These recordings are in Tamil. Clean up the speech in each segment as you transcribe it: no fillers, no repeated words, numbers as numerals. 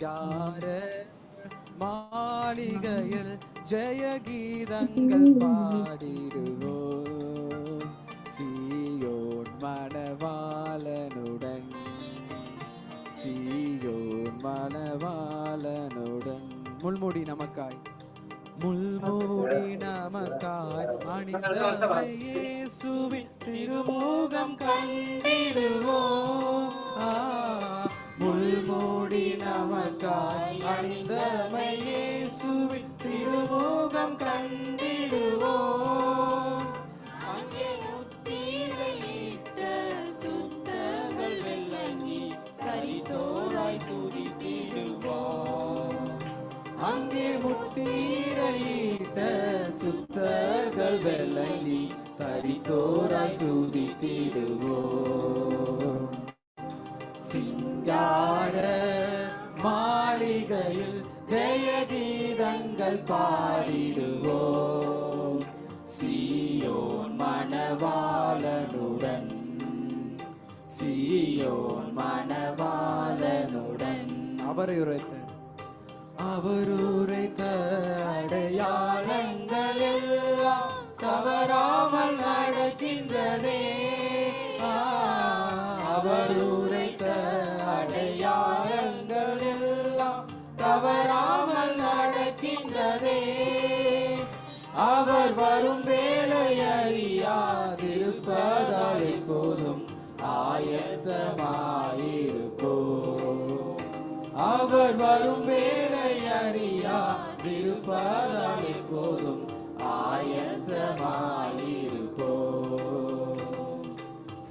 சிங்கார மாளிகையில் ஜெய கீதங்கள் பாடிடுவோம் சீயோன் மணவாளனுடன் சீயோன் மணவாளனுடன் முள்முடி நமக்காய் முள்மூடி நமக்காய் அணிந்த இயேசுவின் திருமுகம் கண்டிடுவோம் முள்மூடி நமக்காய் அணிந்த இயேசுவின் திருமுகம் கண்டிடுவோம் அங்கே முத்திரையிட்ட சுத்தங்கள் வெள்ளங்கி கரித்தோராய் துதித்திடுவோம் அங்கே முத்திரையிட்ட சுத்தர்கள் வெள்ளங்கி தரித்தோராய் துதித்திடுவோம் சிங்கார மாளிகையில் ஜெய கீதங்கள் பாடிடுவோம் சீயோன் மணவாளனுடன் சீயோன் மணவாளனுடன் அவர் உரைத்த அடையாளங்கள் எல்லாம் தவறாமல் நடக்கின்றதே அவர் உரைத்த அடையாளங்கள் எல்லாம் தவறாமல் நடக்கின்றதே அவர் வரும் வேலை அறியாதிருப்பதால் எப்போதும் ஆயத்தமாயிருப்போம் அவர் வரும் வேலை அறியாதிருப்பதால் எப்போதும் ஆயத்தமாயிருப்போம்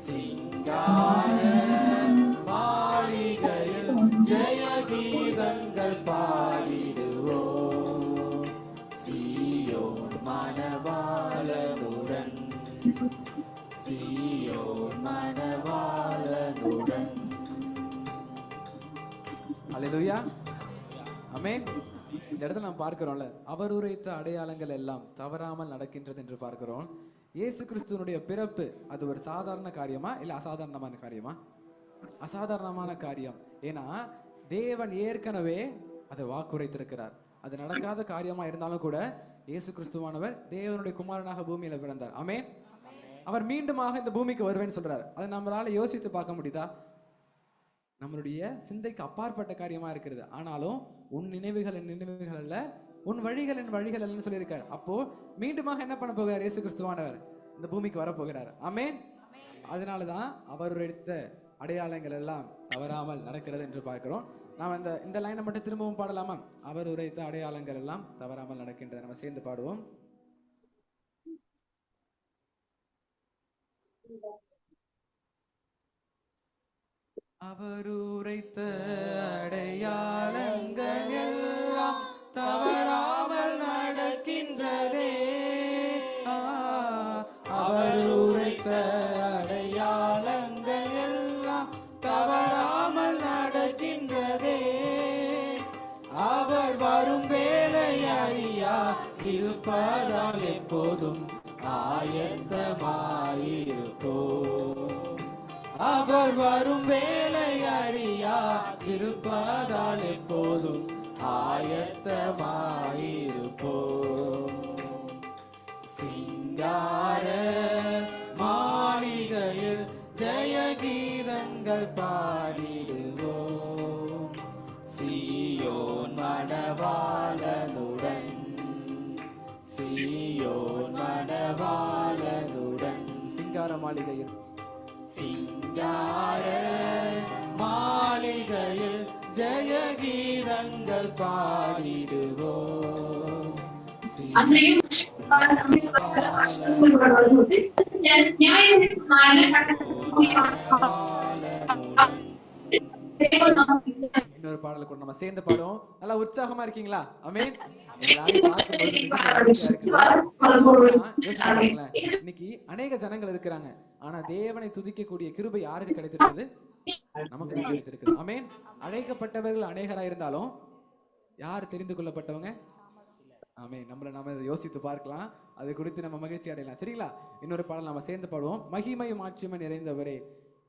சிங்கார மாளிகையில் ஜெய கீதங்கள் பாடிடுவோம் சீயோன் மணவாளனுடன் சீயோன் மணவாளனுடன். அல்லேலூயா ஆமென். இந்த இடத்துல நாம் பார்க்கிறோம்ல அவர் உரைத்த அடையாளங்கள் எல்லாம் தவறாமல் நடக்கின்றது என்று பார்க்கிறோம். இயேசு கிறிஸ்துவனுடைய பிறப்பு அது ஒரு சாதாரண காரியமா இல்ல அசாதாரணமான காரியமா? அசாதாரணமான காரியம். ஏன்னா தேவன் ஏற்கனவே அதை வாக்குரைத்திருக்கிறார். அது நடக்காத காரியமா இருந்தாலும் கூட இயேசு கிறிஸ்துவானவர் தேவனுடைய குமாரனாக பூமியில பிறந்தார். ஆமென். அவர் மீண்டுமாக இந்த பூமிக்கு வருவேன்னு சொல்றார். அதை நம்மளால யோசித்து பார்க்க முடியுதா? நம்மளுடைய சிந்தைக்கு அப்பாற்பட்ட காரியமா இருக்கிறது. ஆனாலும் உன் நினைவுகள் என் நினைவுகள் அல்ல, உன் வழிகள் என் வழிகள் அல்லன்னு சொல்லியிருக்கார். அப்போ மீண்டுமாக என்ன பண்ண போகிறார்? இயேசு கிறிஸ்துவானவர் இந்த பூமிக்கு வரப்போகிறார். ஆமென். அதனாலதான் அவர் எடுத்த அடையாளங்கள் எல்லாம் தவறாமல் நடக்கிறது என்று பார்க்கிறோம். நாம் இந்த லைனை மட்டும் திரும்பவும் பாடலாமா? அவர் உரைத்த அடையாளங்கள் எல்லாம் தவறாமல் நடக்கின்றது. நம்ம சேர்ந்து பாடுவோம். அவர் உரைத்த அடையாளங்கள் எல்லாம் தவறாமல் நடக்கின்றதே. அவர் உரைத்த அடையாளங்கள் எல்லாம் தவறாமல் நடக்கின்றதே. அவர் வரும் வேலை அறியா இருப்பதால் எப்போதும் ஆயத்தமாயிருப்போம். அவர் வரும் வேலை அறியா இருப்பதால் எப்போதும் ஆயத்தமாயிருப்போம். சிங்கார மாளிகையில் ஜெய கீதங்கள் பாடிடுவோம் சீயோன் மணவாளனுடன் சீயோன் மணவாளனுடன். சிங்கார மாளிகையில் சிங்கார மாளிகையில் ஜெய கீதங்கள் பாடிடுவோம். இன்னொரு பாடல கூட நம்ம சேர்ந்து பாடுவோம். நல்லா உற்சாகமா இருக்கீங்களா? ஆமென். இன்னைக்கு அநேக ஜனங்கள் இருக்கிறாங்க. ஆனா தேவனை துதிக்கக்கூடிய கிருபை யாருக்கு கிடைத்திருக்கிறது? நமக்கு தான் கிடைத்திருக்கிறது. ஆமென். அழைக்கப்பட்டவர்கள் அநேகரா இருந்தாலும் யார் தெரிந்து கொள்ளப்பட்டவங்க? ஆமென். நாம யோசித்து பார்க்கலாம். அது குறித்து நம்ம மகிழ்ச்சி அடையலாம். சரிங்களா? இன்னொரு பாடல் நம்ம சேர்ந்து பாடுவோம். மகிமையும் ஆட்சியுமே நிறைந்தவரே.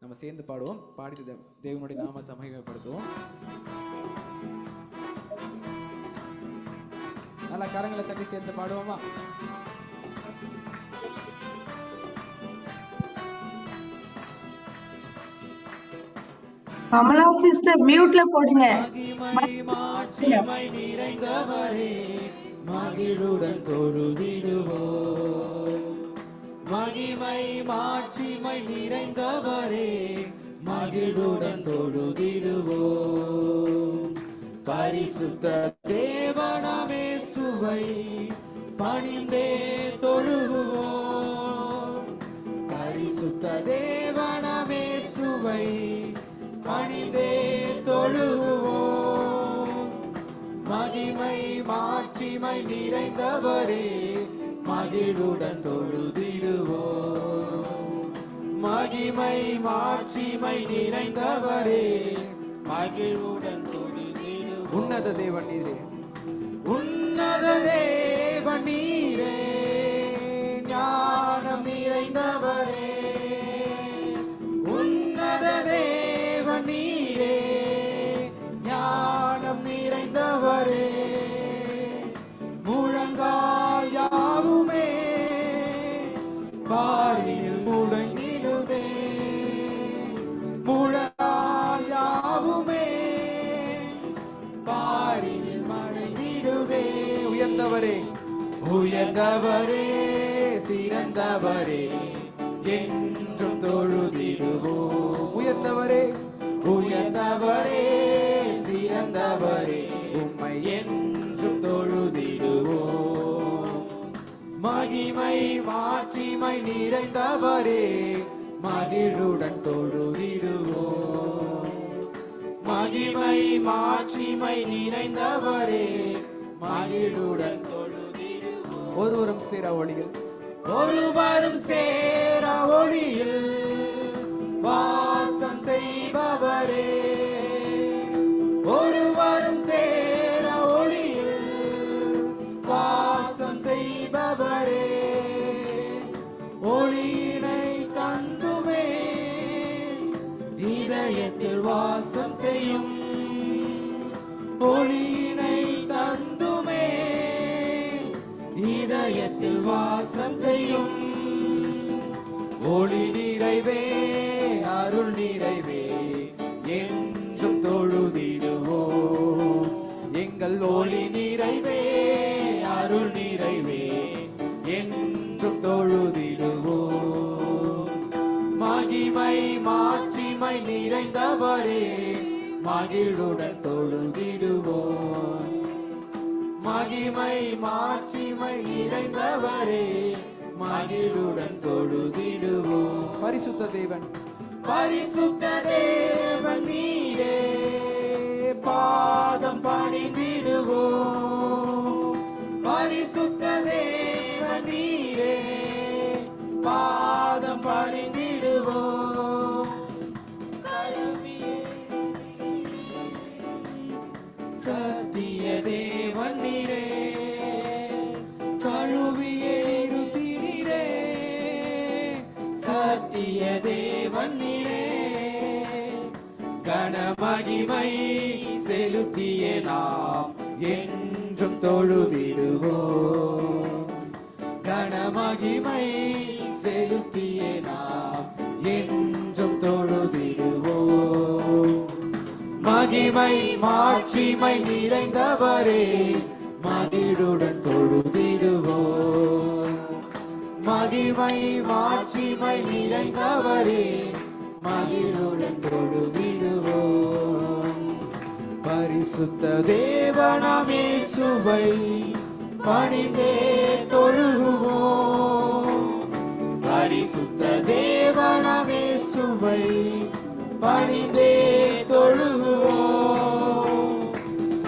நம்ம சேர்ந்து பாடுவோம். பாடி தேவனுடைய நாமத்தை மகிமைப்படுத்துவோம். நல்லா கரங்களை தட்டி சேர்ந்து பாடுவோமா? கமலா சிஸ்டர் மியூட்ல போடுங்க. மகிமை மாட்சிமை நிறைந்தவரே மகிழுடன் தொழுதிடுவோம். மகிமை மாட்சிமை நிறைந்தவரே மகிழுடன் தொழுதிடுவோம். பரிசுத்த தேவனாமே சுவை பணிந்தே தொழுகுவோம். பரிசுத்த தேவனாமே சுவை பணிந்தே தொழுகுவோம். மகிமை மாட்சிமை நிறைந்தவரே மகிழுடன் தொழுதிடுவோம். மகிமை மாட்சிமை நிறைந்தவரே மகிழுடன் தொழுதிடுவோம். உன்னத தேவன் நீரே, உன்னத தேவன் நீரே, ஞானம் நிறைந்தவரே. உன்னத தேவன் நீரே, ஞானம் நிறைந்தவரே. முழங்கால் யாவுமே பாரில் முடங்கிடுதே. முழங்கால் யாவுமே பாரில் மடங்கிடுதே. உயர்ந்தவரே, உயர்ந்தவரே, சிறந்தவரே என்றும் தொழுதிடுவோம். உயர்ந்தவரே, உயர்ந்தவரே, சிறந்தவரே உம்மை என்றும் தொழுதிடுவோம். மகிமை மாட்சிமை நிறைந்தவரே மகிழுடன் தொழுதிடுவோம். மகிமை மாட்சிமை நிறைந்தவரே மகிழுடன் தொழுதிடுவோம். ஒருவரும் சேர ஒளியில், ஒருவரும் சேர ஒளியில் வாசம் செய்பவரே. ஒருவரும் சேர ஒளியில் வாசம் செய்பவரே. ஒளியினை தந்துமே இதயத்தில் வாசம் செய்யும். ஒளியினை தந்துமே இதயத்தில் வாசம் செய்யும். ஒளி நிறைவே, அருள் நிறைவே என்றும் தொழுதிடுவோம். எங்கள் ஒளி நிறைவே, அருள் நிறைவே என்றும் தொழுதிடுவோம். மகிமை மாட்சிமை நிறைந்தவரே மகிழுடன் தொழுதிடுவோம். மகிமை மாட்சிமை நிறைந்தவரே மகிழுடன் தொழுதிடுவோம். பரிசுத்த தேவன், பரிசுத்த தேவன் நீரே, பாதம் பணிந்திடுவோம். பரிசுத்த தேவன் நீரே, பாதம் பணிந்திடுவோம். சத்திய தேவன் நீரே, கழுவிய நிறுத்தினீரே. சத்திய தேவன் நீரே, கனமகிமை செலுத்திய நாம் என்றும் தொழுதிடுவோம். கனமகிமை செலுத்திய நாம் என்றும் தொழுதிடுவோம். மகிமை மாட்சிமை நிறைந்தவரே மகிழுடன் தொழுதிடுவோம். மகிமை மாட்சிமை நிறைந்தவரே மகிழுடன் தொழுதிடுவோம். பரிசுத்த தேவனாமே சுவை பணிந்தே தொழுகுவோம். பரிசுத்த தேவனாமே சுவை பணிந்தே தொழுகுவோம்.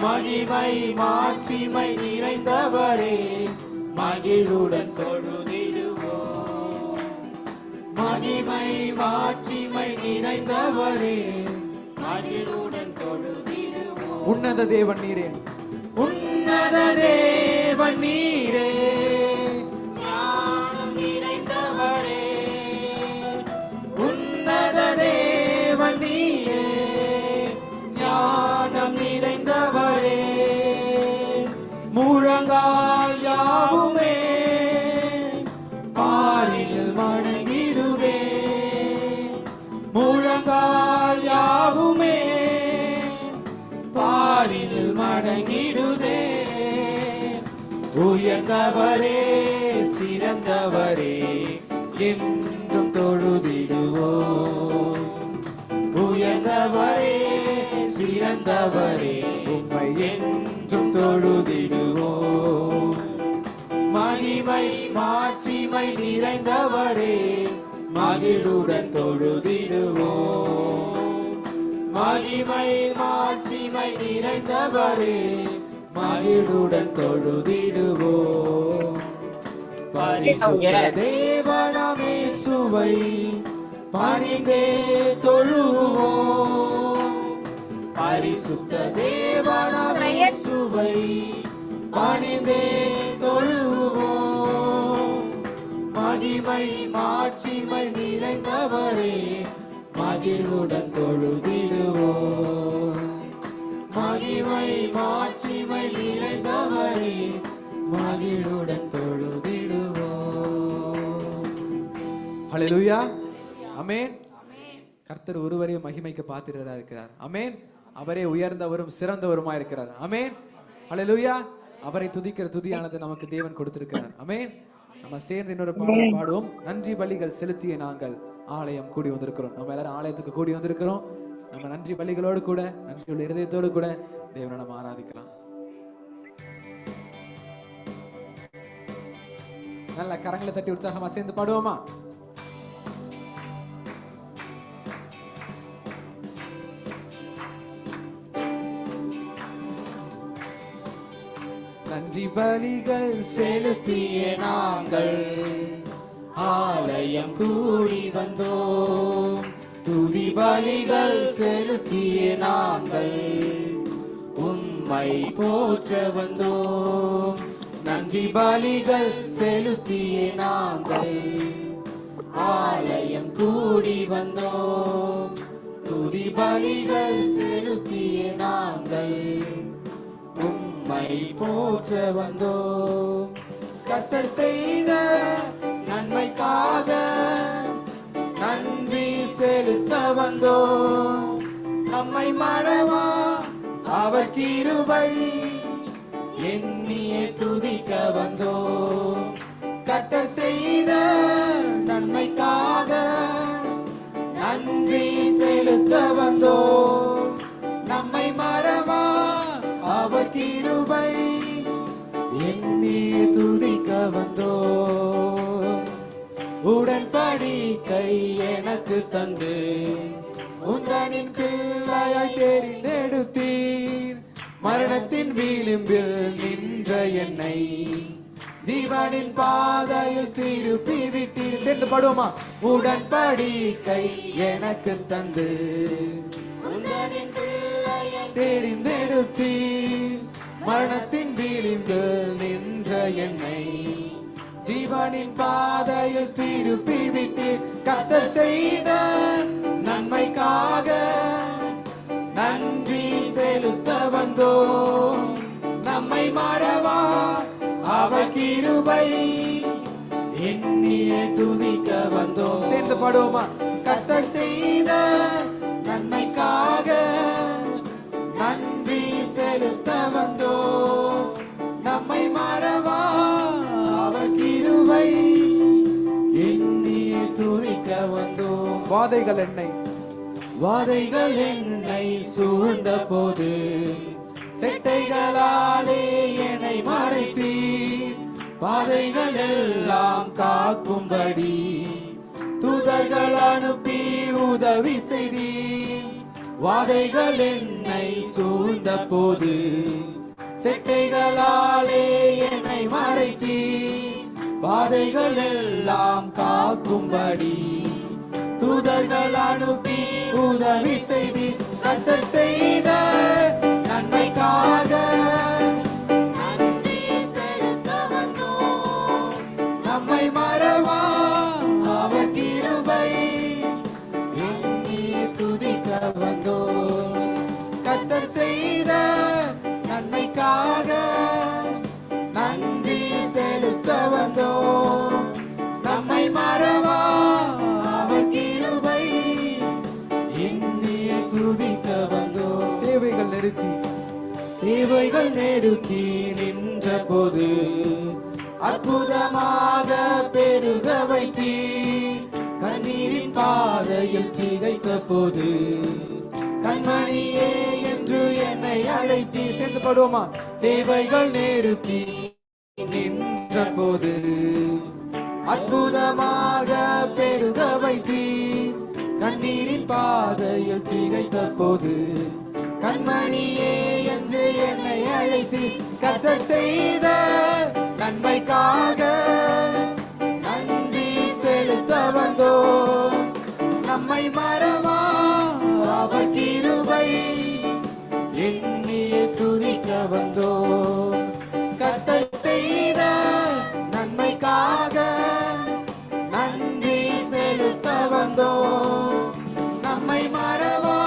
மகிமை மாட்சிமை நிறைந்தவரே மகிழுடன் தொழுதிடுவோம். மகிமை மாட்சிமை நிறைந்தவரே மகிழுடன் தொழுதிடுவோம். உன்னத தேவன் நீரே, உன்னத தேவன் நீரே, ஞானம் நிறைந்தவரே. உன்னத தேவன் நீரே, ஞானம் நிறைந்தவரே. முழங்கால் பாரினில் மடங்கிடுதே. உயர்ந்தவரே சிறந்தவரே என்றும் தொழுதிடுவோம். உயர்ந்தவரே சிறந்தவரே உம்மை என்றும் தொழுதிடுவோம். மகிமை மாட்சிமை நிறைந்தவரே மகிழுடன் தொழுதிடுவோம். மகிமை மாட்சிமை நிறைந்தவரே மகிழுடன் தொழுதிடுவோம். பரிசுத்த தேவனமே சுவை பணிந்தே தொழுவோம். பரிசுத்த தேவனமே சுவை பணிந்தே தொழுவோம். மகிமை மாட்சிமை நிறைந்தவரே மகிழ்வுடன் தொழுதிடுவோம். மகிமை மாட்சிமை நிறைந்தவரே மகிழ்வுடன் தொழுதிடுவோம். ஹல்லேலூயா. ஆமென். கர்த்தர் ஒருவரே மகிமைக்கு பாத்திரரா இருக்கிறார். ஆமென். அவரே உயர்ந்தவரும் சிறந்தவருமா இருக்கிறார். ஆமென். ஹல்லேலூயா. அவரை துதிக்கிற துதியானது நமக்கு தேவன் கொடுத்திருக்கிறார். ஆமென். நம்ம சேர்ந்து இன்னொரு பாடல் பாடுவோம். நன்றி பலிகள் செலுத்திய நாங்கள் ஆலயம் கூடி வந்திருக்கிறோம். நம்ம எல்லாரும் ஆலயத்துக்கு கூடி வந்திருக்கிறோம். நம்ம நன்றி பலிகளோடு கூட நன்றியுள்ள இருதயத்தோடு கூட தேவனை நம்ம ஆராதிக்கலாம். நல்ல கரங்களை தட்டி உற்சாகமா சேர்ந்து பாடுவோமா? நன்றி பலிகள் செலுத்திய நாங்கள் ஆலயம் கூடி வந்தோம். துதி பலிகள் செலுத்திய நாங்கள் உம்மை போற்ற வந்தோம். நன்றி பலிகள் செலுத்திய நாங்கள் ஆலயம் கூடி வந்தோம். துதி பலிகள் செலுத்திய நாங்கள் உம்மை போற்ற வந்தோம். கர்த்தர் செய்த நன்மைக்காக நன்றி செலுத்த வந்தோம். நம்மை மறவா அவர் கிருபை எண்ணியே துதிக்க வந்தோம். கர்த்தர் செய்த நன்மைக்காக நன்றி செலுத்த வந்தோம். நம்மை மறவா அவர் கிருபை எண்ணியே துதிக்க வந்தோம். உடன்படிக்கை எனக்கு தந்து உந்தனின் பிள்ளையாய் தெரிந்தெடுத்தீர். மரணத்தின் விளிம்பில் நின்ற என்னை ஜீவனின் பாதையில் திருப்பி விட்டீர். சேர்ந்து பாடுவோமா? உடன்படிக்கை எனக்கு தந்து தெரிந்தெடுத்தீர். மரணத்தின் விளிம்பில் நின்ற என்னை ஜீவனின் பாதையில் திருப்பி விட்டீர். கர்த்தர் செய்த நன்மைக்காக நன்றி செலுத்த வந்தோம். நம்மை மறவா அவர் கிருபை எண்ணியே துதிக்க வந்தோம். சேர்ந்து பாடுவோமா? கர்த்தர் செய்த நன்மைக்காக நன்றி செலுத்த வந்தோம். நம்மை மறவா அவர் கிருபை எண்ணியே துதிக்க வந்தோம். வாதைகள் என்னை சூழ்ந்த போது செட்டைகளாலே என்னை மறைத்தீர். பாதைகள் எல்லாம் காக்கும்படி தூதர்கள் அனுப்பி உதவி செய்தீர். வாதைகள் என்னை சூழ்ந்த போது செட்டைகளாலே என்னை மறைத்தீர். பாதைகள் எல்லாம் காக்கும்படி தூதர்கள் அனுப்பி உதவி செய்தீர். கர்த்தர் செய்த நன்மைக்காக நம்மை மறவா அவர் கிருபை எண்ணியே துதிக்க வந்தோம். கர்த்தர் செய்த நன்மைக்காக நன்றி செலுத்த வந்தோம். நம்மை மறவா அவர் கிருபை எண்ணியே துதிக்க வந்தோம். தேவைகள் தேவைகள் நெருக்கி நின்ற போது அற்புதமாக பெருக வைத்தீர். கண்ணீரின் பாதையில் திகைத்த போது கண்மணியே என்று என்னை அழைத்தீர். சேர்ந்து பாடுவோமா? தேவைகள் நெருக்கி நின்ற போது அற்புதமாக பெருக வைத்தீர். கண்ணீரின் பாதையில் திகைத்த போது கண்மணியே என்று என்னை அழைத்தீர். கர்த்தர் செய்த நன்மைக்காக நன்றி செலுத்த வந்தோம். நம்மை மறவா அவர் கிருபை எண்ணியே துதிக்க வந்தோம். கர்த்தர் செய்த நன்மைக்காக நன்றி செலுத்த வந்தோம். நம்மை மறவா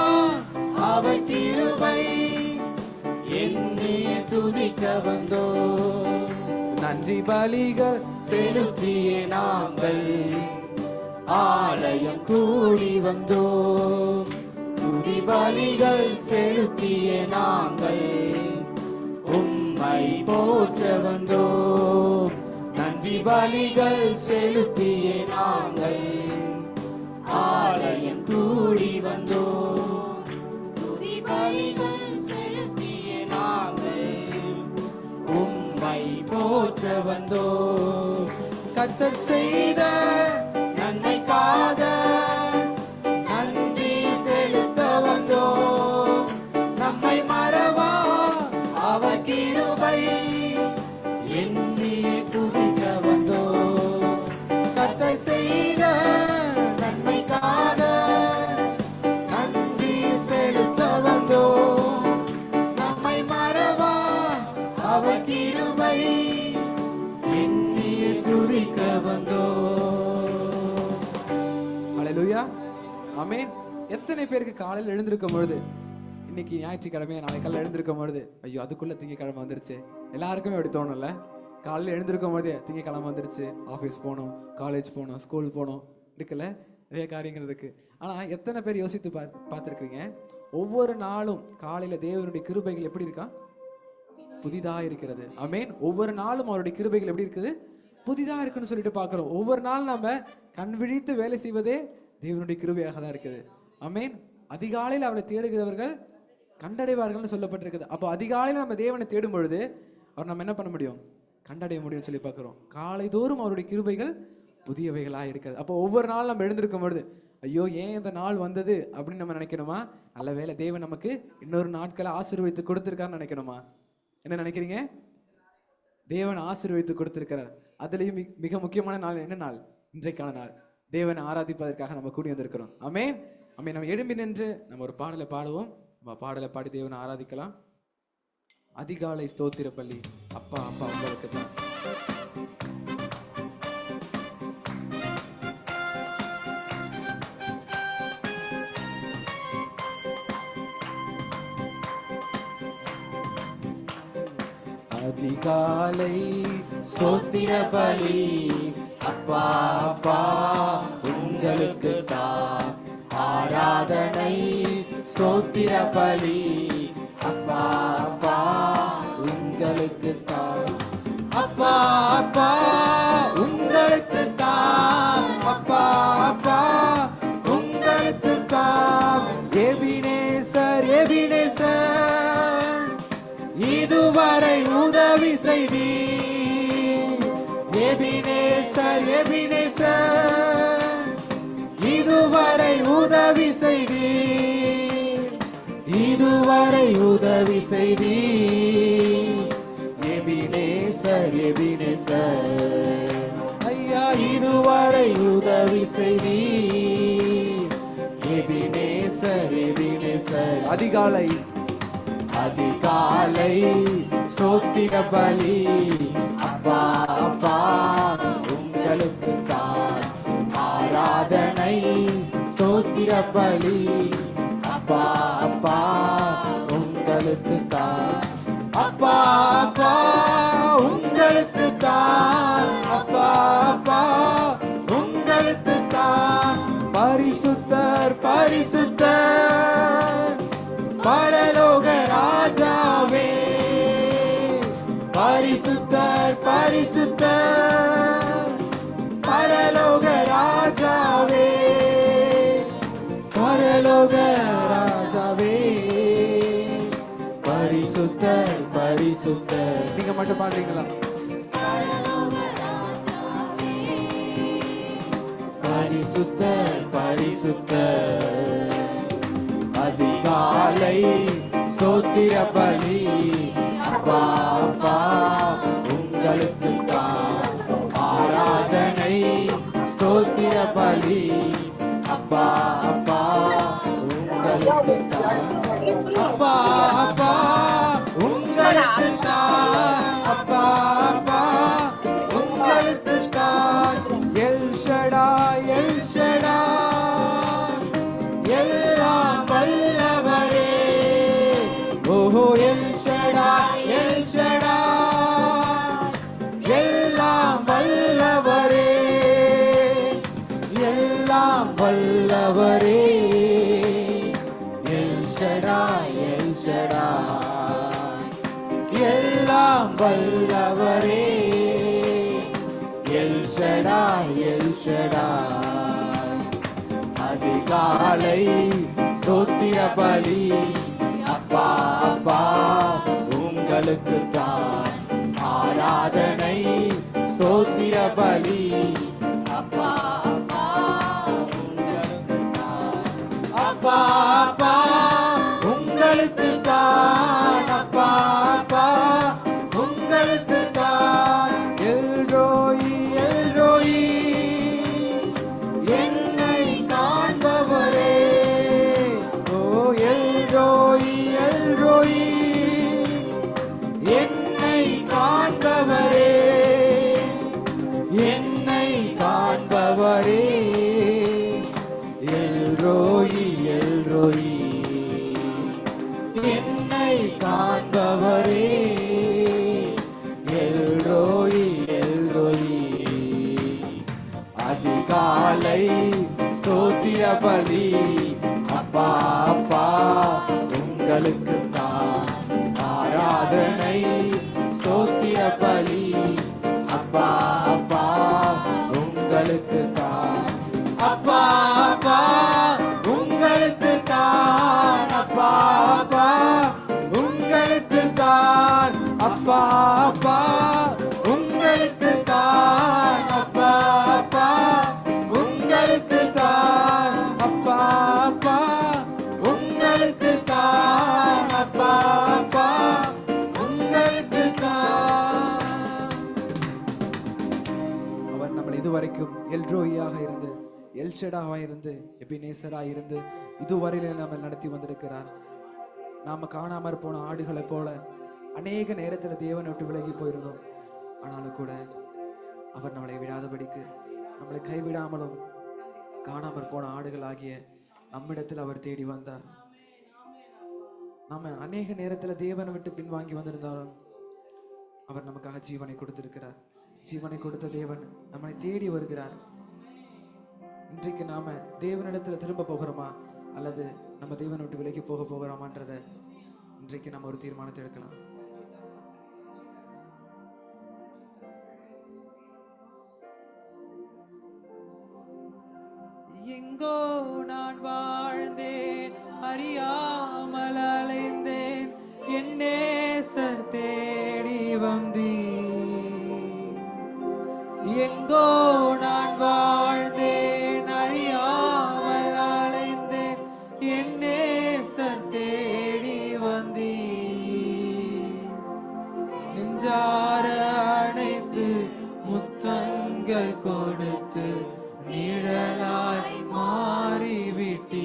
அவர் கிருபை எண்ணியே துதிக்க வந்தோம். நன்றி பலிகள் செலுத்திய நாங்கள் ஆலயம் கூடி வந்தோம். துதி பலிகள் செலுத்திய நாங்கள் உம்மை போற்ற வந்தோம். நன்றி பலிகள் செலுத்திய நாங்கள் ஆலயம் கூடி வந்தோம். துதி பலிகள் செலுத்திய நாங்கள் உம்மை போற்ற வந்தோம். கர்த்தர் செய்த நன்மைக்காக நன்றி செலுத்த வந்தோம். நம்மை மறவா அவர் கிருபை எண்ணியே துதிக்க வந்தோம். கர்த்தர் செய்த நன்மைக்காக நன்றி செலுத்த வந்தோம். நம்மை மறவா அவர் கிருபை எண்ணியே துதிக்க வந்தோம். ஹல்லேலூயா, ஆமென். எத்தனை பேருக்கு காலையில் எழுந்திருக்கும் பொழுது, இன்னைக்கு ஞாயிற்றுக்கிழமையா நாளை காலையில் எழுந்திருக்கும் பொழுது, ஐயோ அதுக்குள்ள திங்கக்கிழமை வந்துருச்சு, எல்லாருக்குமே அப்படி தோணும்ல? காலையில் எழுந்திருக்கும் போதே திங்கக்கிழமை வந்துருச்சு, ஆஃபீஸ் போகணும், காலேஜ் போகணும், ஸ்கூல் போகணும், இருக்குல்ல, நிறைய காரியங்கள் இருக்கு. ஆனால் எத்தனை பேர் யோசித்து பார்த்துருக்கீங்க, ஒவ்வொரு நாளும் காலையில் தேவனுடைய கிருபைகள் எப்படி இருக்கா? புதிதாக இருக்கிறது. ஆமென். ஒவ்வொரு நாளும் அவருடைய கிருபைகள் எப்படி இருக்குது? புதிதாக இருக்குன்னு சொல்லிட்டு பார்க்குறோம். ஒவ்வொரு நாள் நம்ம கண் விழித்து வேலை செய்வதே தேவனுடைய கிருபையாக தான் இருக்குது. ஆமென். அதிகாலையில் அவரை தேடுகிறவர்கள் கண்டடைவார்கள்னு சொல்லப்பட்டிருக்குது. அப்போ அதிகாலையில் நம்ம தேவனை தேடும் பொழுது அவர் நம்ம என்ன பண்ண முடியும்? கண்டடைய முடியும்னு சொல்லி பார்க்குறோம். காலைதோறும் அவருடைய கிருபைகள் புதியவைகளாக இருக்குது. அப்போ ஒவ்வொரு நாள் நம்ம எழுந்திருக்கும் பொழுது, ஐயோ ஏன் இந்த நாள் வந்தது அப்படின்னு நம்ம நினைக்கணுமா? நல்ல வேளை தேவன் நமக்கு இன்னொரு நாட்களை ஆசீர்வதித்து கொடுத்துருக்காருன்னு நினைக்கணுமா? என்ன நினைக்கிறீங்க? தேவன் ஆசீர்வதித்து கொடுத்திருக்கிறார். அதுலேயும் மிக முக்கியமான நாள் என்ன நாள்? இன்றைக்கான நாள். தேவனை ஆராதிப்பதற்காக நம்ம கூடி வந்திருக்கிறோம். ஆமென். ஆமென். நம்ம எழும்பி நின்று நம்ம ஒரு பாடலை பாடுவோம். நம்ம பாடலை பாடி தேவனை ஆராதிக்கலாம். அதிகாலை ஸ்தோத்திர பள்ளி. அப்பா அப்பா உங்களுக்கு தான். அதிகாலை ஸ்தோத்திர பலி. அப்பா அப்பா உங்களுக்கு தான் ஆராதனை. ஸ்தோத்திர பலி. அப்பா அப்பா உங்களுக்கு தான். அப்பா அப்பா உங்களுக்கு தான். அப்பா அப்பா உங்களுக்கு தான். எபினேசர் எபினேசர் இதுவரை உதவி செய்தீர். எபினேசர் எபினேசர் இதுவரை உதவி செய்தீர். இதுவரை உதவி செய்தீர். எபினேசர் எபினேசர் ஐயா இதுவரை உதவி செய்தீர். எபினேசர் எபினேசர் அதிகாலை அதிகாலை ஸ்தோத்திர பலி. அப்பா அப்பா உங்களுக்கு தான் ஆராதனை. ஸ்தோத்திர பலி. அப்பா அப்பா உங்களுக்கு தான். அப்பா அப்பா உங்களுக்கு தான். அப்பா அப்பா உங்களுக்கு தான். பரிசுத்தர் பரிசுத்தர் பரலோக ராஜாவே பரிசுத்தர் பரிசுத்தர். நீங்க மட்டும் பாடுறீங்களா? பரிசுத்தர் பரிசுத்தர். அதிகாலை ஸ்தோத்திர பலி அப்பா அப்பா உங்களுக்கு தான். ஆராதனை ஸ்தோத்திர பலி அப்பா அப்பா உங்களுக்கு தான். அப்பா அப்பா உங்களுக்கு தான். அப்பா அப்பா உங்களுக்கு தான். எல் ஷடாய் எல் ஷடாய் எல்லாம் வல்லவரே. ஓஹோ எல் ஷடாய் எல் ஷடாய் எல்லாம் வல்லவரே. எல்லாம் வல்லவரே. எல் ஷடாய் எல் ஷடாய் எல்லாம் வல்லவரே. L Shaddai L Shaddai. அதிகாலை ஸ்தோத்திர பலி அப்பா அப்பா உங்களுக்கு தான். ஆராதனை ஸ்தோத்திர பலி அப்பா அப்பா உங்களுக்கு தான். அப்பா அப்பா உங்களுக்கு தான். அப்பா அப்பா உங்களுக்கு தான். எல்ரோயி எல்ரோயி என்னை காண்பவரே. ஓ எல்ரோயி எல்ரோயி என்னை காண்பவரே. என்னை காண்பவரே. எல்ரோயி எல்ரோயி என்னை காண்பவரே. எல்ரோயி எல்ரோயி. அதிகாலை ஸ்தோத்திர பலி அப்பா அப்பா உங்களுக்கு தான். ஆராதனை ஸ்தோத்திர பலி அப்பா அப்பா உங்களுக்கு தான். அப்பா அப்பா உங்களுக்கு தான். அப்பா அப்பா உங்களுக்கு தான். அப்பா அப்பா உங்களுக்கு தான். அப்பா அப்பா உங்களுக்கு தான். அப்பா அப்பா உங்களுக்கு தான். அப்பா அப்பா உங்களுக்கு தான். அவர் நம்மளை இதுவரைக்கும் எல்ரோயியாக இருந்து எல்ஷடாவா இருந்து எபினேசரா இருந்து இதுவரையில நம்ம நடத்தி வந்திருக்கிறார். நாம காணாமற் போன ஆடுகளை போல அநேக நேரத்துல தேவனை விட்டு விலகி போயிருந்தோம். ஆனாலும் கூட அவர் நம்மளை விடாதபடிக்கு நம்மளை கைவிடாமலும் காணாமற் போன ஆடுகள் ஆகிய நம்மிடத்தில் அவர் தேடி வந்தார். நாம அநேக நேரத்துல தேவனை விட்டு பின்வாங்கி வந்திருந்தாலும் அவர் நமக்காக ஜீவனை கொடுத்திருக்கிறார். ஜீவனை கொடுத்த தேவன் நம்மளை தேடி வருகிறார். இன்றைக்கு நாம தேவனிடத்துல திரும்ப போகிறோமா அல்லது நம்ம தேவனை விட்டு விலகி போக போகிறோமான்றத இன்றைக்கு நம்ம ஒரு தீர்மானத்தை எடுக்கலாம். எங்கோ நான் வாழ்ந்தேன், அறியாமல் அலைந்தேன், என் நேசர் தேடி வந்தீர். எங்கோ நான் வாழ்ந்தேன், அறியாமல் அலைந்தேன், என் நேசர் தேடி வந்தீர். நெஞ்சார அணைத்து முத்தங்கள் கொடுத்து நிழலாய் மாறிவிட்டீர்.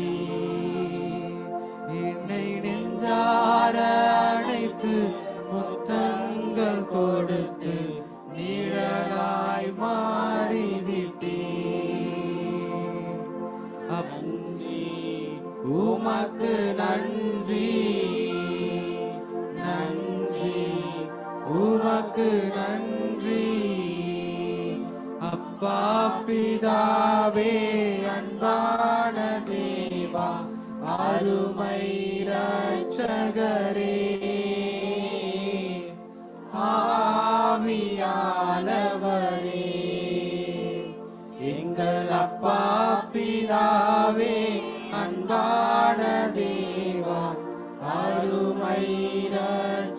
என்னை நெஞ்சார அணைத்து முத்தங்கள் கொடுத்து நிழலாய் மாறிவிட்டீர். அன்றி உமக்கு நன்றி, நன்றி உமக்கு நன்றி. அப்பா பிதாவே, அன்பான தேவா, அருமை ரட்சகரே, ஆவியானவரே, எங்கள் அப்பா பிதாவே, அன்பான தேவா, அருமை ரட்சகரே,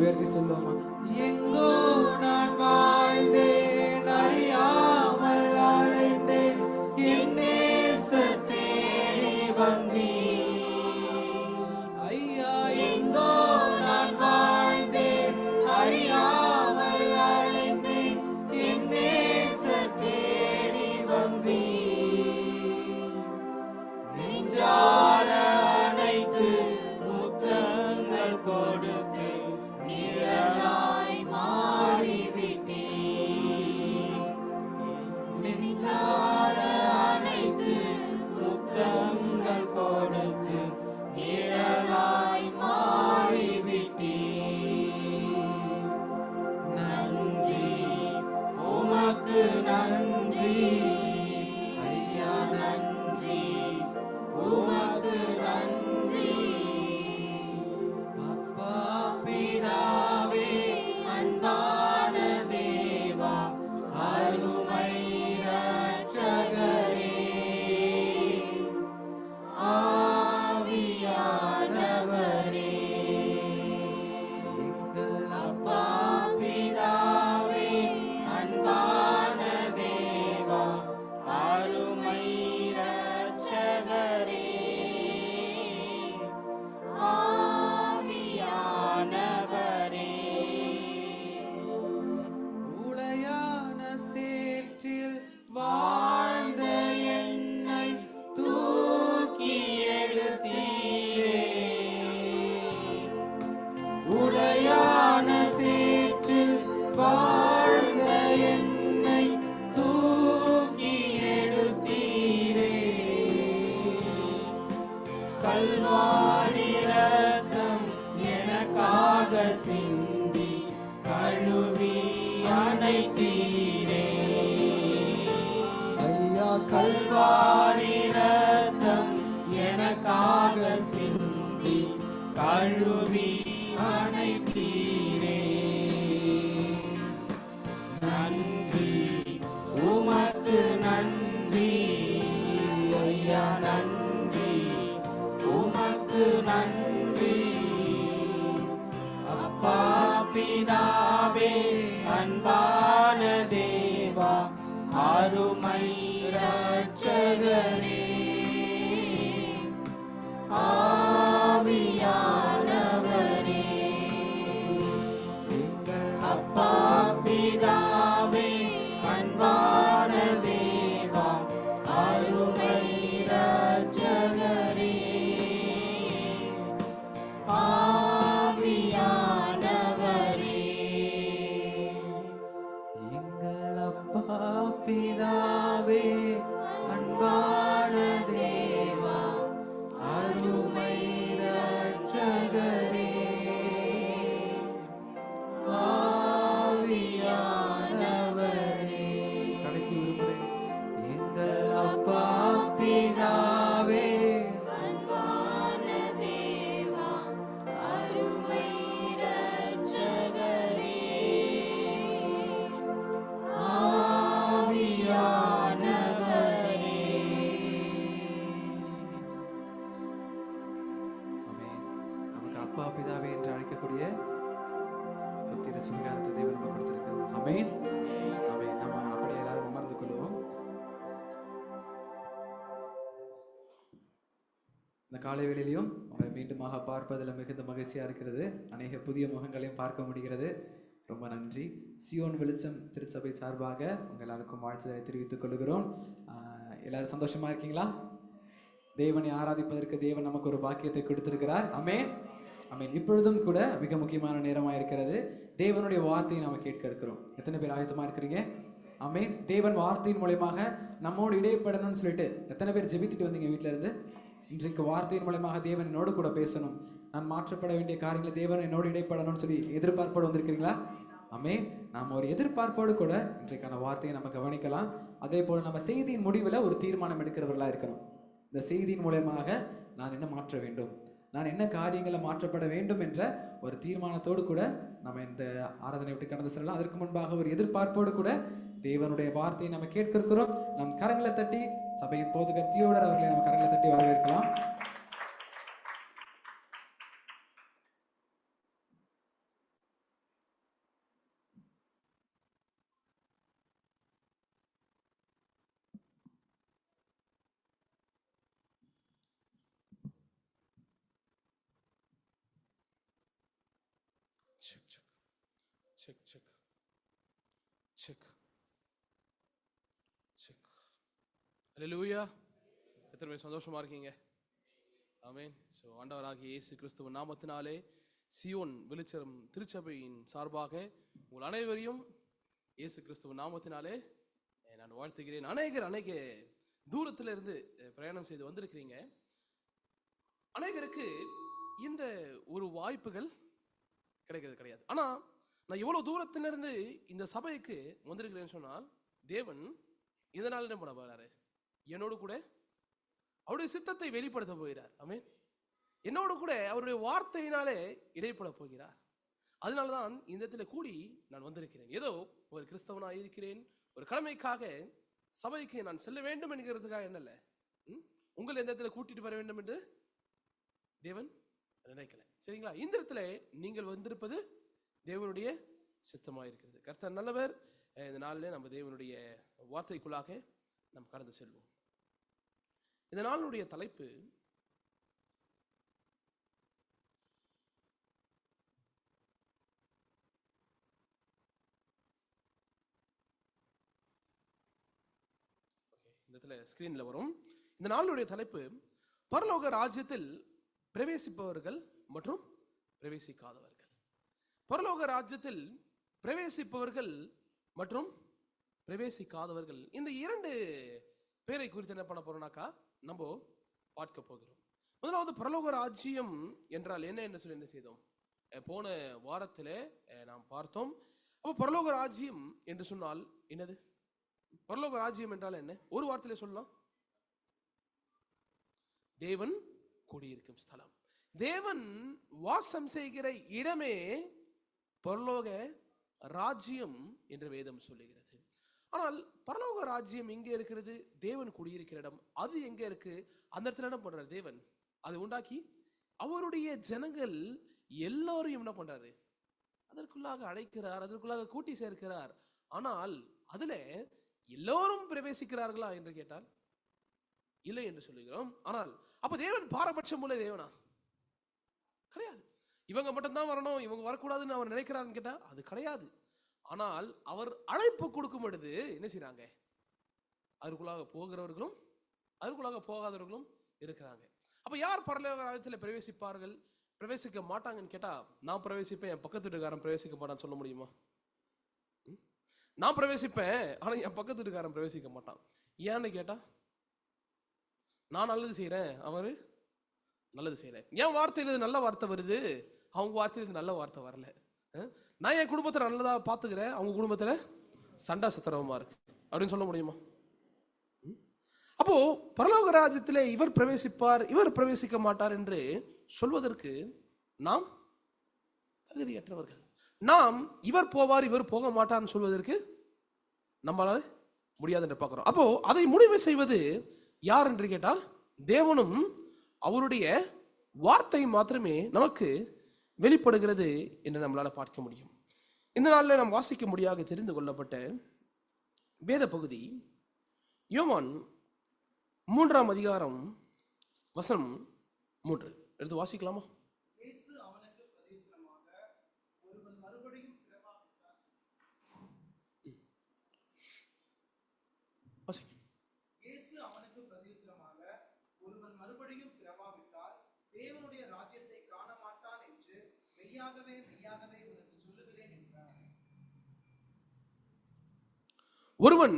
உயர்த்தி சொல்லுவோமா? எங்கோ நான் வாழ்ந்தேன், அறியாமல் அலைந்தேன், என் நேசர் தேடி வந்தீர். ஐயா, எங்கோ நான் வாழ்ந்தேன், அறியாமல் அலைந்தேன், என் நேசர் தேடி வந்தீர். நெஞ்சார அணைத்து முத்தங்கள் கொடுத்து நிழலாய் மாறிவிட்டீர். நெஞ்சார அணைத்து முத்தங்கள் கொடுத்து நிழலாய் மாறிவிட்டீர். நன்றி உமக்கு நன்றி ஐயா, நன்றி உமக்கு நன்றி. அப்பா பிதாவே, அன்பான தேவா, அருமை இரட்சகரே, ஆவியானவரே, எங்கள் அப்பா பிதாவே, அன்பான தேவா, அருமை இரட்சகரே, ஆவியானவரே. உடையான சேற்றில் வாழ்ந்த என்னை தூக்கி எடுத்தீரே. உடையான சேற்றில் வாழ்ந்த என்னை தூக்கி எடுத்தீரே. கல்வாரி ரத்தம் எனக்காக சிந்தி கழுவி அணைத்தீரே. ஐயா, கல்வாரி ரத்தம் எனக்காக சிந்தி கழுவி அணைத்தீரே. நன்றி உமக்கு நன்றி ஐயா, நன்றி உமக்கு நன்றி. அப்பா பிதாவே, அன்பான தேவா, அருமை இரட்சகரே, ஆவியானவரே, அப்பா பிதாவே, அன்பான தேவா, அருமை இரட்சகரே, ஆவியானவரே. எங்கள் அப்பா பிதாவே, அன்பான தேவா, அருமை இரட்சகரே, ஆவியானவரே. கடைசி ஒரு முறை. எங்கள் அப்பா பிதாவே, அன்பான தேவா, அருமை இரட்சகரே, ஆவியானவரே. ஆமென். நமக்கு அப்பா பிதாவே என்று அழைக்கக்கூடிய புத்திர சுவிகாரத்தை தேவன் நமக்கு கொடுத்திருக்கிறார். ஆமென். ஆமென். நம்ம அப்படியே எல்லாரும் அமர்ந்து கொள்வோம். இந்த காலை வேளையிலையும் உங்களை மீண்டுமாக பார்ப்பதில் மிகுந்த மகிழ்ச்சியா இருக்கிறது. அநேக புதிய முகங்களையும் பார்க்க முடிகிறது. ரொம்ப நன்றி. சியோன் வெளிச்சம் திருச்சபை சார்பாக உங்கள் எல்லாருக்கும் வாழ்த்துதலை தெரிவித்துக் கொள்கிறோம். எல்லாரும் சந்தோஷமா இருக்கீங்களா? தேவனை ஆராதிப்பதற்கு தேவன் நமக்கு ஒரு பாக்கியத்தை கொடுத்திருக்கிறார். ஆமென். ஆமென். இப்பொழுதும் கூட மிக முக்கியமான நேரமா இருக்கிறது. தேவனுடைய வார்த்தையை நாம கேட்க இருக்கிறோம். எத்தனை பேர் ஆயத்தமா இருக்கிறீங்க? ஆமென். தேவன் வார்த்தையின் மூலமாக நம்மோடு இடைப்படணும்னு சொல்லிட்டு எத்தனை பேர் ஜெபித்துட்டு வந்தீங்க வீட்டில இருந்து? இன்றைக்கு வார்த்தையின் மூலமாக தேவன் என்னோடு கூட பேசணும், நான் மாற்றப்பட வேண்டிய காரியங்களை தேவன் என்னோடு இடைப்படணும்னு சொல்லி எதிர்பார்ப்போடு வந்திருக்கிறீங்களா? ஆமென். நாம் ஒரு எதிர்பார்ப்போடு கூட இன்றைக்கான வார்த்தையை நம்ம கவனிக்கலாம். அதே போல நம்ம செய்தியின் முடிவில் ஒரு தீர்மானம் எடுக்கிறவர்களா இருக்கணும். இந்த செய்தியின் மூலமாக நான் என்ன மாற்ற வேண்டும், நான் என்ன காரியங்களை மாற்றப்பட வேண்டும் என்ற ஒரு தீர்மானத்தோடு கூட நம்ம இந்த ஆராதனை விட்டு கடந்து செல்லலாம். அதற்கு முன்பாக ஒரு எதிர்பார்ப்போடு கூட தேவனுடைய வார்த்தையை நம்ம கேட்க இருக்கிறோம். நம் கரங்களை தட்டி சபையின் போதகர் தியோடர் அவர்களை நம்ம கரங்களை தட்டி வரவேற்கலாம். Check check check check check check. அல்லேலூயா. எத்தனை பேர் சந்தோஷமா இருக்கீங்க? ஆமென். ஸோ ஆண்டவராகிய இயேசு கிறிஸ்துவின் நாமத்தினாலே சியோன் வெளிச்சம் திருச்சபையின் சார்பாக உங்கள் அனைவரையும் இயேசு கிறிஸ்துவின் நாமத்தினாலே நான் வாழ்த்துகிறேன். அநேக தூரத்துல இருந்து பிரயாணம் செய்து வந்திருக்கிறீங்க. அநேகருக்கு இந்த ஒரு வாய்ப்புகள் கிடைக்கிறது கிடையாது. ஆனா நான் இவ்வளவு தூரத்திலிருந்து இந்த சபைக்கு வந்திருக்கிறேன்னு சொன்னால் தேவன் இதனால என்ன பண்ண போறாரு? என்னோடு கூட அவருடைய சித்தத்தை வெளிப்படுத்த போகிறார். ஆமென். என்னோடு கூட அவருடைய வார்த்தையினாலே இடைப்பட போகிறார். அதனாலதான் இந்த இடத்துல கூடி நான் வந்திருக்கிறேன். ஏதோ ஒரு கிறிஸ்தவனாக இருக்கிறேன், ஒரு கடமைக்காக சபைக்கு நான் செல்ல வேண்டும் என்கிறதுக்காக என்னல்ல, உங்களை இந்த இடத்துல கூட்டிட்டு வர வேண்டும் என்று தேவன் நினைக்கல. சரிங்களா? இந்த இடத்துல நீங்கள் வந்திருப்பது தேவனுடைய சித்தமாக இருக்கிறது. கர்த்தர் நல்லவர். இந்த நாளில் நம்ம தேவனுடைய வார்த்தைக்குள்ளாக நாம் கடந்து செல்வோம். இந்த நாளுடைய தலைப்பு இந்த இடத்துல ஸ்கிரீன்ல வரும். இந்த நாளுடைய தலைப்பு பரலோக ராஜ்யத்தில் பிரவேசிப்பவர்கள் மற்றும் பிரவேசிக்காதவர்கள். பரலோக ராஜ்யத்தில் பிரவேசிப்பவர்கள் மற்றும் பிரவேசிக்காதவர்கள். இந்த இரண்டு பேரை குறித்து என்ன பண்ண போறோம்னாக்கா நம்ம பார்க்க போகிறோம். முதலாவது பரலோக ராஜ்யம் என்றால் என்ன என்று சொல்லி என்ன செய்தோம்? போன வாரத்தில் நாம் பார்த்தோம். அப்போ பரலோக ராஜ்யம் என்று சொன்னால் என்னது? பரலோக ராஜ்யம் என்றால் என்ன? ஒரு வார்த்தையில சொல்லலாம், தேவன் குடியிருக்கும் ஸ்தலம். தேவன் வாசம் செய்கிற இடமே பரலோக ராஜ்யம் என்று வேதம் சொல்லுகிறது. ஆனால் பரலோக ராஜ்யம் எங்கே இருக்கிறது? தேவன் குடியிருக்கிற இடம் அது எங்க இருக்கு? அந்த இடத்துல என்ன பண்றாரு தேவன்? அதை உண்டாக்கி அவருடைய ஜனங்கள் எல்லாரையும் என்ன பண்றாரு? அதற்குள்ளாக அழைக்கிறார், அதற்குள்ளாக கூட்டி சேர்க்கிறார். ஆனால் அதுல எல்லோரும் பிரவேசிக்கிறார்களா என்று கேட்டால் இல்லை என்று சொல்லுகிறோம். ஆனால் அப்ப தேவன் பாரபட்சம் உள்ள தேவனா? கிடையாது. இவங்க மட்டும்தான் வரணும், இவங்க வரக்கூடாதுன்னு அவர் நினைக்கிறாருன்னு கேட்டா அது கிடையாது. ஆனால் அவர் அழைப்பு கொடுக்கும் பொழுது என்ன செய்யறாங்க? அதற்குள்ளாக போகிறவர்களும் அதற்குள்ளாக போகாதவர்களும் இருக்கிறாங்க. அப்ப யார் பரலோக ராஜ்யத்தில் பிரவேசிப்பார்கள், பிரவேசிக்க மாட்டாங்கன்னு கேட்டா, நான் பிரவேசிப்பேன், என் பக்கத்து வீட்டுக்காரன் பிரவேசிக்க மாட்டான்னு சொல்ல முடியுமா? நான் பிரவேசிப்பேன், ஆனா என் பக்கத்து வீட்டுக்காரன் பிரவேசிக்க மாட்டான். ஏன்னு கேட்டா, நான் நல்லது செய்யறேன், அவரு நல்லது செய்யறேன். என் வார்த்தையில நல்ல வார்த்தை வருது, அவங்க வார்த்தையில நல்ல வார்த்தை வரல. நான் என் குடும்பத்தை நல்லதா பாத்துக்கிறேன், அவங்க குடும்பத்துல சண்டை சத்திரமா இருக்கு அப்படின்னு சொல்ல முடியுமா? அப்போ பரலோக ராஜ்யத்திலே இவர் பிரவேசிப்பார், இவர் பிரவேசிக்க மாட்டார் என்று சொல்வதற்கு நாம் தகுதியற்றவர்கள். நாம் இவர் போவார், இவர் போக மாட்டார்னு சொல்வதற்கு நம்மளால முடியாது என்று பார்க்கிறோம். அப்போ அதை முடிவு செய்வது யார் என்று கேட்டால் தேவனும் அவருடைய வார்த்தை மாத்திரமே நமக்கு வெளிப்படுகிறது என்று நம்மளால பார்க்க முடியும். இந்த நாளில் நாம் வாசிக்க முடியாக தெரிந்து கொள்ளப்பட்ட வேத பகுதி யோவான் 3ஆம் அதிகாரம் வசனம் 3. எடுத்து வாசிக்கலாமா? இயேசு அவனுக்கு பிரதியுத்தரமாக, ஒருவன் மறுபடியும் பிறவாவிட்டால் தேவனுடைய ராஜ்யத்தை காண மாட்டான் என்று மெய்யாகவே மெய்யாகவே உனக்கு சொல்லுகிறேன் என்றார். ஒருவன்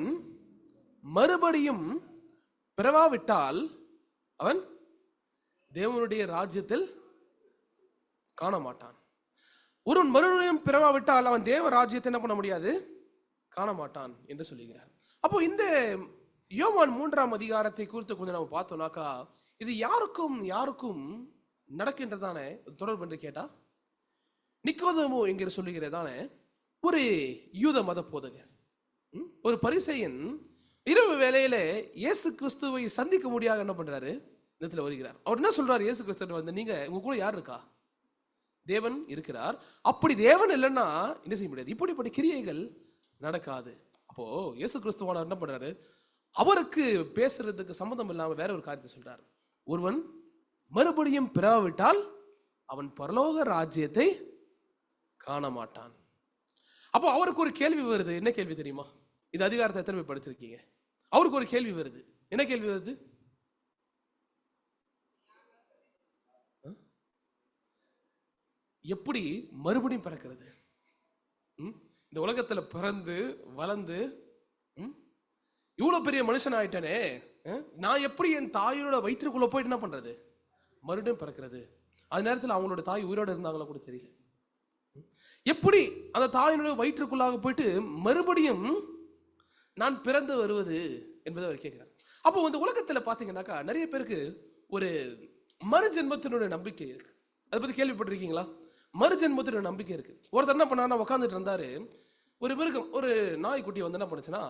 மறுபடியும் பிறவாவிட்டால் அவன் தேவனுடைய ராஜ்யத்தில் காண மாட்டான். ஒருவன் மறுபடியும் பிறவாவிட்டால் அவன் தேவ ராஜ்யத்தை என்ன பண்ண முடியாது, காண மாட்டான் என்று சொல்லுகிறார். அப்போ இந்த யோவான் 3ஆம் அதிகாரத்தை குறித்து கொஞ்சம் நம்ம பார்த்தோம்னாக்கா, இது யாருக்கும் நடக்கின்றதான தொடர்பு என்று கேட்டா, நிக்கோதேமு என்கிற சொல்லுகிறதான ஒரு யூத மத போதகர், ஒரு பரிசேயன் இரவு வேளையில இயேசு கிறிஸ்துவை சந்திக்க முடியாத என்ன பண்றாரு, இடத்துல வருகிறார். அவர் என்ன சொல்றாரு, இயேசு கிறிஸ்து வந்து, நீங்க உங்க கூட யார் இருக்கா? தேவன் இருக்கிறார். அப்படி தேவன் இல்லைன்னா என்ன செய்ய முடியாது, இப்படிப்பட்ட கிரியைகள் நடக்காது. அப்போ இயேசு கிறிஸ்துவானவர் என்ன பண்றாரு, அவருக்கு பேசுறதுக்கு சம்மந்தம் இல்லாம வேற ஒரு காரியத்தை சொல்றார். ஒருவன் மறுபடியும் பிறவாவிட்டால் அவன் பரலோக ராஜ்யத்தை காண மாட்டான். அப்போ அவருக்கு ஒரு கேள்வி வருது. என்ன கேள்வி தெரியுமா? இது அதிகாரத்தை எத்தனை பேர் படிச்சிருக்கீங்க? அவருக்கு ஒரு கேள்வி வருது. என்ன கேள்வி வருது? எப்படி மறுபடியும் பிறக்கிறது? இந்த உலகத்துல பிறந்து வளர்ந்து இவ்வளவு பெரிய மனுஷன் ஆயிட்டானே, நான் எப்படி என் தாயோட வயிற்றுக்குள்ள போயிட்டு என்ன பண்றது? மறுபடியும் பிறக்கிறது. அந்த நேரத்தில் அவங்களோட தாய் உயிரோட இருந்தாங்களா கூட தெரியல. எப்படி அந்த தாயினுடைய வயிற்றுக்குள்ளாக போயிட்டு மறுபடியும் நான் பிறந்து வருவது என்பதை அவர் கேட்கிறார். அப்போ இந்த உலகத்துல பாத்தீங்கன்னாக்கா நிறைய பேருக்கு ஒரு மறுஜென்மத்தினுடைய நம்பிக்கை இருக்கு. அதை பத்தி கேள்விப்பட்டிருக்கீங்களா? மறுஜென்மத்தினுடைய நம்பிக்கை இருக்கு. ஒருத்தர் என்ன பண்ணா உட்காந்துட்டு இருந்தாரு. ஒரு மிருகம், ஒரு நாய்க்குட்டி வந்து என்ன பண்ணுச்சுன்னா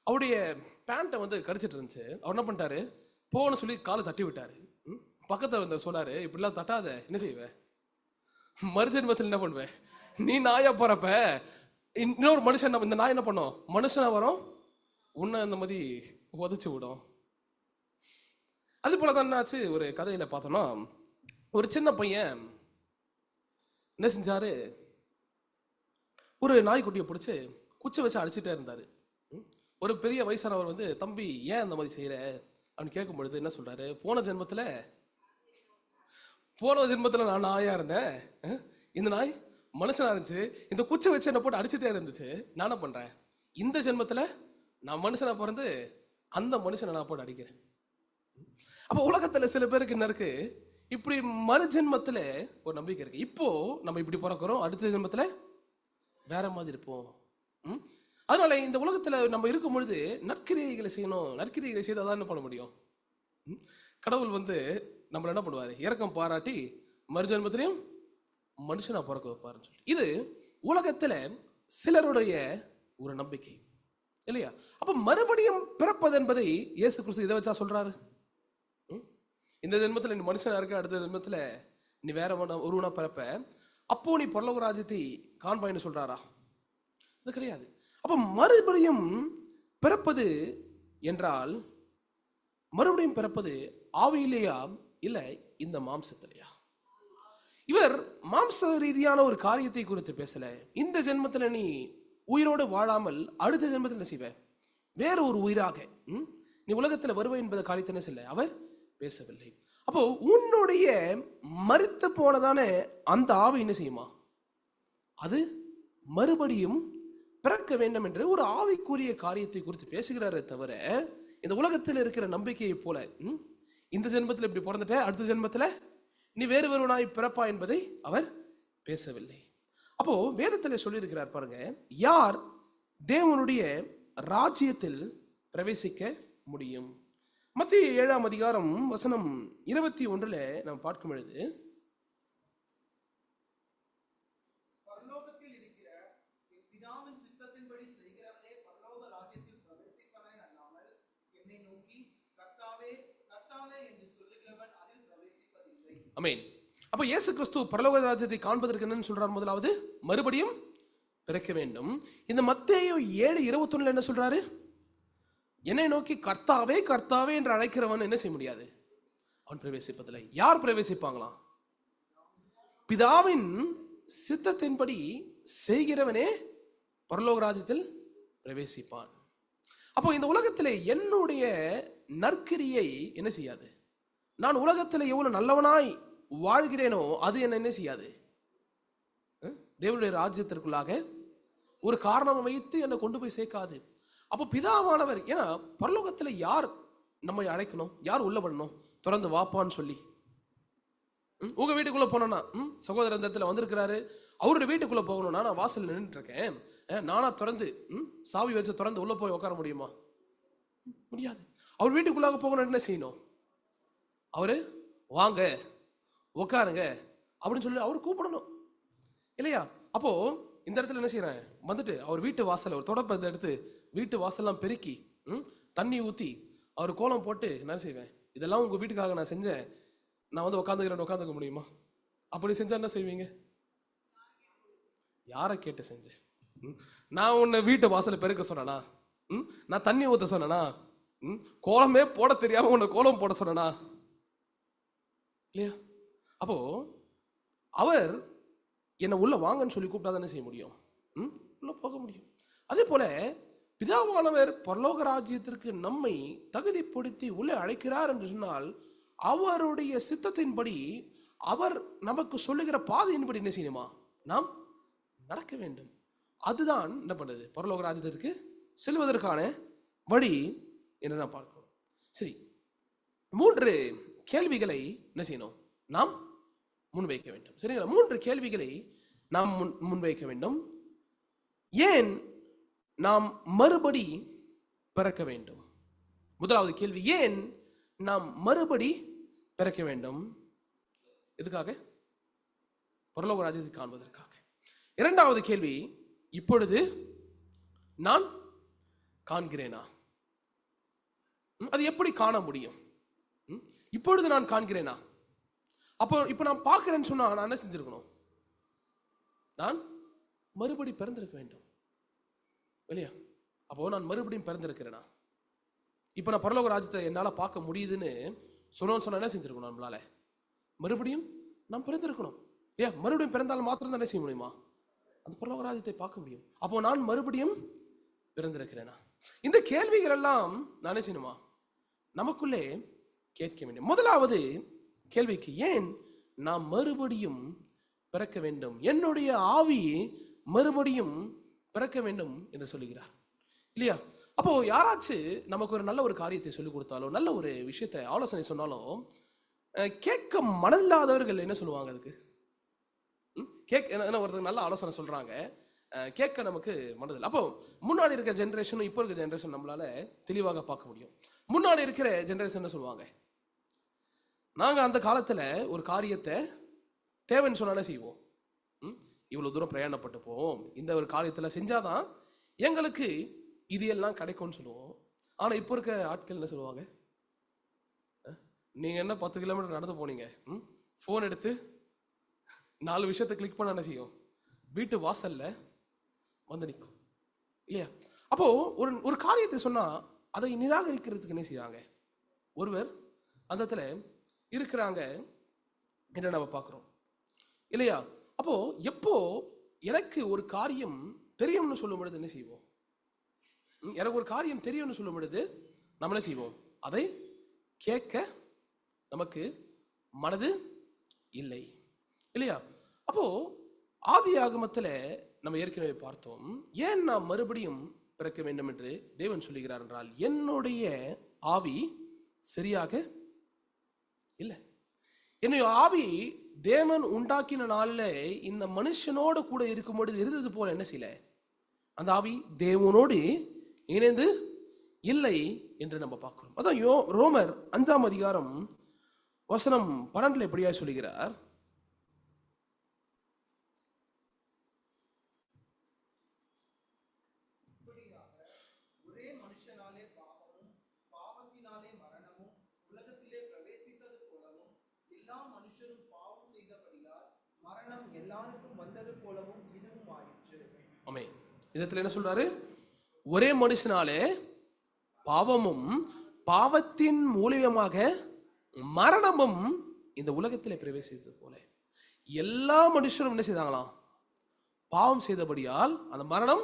அவருடைய பேண்ட்டை வந்து கடிச்சிட்டு இருந்துச்சு. அவர் என்ன பண்ணிட்டாரு, போன்னு சொல்லி காலை தட்டி விட்டாரு. பக்கத்துல வந்து சொன்னாரு, இப்படிலாம் தட்டாத, என்ன செய்வேன்? மறுஜென்மத்தில் என்ன பண்ணுவேன்? நீ நாயா போறப்ப இன்னொரு மனுஷன், இந்த நாய் என்ன பண்ணும்? மனுஷனா வரும், உன்னை இந்த மாதிரி உதச்சு விடும். அது போல தான் ஆச்சு. ஒரு கதையில பார்த்தோம்னா ஒரு சின்ன பையன் என்ன செஞ்சாரு, ஒரு நாய்க்குட்டியை பிடிச்சி குச்சி வச்சு அடிச்சுட்டே இருந்தாரு. ஒரு பெரிய வயசானவர் வந்து, தம்பி ஏன் இந்த மாதிரி செய்யற அப்படின்னு கேட்கும் பொழுது என்ன சொல்றாரு, போன ஜென்மத்துல நான் நாயா இருந்தேன், இந்த நாய் மனுஷனா இருந்துச்சு, இந்த குச்சி வச்சு என்ன போட்டு அடிச்சுட்டே இருந்துச்சு, நான் என்ன பண்றேன், இந்த ஜென்மத்துல நான் மனுஷனா பிறந்து அந்த மனுஷனை நான் போட்டு அடிக்கிறேன். அப்போ உலகத்துல சில பேருக்கு என்ன இருக்கு, இப்படி மறு ஜென்மத்துல ஒரு நம்பிக்கை இருக்கு. இப்போ நம்ம இப்படி பிறக்கிறோம், அடுத்த ஜென்மத்துல வேற மாதிரி இருப்போம். அதனால இந்த உலகத்துல நம்ம இருக்கும் பொழுது நற்கிரியைகளை செய்யணும். நற்கிரியைகளை செய்து அதான் என்ன பண்ண முடியும்? கடவுள் வந்து நம்மள என்ன பண்ணுவாரு, இரக்கம் பாராட்டி மறுஜென்மத்திலையும் மனுஷனா பிறக்க வைப்பாருன்னு சொல்லி, இது உலகத்துல சிலருடைய ஒரு நம்பிக்கை இல்லையா? அப்ப மறுபடியும் பிறப்பது என்பதை இயேசு கிறிஸ்து இதை வச்சா சொல்றாரு. இந்த ஜென்மத்துல நீ மனுஷனா இருக்க, அடுத்த ஜென்மத்துல நீ வேற ஒருவனா பிறப்ப, அப்போ நீ பரலோக ராஜ்யத்தை காண்பாய்ன்னு சொல்றாரா? அது கிடையாது. அப்ப மறுபடியும் பிறப்பது என்றால் மறுபடியும் பிறப்பது ஆவியிலேயா இல்ல இந்த மாம்சத்திலேயா? இவர் மாம்ச ரீதியான ஒரு காரியத்தை குறித்து பேசல. இந்த ஜென்மத்துல நீ உயிரோடு வாழாமல் அடுத்த ஜென்மத்தில் என்ன செய்வ, வேற ஒரு உயிராக நீ உலகத்துல வருவ என்பதை காரியத்தை என்ன செய்யல அவர் பேசவில்லை. அப்போ உன்னுடைய மரித்து போனதான அந்த ஆவி என்ன செய்யுமா, அது மறுபடியும் பிறக்க வேண்டும் என்று ஒரு ஆவிக்குரிய காரியத்தை குறித்து பேசுகிறாரே தவிர, இந்த உலகத்தில் இருக்கிற நம்பிக்கையை போல இந்த ஜென்மத்தில் இப்படி பிறந்துட்ட அடுத்த ஜென்மத்துல நீ வேறு ஒருவனாய் பிறப்பா என்பதை அவர் பேசவில்லை. அப்போ வேதத்தில் சொல்லியிருக்கிறார் பாருங்க, யார் தேவனுடைய ராஜ்யத்தில் பிரவேசிக்க முடியும்? மத்திய 7ஆம் அதிகாரம் வசனம் 21 நாம் பார்க்கும் பொழுது, பரலோகத்தில் இருக்கிற என் பிதாவின் சித்தத்தின்படி செய்கிறவனே பரலோக ராஜ்யத்தில் பிரவேசிப்பனே அல்லாமல் என்னை நோக்கி கர்த்தாவே கர்த்தாவே என்று சொல்லுகிறவன் அதில் பிரவேசிப்பதில்லை. ஆமென். அப்ப இயேசு கிறிஸ்து பரலோக ராஜ்யத்தை காண்பதற்கு என்னன்னு சொல்றார்? முதலாவது மறுபடியும் பிறக்க வேண்டும். இந்த மத்தேயு 7:21 என்ன சொல்றாரு? என்னை நோக்கி கர்த்தாவே கர்த்தாவே என்று அழைக்கிறவன் என்ன செய்ய முடியாது, அவன் பிரவேசிப்பதில்லை. யார் பிரவேசிப்பாங்களாம்? பிதாவின் சித்தத்தின்படி செய்கிறவனே பரலோக ராஜ்யத்தில் பிரவேசிப்பான். அப்போ இந்த உலகத்திலே என்னுடைய நற்கிரியை என்ன செய்யாது, நான் உலகத்தில் எவ்வளவு நல்லவனாய் வாழ்கிறேனோ அது என்ன செய்யாது, தேவனுடைய ராஜ்யத்திற்குள்ளாக ஒரு காரணம் வைத்து என்னை கொண்டு போய் சேர்க்காது. அப்போ பிதாவானவர், ஏன்னா பரலோகத்துல யார் நம்மை அழைக்கணும், யார் உள்ள பண்ணணும், திறந்து வாப்பான்னு சொல்லி. உங்க வீட்டுக்குள்ள போனோம்னா சகோதரர் இந்த இடத்துல வந்திருக்கிறாரு, அவருடைய வீட்டுக்குள்ள போகணும்னா நான் வாசல் நின்றுட்டு இருக்கேன், நானா திறந்து சாவி வச்சு திறந்து உள்ள போய் உட்கார முடியுமா? முடியாது. அவர் வீட்டுக்குள்ளாக போகணும், என்ன செய்யணும், அவரு வாங்க உட்காருங்க அப்படின்னு சொல்லி அவர் கூப்பிடணும் இல்லையா? அப்போ இந்த இடத்துல என்ன செய்யறேன், வந்துட்டு அவர் வீட்டு வாசல் ஒரு தொடப்பத்தை எடுத்து வீட்டு வாசல்லாம் பெருக்கி தண்ணி ஊத்தி அவர் கோலம் போட்டு என்ன செய்வேன், இதெல்லாம் உங்க வீட்டுக்காக நான் செஞ்சேன், நான் வந்து உட்காந்துக்க முடியுமா? அப்படி செஞ்சா என்ன செய்வீங்க? யாரை கேட்டு செஞ்சேன்? நான் உன்னை வீட்டு வாசலை பெருக்க சொன்னா, நான் தண்ணி ஊத்த சொன்னா, கோலமே போட தெரியாம உன்னை கோலம் போட சொன்னா இல்லையா? அப்போ அவர் என்னை உள்ள வாங்கன்னு சொல்லி கூப்பிட்டா தானே செய்ய முடியும், உள்ள போக முடியும். அதே போல பிதாவானவர் பரலோக ராஜ்யத்திற்கு நம்மை தகுதிப்படுத்தி உள்ளே அழைக்கிறார் என்று சொன்னால் அவருடைய சித்தத்தின்படி அவர் நமக்கு சொல்லுகிற பாதையின்படி என்ன செய்யணுமா, நாம் நடக்க வேண்டும். அதுதான் என்ன பண்ணுது, பரலோக ராஜ்யத்திற்கு செல்வதற்கான வழி என்று நாம் பார்க்கிறோம். சரி, 3 கேள்விகளை என்ன செய்யணும், நாம் முன்வைக்க வேண்டும். சரிங்களா? 3 கேள்விகளை நாம் முன்வைக்க வேண்டும். ஏன் நாம் மறுபடி பிறக்க வேண்டும்? முதலாவது கேள்வி, ஏன் நாம் மறுபடி பிறக்க வேண்டும்? எதுக்காக? பரலோக ராஜ்யத்தை காண்பதற்காக. இரண்டாவது கேள்வி, இப்பொழுது நான் காண்கிறேனா? அது எப்படி காண முடியும்? இப்பொழுது நான் காண்கிறேனா? அப்போ இப்ப நான் பார்க்கிறேன்னு சொன்னா நான் என்ன செஞ்சிருக்கணும்? நான் மறுபடி பிறந்திருக்க வேண்டும் இல்லையா? அப்போ நான் மறுபடியும் பிறந்திருக்கிறேனா? இப்ப நான் பரலோக ராஜ்யத்தை என்னால பார்க்க முடியுதுன்னு சொன்னா என்ன செஞ்சிருக்கணும்? நம்மளால மறுபடியும் நாம் பிறந்திருக்கணும் இல்லையா? மறுபடியும் பிறந்தால் மாத்திரம் தான் என்ன செய்ய முடியுமா? அந்த பரலோக ராஜ்யத்தை பார்க்க முடியும். அப்போ நான் மறுபடியும் பிறந்திருக்கிறேனா? இந்த கேள்விகள் எல்லாம் நான் என்ன செய்யணுமா, நமக்குள்ளே கேட்க வேண்டும். முதலாவது கேள்விக்கு, ஏன் நாம் மறுபடியும் பிறக்க வேண்டும்? என்னுடைய ஆவி மறுபடியும் பிறக்க வேண்டும் என்று சொல்லுகிறார் இல்லையா? அப்போ யாராச்சும் நமக்கு ஒரு நல்ல ஒரு காரியத்தை சொல்லிக் கொடுத்தாலோ, நல்ல ஒரு விஷயத்தை ஆலோசனை சொன்னாலோ, கேட்க மனதில்லாதவர்கள் என்ன சொல்லுவாங்க அதுக்கு? என்ன ஒருத்தர் நல்ல ஆலோசனை சொல்றாங்க, கேட்க நமக்கு மனதில்லை. அப்போ முன்னாடி இருக்கிற ஜென்ரேஷனும் இப்போ இருக்கிற ஜென்ரேஷன் நம்மளால தெளிவாக பார்க்க முடியும். முன்னாடி இருக்கிற ஜென்ரேஷன் என்ன சொல்லுவாங்க, நாங்க அந்த காலத்துல ஒரு காரியத்தை தேவைன்னு சொன்னாலே செய்வோம், இவ்வளவு தூரம் பிரயாணப்பட்டு போவோம், இந்த ஒரு காரியத்துல செஞ்சாதான் எங்களுக்கு இது எல்லாம் கிடைக்கும்னு சொல்லுவோம். ஆனா இப்போ இருக்க ஆட்கள் என்ன சொல்லுவாங்க, நீங்க என்ன 10 கிலோமீட்டர் நடந்து போனீங்க, போன் எடுத்து 4 விஷயத்தை கிளிக் பண்ண என்ன செய்யும், வீட்டு வாசல்ல வந்து நிற்கும் இல்லையா? அப்போ ஒரு காரியத்தை சொன்னா அதை நிராகரிக்கிறதுக்கு என்ன செய்யறாங்க, ஒருவர் அந்த இடத்துல இருக்கிறாங்க என்ன நம்ம பார்க்கிறோம் இல்லையா? அப்போ எப்போ எனக்கு ஒரு காரியம் தெரியும்னு சொல்லும் பொழுது என்ன செய்வோம், எனக்கு ஒரு காரியம் தெரியும்னு சொல்லும் பொழுது நம்ம என்ன செய்வோம், அதை கேட்க நமக்கு மனது இல்லை இல்லையா? அப்போ ஆதி ஆகமத்துல நம்ம ஏற்கனவே பார்த்தோம், ஏன் நாம் மறுபடியும் பிறக்க வேண்டும் என்று தேவன் சொல்லுகிறார் என்றால், என்னுடைய ஆவி சரியாக இல்லை. என்னுடைய ஆவி தேவன் உண்டாக்கின நாளில் இந்த மனுஷனோடு கூட இருக்கும் பொழுது இருந்தது போல என்ன செய்யல, அந்த ஆவி தேவனோடு இணைந்து இல்லை என்று நம்ம பார்க்கிறோம். அதான் ரோமர் 5ஆம் அதிகாரம் வசனம் 12 எப்படியா சொல்லுகிறார், ஒரே மனுஷனாலே பாவமும் பாவத்தினாலே மரணமும் உலகத்திலே பிரவேசித்தது போலவும் எல்லா மனுஷரும் பாவம் செய்தபடியால் மரணம் எல்லாருக்கும் வந்தது போலவும் இதுவும் ஆயிற்று. ஆமென். இதத்துல என்ன சொல்றாரு, ஒரே மனுஷனாலே பாவமும் பாவத்தின் மூலியமாக மரணமும் இந்த உலகத்திலே பிரவேசித்தது போல எல்லா மனுஷரும் என்ன செய்தாங்களாம், பாவம் செய்தபடியால் அந்த மரணம்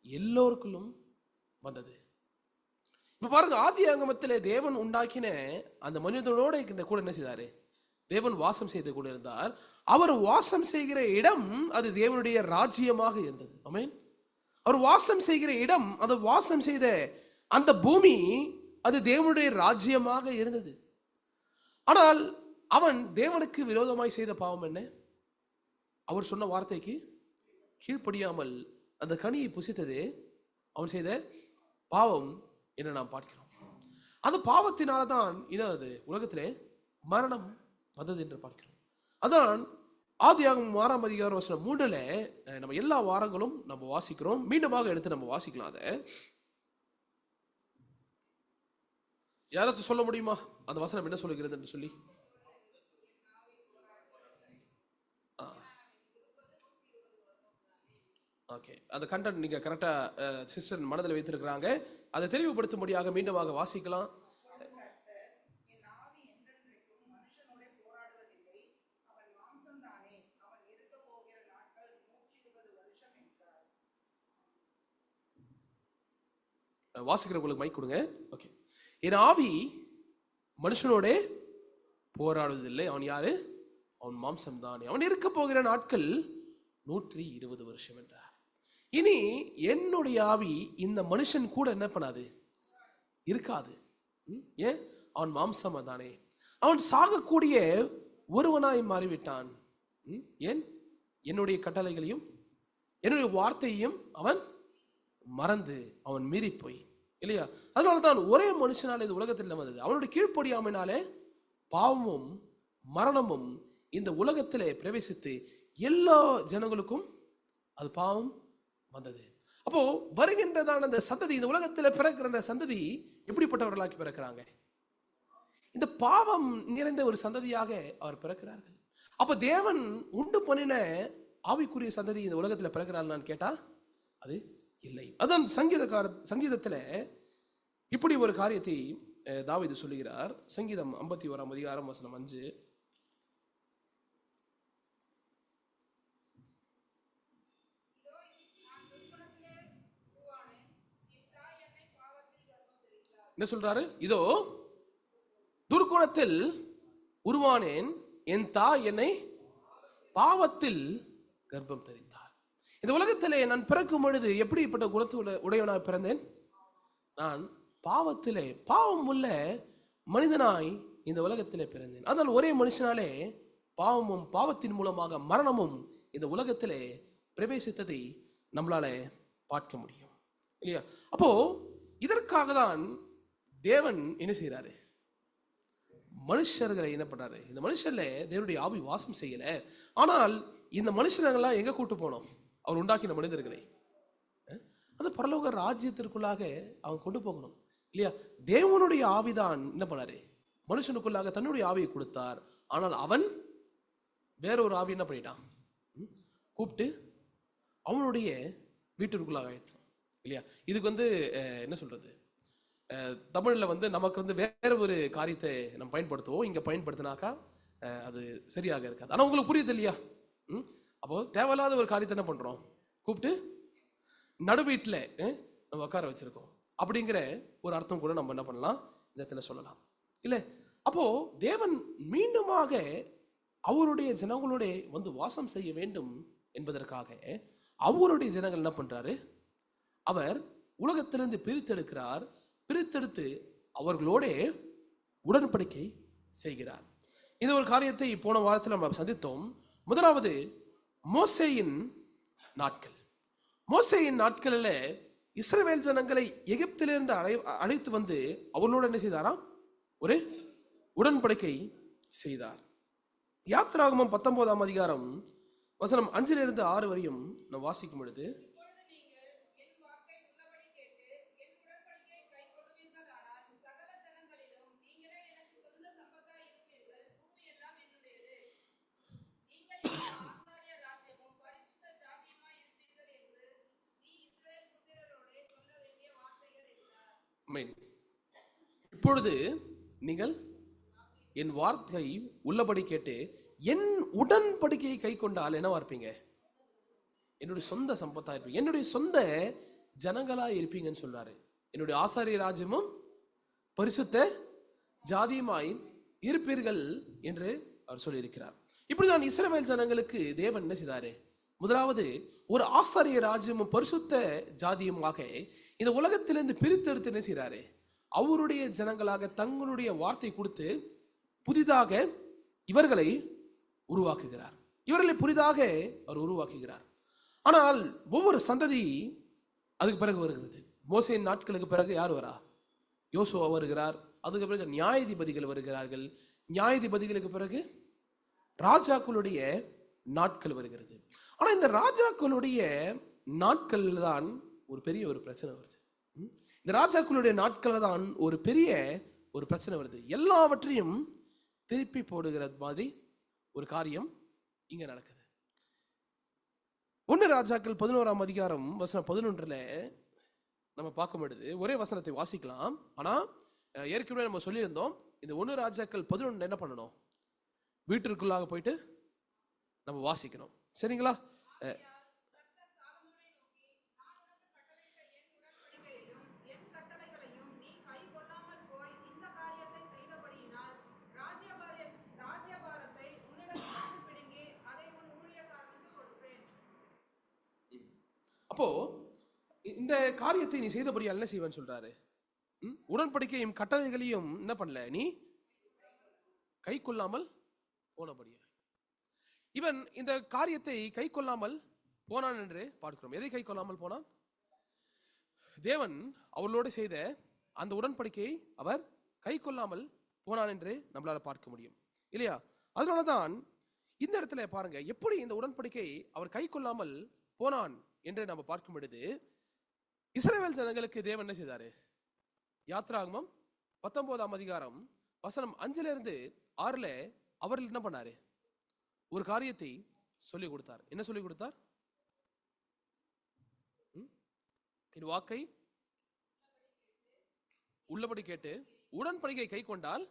எல்லோருக்குள்ளும் வந்தது. இப்ப பாருங்க, ஆதி ஆகமத்திலே தேவன் உண்டாக்கின அந்த மனிதனோட கூட என்ன செய்தாரு, தேவன் வாசம் செய்து கூட இருந்தார். அவர் வாசம் செய்கிற இடம் அது தேவனுடைய ராஜ்யமாக இருந்தது. ஆமென். அவர் வாசம் செய்கிற இடம், அது வாசம் செய்த அந்த பூமி அது தேவனுடைய ராஜ்யமாக இருந்தது. ஆனால் அவன் தேவனுக்கு விரோதமாய் செய்த பாவம் என்ன, அவர் சொன்ன வார்த்தைக்கு கீழ்ப்படியாமல் அந்த கனியை புசித்ததே அவன் செய்த பாவம் என்று நாம் பார்க்கிறோம். அந்த பாவத்தினால்தான் அது உலகத்திலே மரணம் வந்தது என்று பார்க்கிறோம். அதான் ஆதியாகமம் 6ஆம் அதிகாரம் வசனம் 3 நம்ம எல்லா வாரங்களும் நம்ம வாசிக்கிறோம். மீண்டுமாக எடுத்து நம்ம வாசிக்கலாம். அதை யாராச்சும் சொல்ல முடியுமா அந்த வசனம் என்ன சொல்லுகிறது என்று சொல்லி? ஓகே, அந்த கண்டென்ட் நீங்க கரெக்டா சிஸ்டர் மனதில் வைத்திருக்கிறாங்க. அதை தெளிவுபடுத்தும்படியாக மீண்டுமாக வாசிக்கலாம். என் ஆவி என்றென்றைக்கும் மனுஷனோட போராடுவதில்லை, அவன் மாம்சம் தானே, அவன் இருக்க போகிற வாசிக்கிறவங்களுக்கு மைக் கொடுங்க. ஓகே. என் ஆவி மனுஷனோட போராடுவதில்லை. அவன் யாரு? அவன் மாம்சம் தானே. அவன் இருக்க போகிற நாட்கள் 120 வருஷம் என்றார். இனி என்னுடைய ஆவி இந்த மனுஷன் கூட என்ன பண்ணாது, இருக்காது. ஏன்? அவன் மாம்சம் தானே. அவன் சாகக்கூடிய ஒருவனாய் மாறிவிட்டான். ஏன்? என்னுடைய கட்டளைகளையும் என்னுடைய வார்த்தையையும் அவன் மறந்து அவன் மீறி போய், இல்லையா? அதனாலதான் ஒரே மனுஷனால இந்த உலகத்தில் வந்தது. அவனுடைய கீழ்ப்படியாமையினாலே பாவமும் மரணமும் இந்த உலகத்திலே பிரவேசித்து எல்லா ஜனங்களுக்கும் அது பாவம் வந்தது. அப்போ வருகின்றதான அந்த சந்ததி, இந்த உலகத்தில் பிறக்கிற சந்ததி எப்படிப்பட்டவர்களாக்கி பிறக்கிறாங்க? இந்த பாவம் நிறைந்த ஒரு சந்ததியாக அவர் பிறக்கிறார்கள். அப்ப தேவன் உண்டு பண்ணின ஆவிக்குரிய சந்ததி இந்த உலகத்தில் பிறக்கிறான்னு கேட்டா அது இல்லை. அதான் சங்கீதத்துல இப்படி ஒரு காரியத்தை தாவீது சொல்லுகிறார். சங்கீதம் 51ஆம் அதிகாரம் வசனம் 5. என்ன சொல்றாரு? இதோ துர்க்குணத்தில் உருவானேன், என் தாய் என்னை பாவத்தில் கர்ப்பம் தரித்தார். இந்த உலகத்திலே நான் பிறக்கும் பொழுது எப்படிப்பட்ட குணத்து உடையவனாய் பிறந்தேன்? நான் பாவத்திலே, பாவம் உள்ள மனிதனாய் இந்த உலகத்திலே பிறந்தேன். அதனால் ஒரே மனுஷனாலே பாவமும் பாவத்தின் மூலமாக மரணமும் இந்த உலகத்திலே பிரவேசித்ததை நம்மளால பார்க்க முடியும், இல்லையா? அப்போ இதற்காக தான் தேவன் என்ன செய்யறாரு? மனுஷர்களை என்ன பண்றாரு? இந்த மனுஷர்ல தேவனுடைய ஆவி வாசம் செய்யல. ஆனால் இந்த மனுஷனங்கள்லாம் எங்க கூட்டு போனோம்? அவர் உண்டாக்கின மனிதர்களை அந்த பரலோக ராஜ்யத்திற்குள்ளாக அவன் கொண்டு போகணும், இல்லையா? தேவனுடைய ஆவிதான் என்ன பண்ணாரு? மனுஷனுக்குள்ளாக தன்னுடைய ஆவியை கொடுத்தார். ஆனால் அவன் வேற ஒரு ஆவி என்ன பண்ணிட்டான்? கூப்பிட்டு அவனுடைய வீட்டிற்குள்ளாக அழைத்தான், இல்லையா? இதுக்கு என்ன சொல்றது, தமிழ்ல நமக்கு வேற ஒரு காரியத்தை நம்ம பயன்படுத்துவோம். இங்க பயன்படுத்தினாக்கா அது சரியாக இருக்காது. ஆனா உங்களுக்கு புரியுது இல்லையா? அப்போ தேவையில்லாத ஒரு காரியத்தை என்ன பண்றோம்? கூப்பிட்டு நடு வீட்டுல நம்ம உட்கார வச்சிருக்கோம் அப்படிங்கிற ஒரு அர்த்தம் கூட நம்ம என்ன பண்ணலாம், இந்த இடத்துல சொல்லலாம், இல்ல? அப்போ தேவன் மீண்டுமாக அவருடைய ஜனங்களோட வாசம் செய்ய வேண்டும் என்பதற்காக அவருடைய ஜனங்கள் என்ன பண்றாரு? அவர் உலகத்திலிருந்து பிரித்தெடுக்கிறார். பிரித்தெடுத்து அவர்களோட உடன்படிக்கை செய்கிறார். இந்த ஒரு காரியத்தை போன வாரத்தில் நம்ம சந்தித்தோம். முதலாவது மோசேயின் நாட்கள். மோசேயின் நாட்களில் இஸ்ரவேல் ஜனங்களை எகிப்திலிருந்து அழைத்து வந்து அவர்களோட என்ன செய்தாராம்? ஒரு உடன்படிக்கை செய்தார். யாத்திராகமம் 19ஆம் அதிகாரம் வசனம் 5லிருந்து 6 வரையும் நாம் வாசிக்கும் பொழுது, இப்பொழுது நீங்கள் என் வார்த்தை உள்ளபடி கேட்டு என் உடன்படிக்கையை கை கொண்டால் என்னவா இருப்பீங்க? என்னுடைய சொந்த சம்பத்தா இருப்பீங்க, என்னுடைய சொந்த ஜனங்களா இருப்பீங்கன்னு சொல்றாரு. என்னுடைய ஆசாரிய ராஜ்யமும் பரிசுத்த ஜாதியுமாய் இருப்பீர்கள் என்று அவர் சொல்லியிருக்கிறார். இப்படிதான் இஸ்ரவேல் ஜனங்களுக்கு தேவன் என்ன செய்தாரு? முதலாவது ஒரு ஆசாரிய ராஜ்யமும் பரிசுத்த ஜாதியுமாக இந்த உலகத்திலிருந்து பிரித்தெடுத்து என்ன செய்யறாரு? அவருடைய ஜனங்களாக தங்களுடைய வார்த்தை கொடுத்து புதிதாக இவர்களை உருவாக்குகிறார். இவர்களை புதிதாக அவர் உருவாக்குகிறார். ஆனால் ஒவ்வொரு சந்ததி அதுக்கு பிறகு வருகிறது. மோசேயின் நாட்களுக்கு பிறகு யார் வரா? யோசுவா வருகிறார். அதுக்கு பிறகு நியாயாதிபதிகள் வருகிறார்கள். நியாயாதிபதிகளுக்கு பிறகு ராஜாக்களுடைய நாட்கள் வருகிறது. ஆனா இந்த ராஜாக்களுடைய நாட்கள் தான் ஒரு பெரிய ஒரு பிரச்சனை வருது. இந்த ராஜாக்களுடைய நாட்கள் தான் ஒரு பெரிய ஒரு பிரச்சனை வருது. எல்லாவற்றையும் திருப்பி போடுகிறது மாதிரி ஒரு காரியம் இங்க நடக்குது. 1 ராஜாக்கள் 11ஆம் அதிகாரம் வசனம் 11ல நம்ம பார்க்கும் பொழுது ஒரே வசனத்தை வாசிக்கலாம். ஆனா ஏற்கனவே நம்ம சொல்லியிருந்தோம், இந்த 1 ராஜாக்கள் 11 என்ன பண்ணணும்? வீட்டிற்குள்ளாக போயிட்டு நம்ம வாசிக்கணும், சரிங்களா? அப்போ இந்த காரியத்தை நீ செய்தபடியால் என்ன செய்வேன்னு சொல்றாரு? உடன்படிக்கையும் கட்டளைகளையும் என்ன பண்ணல, நீ கை கொள்ளாமல் போனபடியா. இவன் இந்த காரியத்தை கை கொள்ளாமல் போனான் என்று பார்க்கிறோம். எதை கை கொள்ளாமல் போனான்? தேவன் அவர்களோடு செய்த அந்த உடன்படிக்கையை அவர் கை கொள்ளாமல் போனான் என்று நம்மளால பார்க்க முடியும் இல்லையா? அதனாலதான் இந்த இடத்துல பாருங்க, எப்படி இந்த உடன்படிக்கை அவர் கை கொள்ளாமல் போனான் என்று நம்ம பார்க்கும் பொழுது, இஸ்ரவேல் ஜனங்களுக்கு தேவன் என்ன செய்தாரு? யாத்ராகமம் 19ஆம் அதிகாரம் வசனம் 5-6 அவர்கள் என்ன பண்ணாரு? ஒரு காரியத்தை சொல்லிக் கொடுத்தார். என்ன சொல்லிக் கொடுத்தார்? என் வாக்கை உள்ளபடி கேட்டு உடன்படிக்கை கை கொண்டால்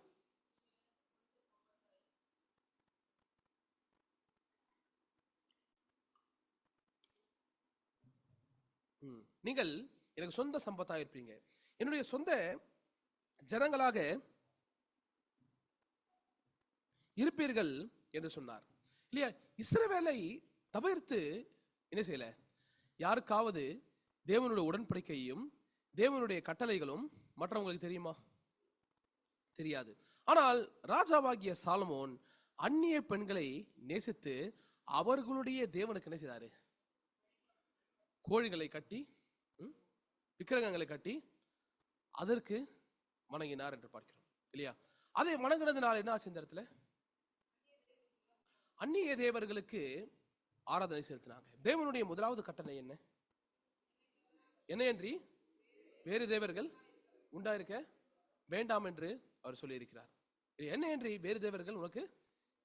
நீங்கள் எனக்கு சொந்த சம்பத்தா இருப்பீங்க, என்னுடைய சொந்த ஜனங்களாக இருப்பீர்கள் என்று சொன்னார் இல்லையா? இஸ்ரவேலை தவிர்த்து என்ன செய்யல, யாருக்காவது தேவனுடைய உடன்படிக்கையும் தேவனுடைய கட்டளைகளும் மற்றவங்களுக்கு தெரியுமா? தெரியாது. ஆனால் ராஜாவாகிய சாலமோன் அந்நிய பெண்களை நேசித்து அவர்களுடைய தேவனுக்கு என்ன செய்தாரு? கோழிகளை கட்டி விக்கிரகங்களை கட்டி அதற்கு வணங்கினார் என்று பார்க்கிறோம் இல்லையா? அதை வணங்கினதுனால என்ன ஆச்சு? இந்த இடத்துல அந்நிய தேவர்களுக்கு ஆராதனை செலுத்தினாங்க. தேவனுடைய முதலாவது கட்டளை என்ன? என்னையன்றி வேறு தேவர்கள் உண்டாயிருக்க வேண்டாம் என்று அவர் சொல்லி இருக்கிறார். என்னையன்றி வேறு தேவர்கள் உனக்கு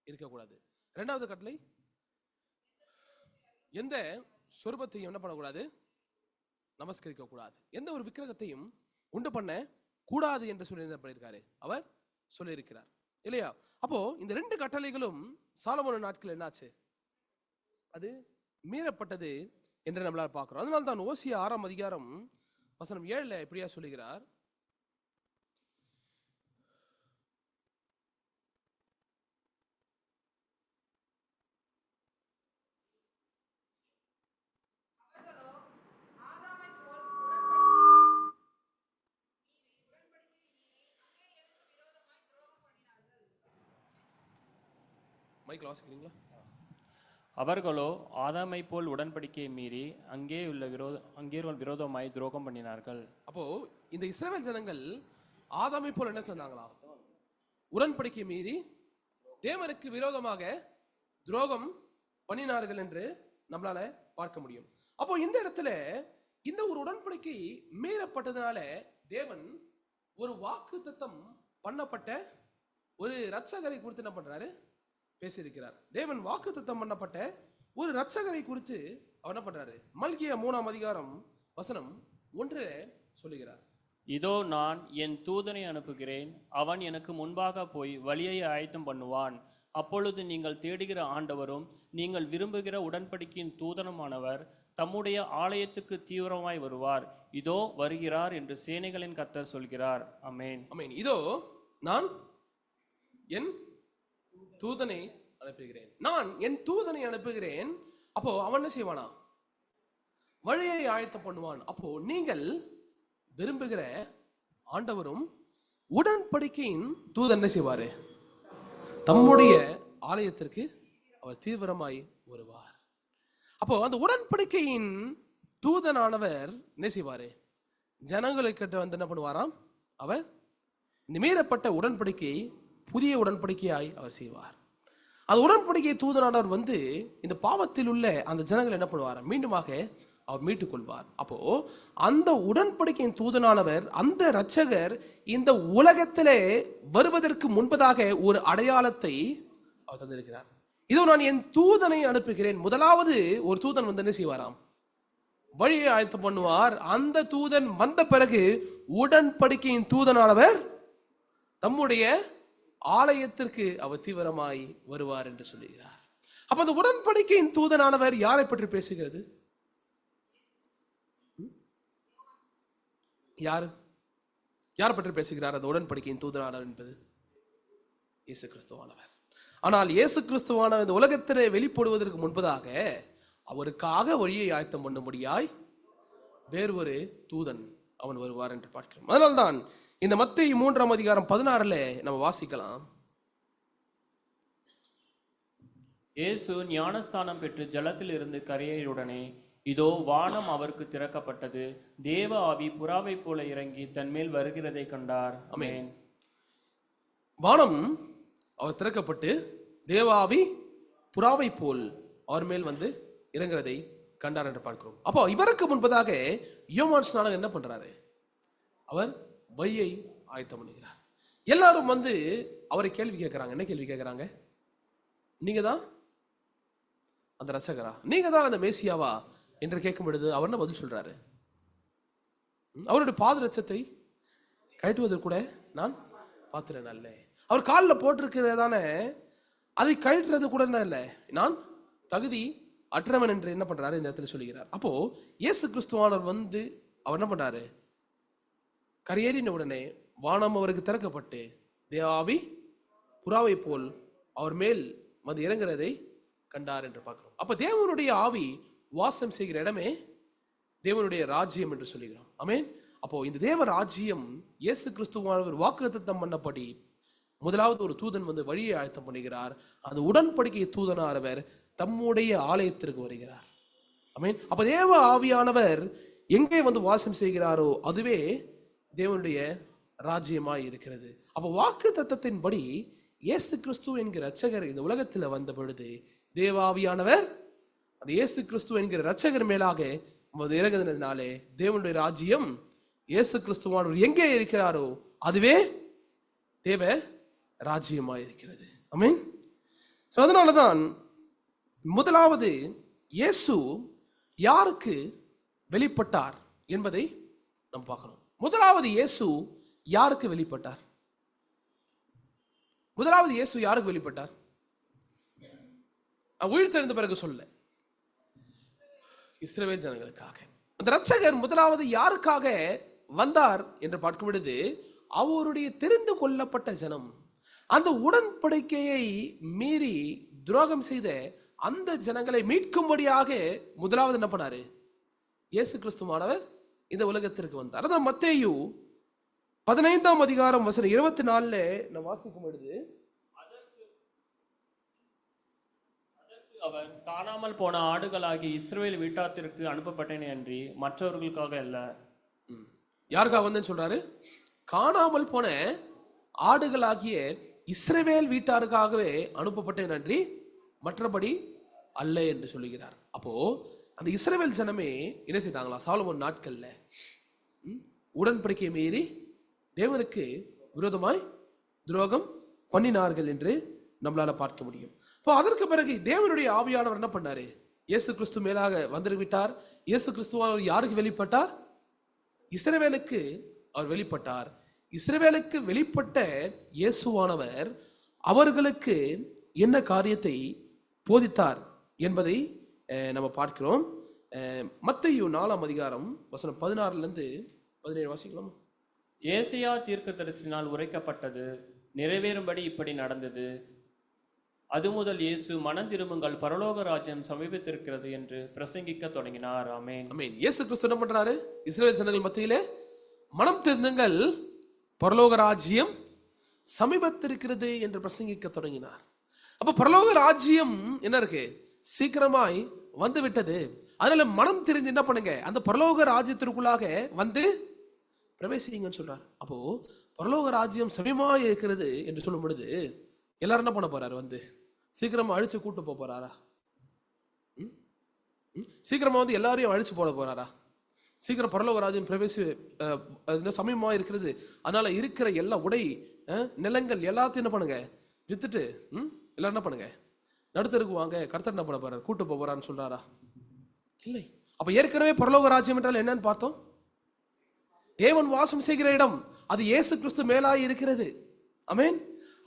இருக்கக்கூடாது. இரண்டாவது கட்டளை, எந்த சொரூபத்தையும் என்ன பண்ணக்கூடாது? நமஸ்கரிக்க கூடாது. எந்த ஒரு விக்கிரகத்தையும் உண்டு பண்ண கூடாது என்று சொல்லி என்ன பண்ணியிருக்காரு? அவர் சொல்லியிருக்கிறார் இல்லையா? அப்போ இந்த 2 கட்டளைகளும் சாலமோன் நாட்கள் என்னாச்சு? அது மீறப்பட்டது என்று நம்மளால் பார்க்கிறோம். அதனால தான் ஓசியா 6ஆம் அதிகாரம் வசனம் 7 இப்படியா சொல்லுகிறார், மைக் வாசிக்கிறீங்களா? அவர்களோ ஆதாமை போல் உடன்படிக்கையை மீறி அங்கே விரோதமாய் துரோகம் பண்ணினார்கள். அப்போ இந்த இஸ்ரவேல் ஜனங்கள் ஆதாமை போல் என்ன சொன்னாங்களா? உடன்படிக்கை மீறி தேவனுக்கு விரோதமாக துரோகம் பண்ணினார்கள் என்று நம்மளால பார்க்க முடியும். அப்போ இந்த இடத்துல இந்த ஒரு உடன்படிக்கை மீறப்பட்டதுனால தேவன் ஒரு வாக்குத்தத்தம் பண்ணப்பட்ட ஒரு இரட்சகரை குறித்து என்ன பண்றாரு? பேசியிருக்கிறார். தேவன் வாக்குத்தத்தம் பண்ணப்பட்ட ஒரு இரட்சகரை குறித்து அவர் என்ன பண்றாரு? மல்கியா 3ஆம் அதிகாரம் வசனம் 1 சொல்லுகிறார், இதோ நான் என் தூதனை அனுப்புகிறேன், அவன் எனக்கு முன்பாக போய் வழியை ஆயத்தம் பண்ணுவான். அப்பொழுது நீங்கள் தேடுகிற ஆண்டவரும் நீங்கள் விரும்புகிற உடன்படிக்கையின் தூதனுமானவர் தம்முடைய ஆலயத்துக்கு தீவிரமாய் வருவார். இதோ வருகிறார் என்று சேனைகளின் கர்த்தர் சொல்கிறார். ஆமென். ஆமென். இதோ நான் என் தூதனை அனுப்புகிறேன். நான் என் தூதனை அனுப்புகிறேன். அப்போ அவன் என்ன செய்வானா? வழியை ஆயத்தம் பண்ணுவான். அப்போ நீங்கள் விரும்புகிற ஆண்டவரும் உடன்படிக்கையின் தூதன் என்ன செய்வாரு? தம்முடைய ஆலயத்திற்கு அவர் தீவிரமாய் வருவார். அப்போ அந்த உடன்படிக்கையின் தூதனானவர் என்ன செய்வாரு? ஜனங்களுக்கு வந்து என்ன பண்ணுவாராம்? அவர் இந்த மீறப்பட்ட உடன்படிக்கை புதிய உடன்படிக்கையாய் அவர் செய்வார். அந்த உடன்படிக்கை தூதனானவர் வந்து இந்த பாவத்தில் உள்ள அந்த ஜனங்கள் என்ன பண்ணுவார்? மீண்டுமாக அவர் மீட்டுக் கொள்வார். அப்போ அந்த உடன்படிக்கையின் தூதனானவர், அந்த இரட்சகர் இந்த உலகத்திலே வருவதற்கு முன்பதாக ஒரு அடையாளத்தை அவர் தந்திருக்கிறார். இதோ நான் என் தூதனை அனுப்புகிறேன். முதலாவது ஒரு தூதன் வந்து என்ன செய்வாராம்? வழியை ஆயத்தம் பண்ணுவார். அந்த தூதன் வந்த பிறகு உடன்படிக்கையின் தூதனானவர் தம்முடைய ஆலயத்திற்கு அவர் தீவிரமாய் வருவார் என்று சொல்லுகிறார். அப்ப அந்த உடன்படிக்கையின் தூதனானவர் யாரை பற்றி பேசுகிறது? யாரை பற்றி பேசுகிறார்? அந்த உடன்படிக்கையின் தூதனானவர் என்பது இயேசு கிறிஸ்துவானவர். ஆனால் இயேசு கிறிஸ்துவானவர் இந்த உலகத்திலே வெளிப்படுவதற்கு முன்பதாக அவருக்காக வழியை ஆயத்தம் பண்ணும்படியாய் வேறு ஒரு தூதன் அவன் வருவார் என்று பார்க்கிறோம். அதனால்தான் இந்த மத்தேயு 3:16 நம்ம வாசிக்கலாம். இயேசு ஞானஸ்தானம் பெற்று ஜலத்தில் இருந்து கரையேறியுடனே இதோ வானம் அவருக்கு திறக்கப்பட்டது, தேவ ஆவி புறாவை போல இறங்கி தன்மேல் வருகிறதை கண்டார். ஆமென். வானம் அவர் திறக்கப்பட்டு தேவாவி புறாவை போல் அவர் மேல் வந்து இறங்குறதை கண்டார் என்று பார்க்கிறோம். அப்போ இவருக்கு முன்பதாக யோவான் ஸ்நானகர் என்ன பண்றாரு? அவர் வழியை ஆயத்தம் பண்ணுகிறார். எல்லாரும் வந்து அவரை கேள்வி கேட்கிறாங்க. என்ன கேள்வி கேட்கிறாங்க? நீங்க தான் அந்த ரட்சகரா, நீங்க தான் அந்த மேசியாவா என்று கேட்கும் பொழுது அவர் என்ன பதில் சொல்றாரு? அவருடைய பாதரட்சத்தை கழட்டுவதற்கு கூட நான் பாத்திரன் அல்ல. அவர் காலில் போட்டிருக்கிறதான அதை கழட்டுறது கூட இல்ல, நான் தகுதி அற்றவன் என்று என்ன பண்றாரு இந்த இடத்துல சொல்லுகிறார். அப்போ இயேசு கிறிஸ்துவானவர் வந்து அவர் என்ன பண்றாரு? கரையேறின உடனே வானம் அவருக்கு திறக்கப்பட்டு தேவாவி புறாவை போல் அவர் மேல் வந்து இறங்குறதை கண்டார் என்று பார்க்கிறோம். அப்ப தேவனுடைய ஆவி வாசம் செய்கிற இடமே தேவனுடைய ராஜ்யம் என்று சொல்லுகிறோம். ஆமென். அப்போ இந்த தேவ ராஜ்யம் இயேசு கிறிஸ்துவானவர் வாக்குத்தத்தம் பண்ணபடி முதலாவது ஒரு தூதன் வந்து வழியை ஆயத்தம் பண்ணுகிறார். அந்த உடன்படிக்கை தூதனானவர் தம்முடைய ஆலயத்திற்கு வருகிறார். ஆமென். அப்ப தேவ ஆவியானவர் எங்கே வந்து வாசம் செய்கிறாரோ அதுவே தேவனுடைய ராஜ்யமாய் இருக்கிறது. அப்ப வாக்கு தத்தத்தின்படி இயேசு கிறிஸ்து என்கிற இரட்சகர் இந்த உலகத்தில் வந்த பொழுது தேவாவியானவர் அந்த இயேசு கிறிஸ்து என்கிற இரட்சகர் மேலாக இறங்குனதினாலே தேவனுடைய ராஜ்யம் இயேசு கிறிஸ்துவானவர் எங்கே இருக்கிறாரோ அதுவே தேவ ராஜ்யமாய் இருக்கிறது. ஆமென். அதனாலதான் முதலாவது இயேசு யாருக்கு வெளிப்பட்டார் என்பதை நாம் பார்க்கணும். முதலாவது இயேசு யாருக்கு வெளிப்பட்டார்? முதலாவது இயேசு யாருக்கு வெளிப்பட்டார்? உயிர்த்தெழுந்த பிறகு சொல்ல, இஸ்ரவேல் ஜனங்களுக்காக. அந்த இரட்சகர் முதலாவது யாருக்காக வந்தார் என்று பார்க்கும் பொழுது அவருடைய தெரிந்து கொள்ளப்பட்ட ஜனம், அந்த உடன்படிக்கையை மீறி துரோகம் செய்த அந்த ஜனங்களை மீட்கும்படியாக முதலாவது என்ன பண்ணாரு? இயேசு கிறிஸ்துவானவர் இந்த உலகத்திற்கு வந்தார். அதான் மத்தேயு 15:24 நான் வாசிக்கும் பொழுது அவர் காணாமல் போன ஆடுகளாகி இஸ்ரவேல் வீட்டாத்திற்கு அனுப்பப்பட்டேன் அன்றி மற்றவர்களுக்காக அல்ல. யாருக்காக வந்தேன்னு சொல்றாரு? காணாமல் போன ஆடுகளாகிய இஸ்ரவேல் வீட்டாருக்காகவே அனுப்பப்பட்டேன் அன்றி மற்றபடி அல்ல என்று சொல்லுகிறார். அப்போ அந்த இஸ்ரவேல் ஜனமே என்ன செய்தாங்களா? சாலமோன் நாட்கள்ல உடன்படிக்கை மீறி தேவனுக்கு விரோதமாய் துரோகம் பண்ணினார்கள் என்று நம்மளால பார்க்க முடியும். இப்போ அதற்கு பிறகு தேவனுடைய ஆவியானவர் என்ன பண்ணாரு? இயேசு கிறிஸ்து மேலாக வந்துவிட்டார். இயேசு கிறிஸ்துவானவர் யாருக்கு வெளிப்பட்டார்? இஸ்ரவேலுக்கு அவர் வெளிப்பட்டார். இஸ்ரவேலுக்கு வெளிப்பட்ட இயேசுவானவர் அவர்களுக்கு என்ன காரியத்தை போதித்தார் என்பதை நம்ம பார்க்கிறோம். மத்தேயு 4:16 வாசிக்கலாம். ஏசாயா தீர்க்கதரிசினால் உரைக்கப்பட்டது நிறைவேறும்படி இப்படி நடந்தது. அது முதல் இயேசு மனம் திரும்புங்கள், பரலோக ராஜ்யம் சமீபத்திருக்கிறது என்று பிரசங்கிக்க தொடங்கினார். ஆமென். ஆமென். இயேசு கிறிஸ்து என்ன பண்றாரு? இஸ்ரவேல் ஜனங்கள் மத்தியிலே மனம் திருந்துங்கள், பரலோக ராஜ்யம் சமீபத்திருக்கிறது என்று பிரசங்கிக்க தொடங்கினார். அப்ப பரலோக ராஜ்யம் என்ன இருக்கு? சீக்கிரமாய் வந்து விட்டது. அதனால மனம் தெரிந்து என்ன பண்ணுங்க? அந்த பரலோக ராஜ்யத்திற்குள்ளாக வந்து பிரவேசிங்கன்னு சொல்றாரு. அப்போ பரலோக ராஜ்யம் சமீபமாய் இருக்கிறது என்று சொல்லும் பொழுது எல்லாரும் என்ன பண்ண போறாரு? வந்து சீக்கிரமா அழிச்சு கூட்டு போறாரா? சீக்கிரமா வந்து எல்லாரையும் அழிச்சு போட போறாரா? சீக்கிரம் பரலோக ராஜ்யம் சமீபமா இருக்கிறது, அதனால இருக்கிற எல்லா உடை நிலங்கள் எல்லாத்தையும் என்ன பண்ணுங்க? வித்துட்டு எல்லாரும் என்ன பண்ணுங்க? நடுத்தருக்கு வாங்க, கர்த்தர் என்ன பண்ண போறாரு? கூட்டு போறான்னு சொல்றாரா? இல்லை. அப்ப ஏற்கனவே பரலோக ராஜ்யம் என்றால் என்னன்னு பார்த்தோம். தேவன் வாசம் செய்கிற இடம், அது இயேசு கிறிஸ்து மேலாய் இருக்கிறது. ஆமென்.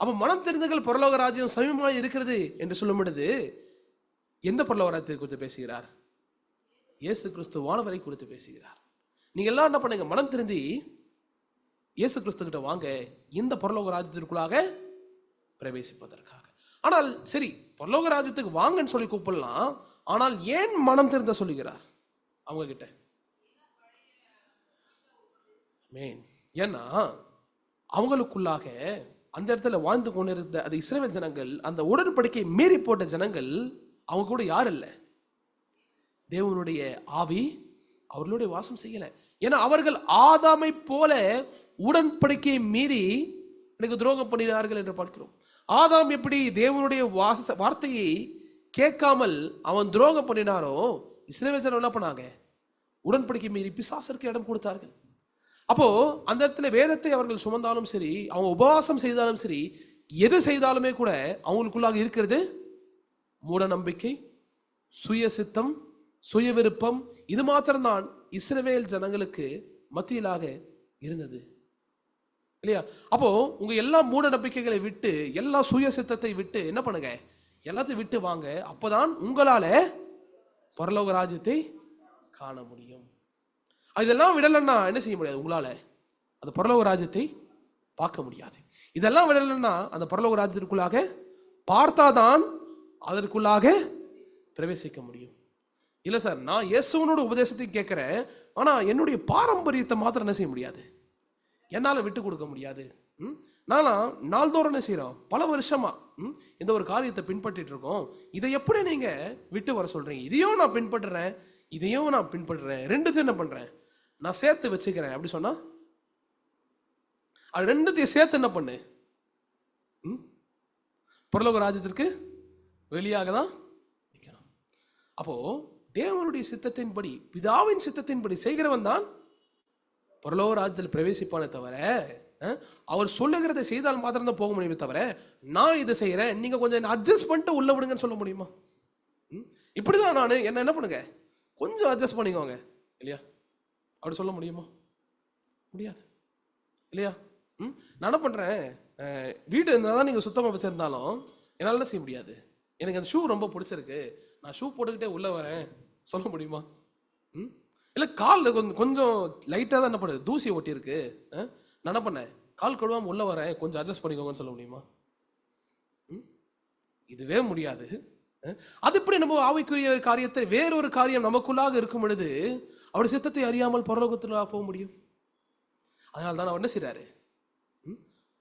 அப்ப மனம் தெரிந்துகள் பரலோக ராஜ்யம் சமீபமாய் இருக்கிறது என்று சொல்லும் பொழுது எந்த பரலோக ராஜ்யத்தை குறித்து பேசுகிறார்? இயேசு கிறிஸ்து வானவரை குறித்து பேசுகிறார். நீங்க எல்லாம் என்ன பண்ணுங்க? மனம் திருந்தி இயேசு கிறிஸ்து கிட்ட வாங்க, இந்த பரலோக ராஜ்யத்திற்குள்ளாக பிரவேசிப்பதற்காக. ஆனால் சரி, பரலோக ராஜ்யத்துக்கு வாங்கன்னு சொல்லி கூப்பிடலாம். ஆனால் ஏன் மனம் திருந்த சொல்லுகிறார் அவங்க கிட்ட? மேன். ஏன்னா அவங்களுக்குள்ளாக அந்த இடத்துல வாழ்ந்து கொண்டிருந்த அந்த இஸ்ரவேல் ஜனங்கள், அந்த உடன்படிக்கை மீறி போட்ட ஜனங்கள், அவங்க கூட யார் இல்லை, தேவனுடைய ஆவி அவர்களுடைய வாசம் செய்யல. ஏன்னா அவர்கள் ஆதாமை போல உடன்படிக்கையை மீறி எனக்கு துரோகம் பண்ணினார்கள் என்று பார்க்கிறோம். ஆதாம் எப்படி தேவனுடைய வார்த்தையை கேட்காமல் அவன் துரோகம் பண்ணினாரோ, இஸ்ரவேல் ஜனம் என்ன பண்ணாங்க, உடன்படிக்கை மீறி பிசாசிற்கு இடம் கொடுத்தார்கள். அப்போ அந்த இடத்துல வேதத்தை அவர்கள் சுமந்தாலும் சரி, அவங்க உபவாசம் செய்தாலும் சரி, எது செய்தாலுமே கூட அவங்களுக்குள்ளாக இருக்கிறது மூட நம்பிக்கை, சுய சித்தம், சுய விருப்பம். இது மாத்திரம்தான் இஸ்ரவேல் ஜனங்களுக்கு மத்தியிலாக இருந்தது இல்லையா? அப்போ உங்க எல்லா மூட நம்பிக்கைகளை விட்டு, எல்லா சுய சித்தத்தை விட்டு என்ன பண்ணுங்க, எல்லாத்தையும் விட்டு வாங்க. அப்பதான் உங்களால பரலோக ராஜ்யத்தை காண முடியும். இதெல்லாம் விடலைன்னா என்ன செய்ய முடியாது, உங்களால அந்த பரலோக ராஜ்யத்தை பார்க்க முடியாது. இதெல்லாம் விடலைன்னா அந்த பரலோக ராஜ்யத்திற்குள்ளாக பார்த்தாதான் அதற்குள்ளாக பிரவேசிக்க முடியும். இல்லை சார், நான் இயேசுவனோட உபதேசத்தையும் கேட்கிறேன், ஆனா என்னுடைய பாரம்பரியத்தை மாத்திரம் என்ன செய்ய முடியாது, என்னால விட்டு கொடுக்க முடியாது. நான்லாம் நாள்தோறும் என்ன செய்யறோம், பல வருஷமா இந்த ஒரு காரியத்தை பின்பற்றிட்டு இருக்கோம். இதை எப்படி நீங்க விட்டு வர சொல்றீங்க? இதையும் நான் பின்பற்றுறேன், இதையும் நான் பின்பற்றுறேன், ரெண்டுத்தையும் என்ன பண்றேன், நான் சேர்த்து வச்சுக்கிறேன் அப்படி சொன்னா, அது ரெண்டுத்தையும் சேர்த்து என்ன பண்ணு, பரலோக ராஜ்யத்திற்கு வெளியாக தான் நிற்கணும். அப்போ தேவனுடைய சித்தத்தின்படி, பிதாவின் சித்தத்தின்படி செய்கிறவன் தான் பரலோக ராஜ்யத்தில் பிரவேசிப்பானே தவிர, அவர் சொல்லுகிறதை செய்தால் மாத்திரம் தான் போக முடியுமே தவிர, நான் இதை செய்யறேன் நீங்க கொஞ்சம் அட்ஜஸ்ட் பண்ணிட்டு உள்ள விடுங்கன்னு சொல்ல முடியுமா? இப்படிதான் நான் என்ன பண்ணுங்க, கொஞ்சம் அட்ஜஸ்ட் பண்ணிக்கோங்க இல்லையா, அப்படி சொல்ல முடியுமா? முடியாது இல்லையா? நான் என்ன பண்றேன், வீடு இருந்தாதான் நீங்க சுத்தமா வச்சிருந்தாலும் என்னால என்ன செய்ய முடியாது, எனக்கு அந்த ஷூ ரொம்ப பிடிச்சிருக்கு, நான் ஷூ போட்டுக்கிட்டே உள்ள வரேன் சொல்ல முடியுமா? இல்லை காலில் கொஞ்சம் லைட்டாக தான் என்ன பண்ணுது, தூசி ஒட்டி இருக்கு, நான் என்ன பண்ணேன், கால் கழுவாம உள்ள வரேன், கொஞ்சம் அட்ஜஸ்ட் பண்ணிக்கோங்கன்னு சொல்ல முடியுமா? இதுவே முடியாது. அது எப்படி நம்ம ஆவிக்குரிய காரியத்தை வேறொரு காரியம் நமக்குள்ளாக இருக்கும் பொழுது அவருடைய சித்தத்தை அறியாமல் பரலோகத்தில் போக முடியும்? அதனால தான் அவர் என்ன செய்றாரு,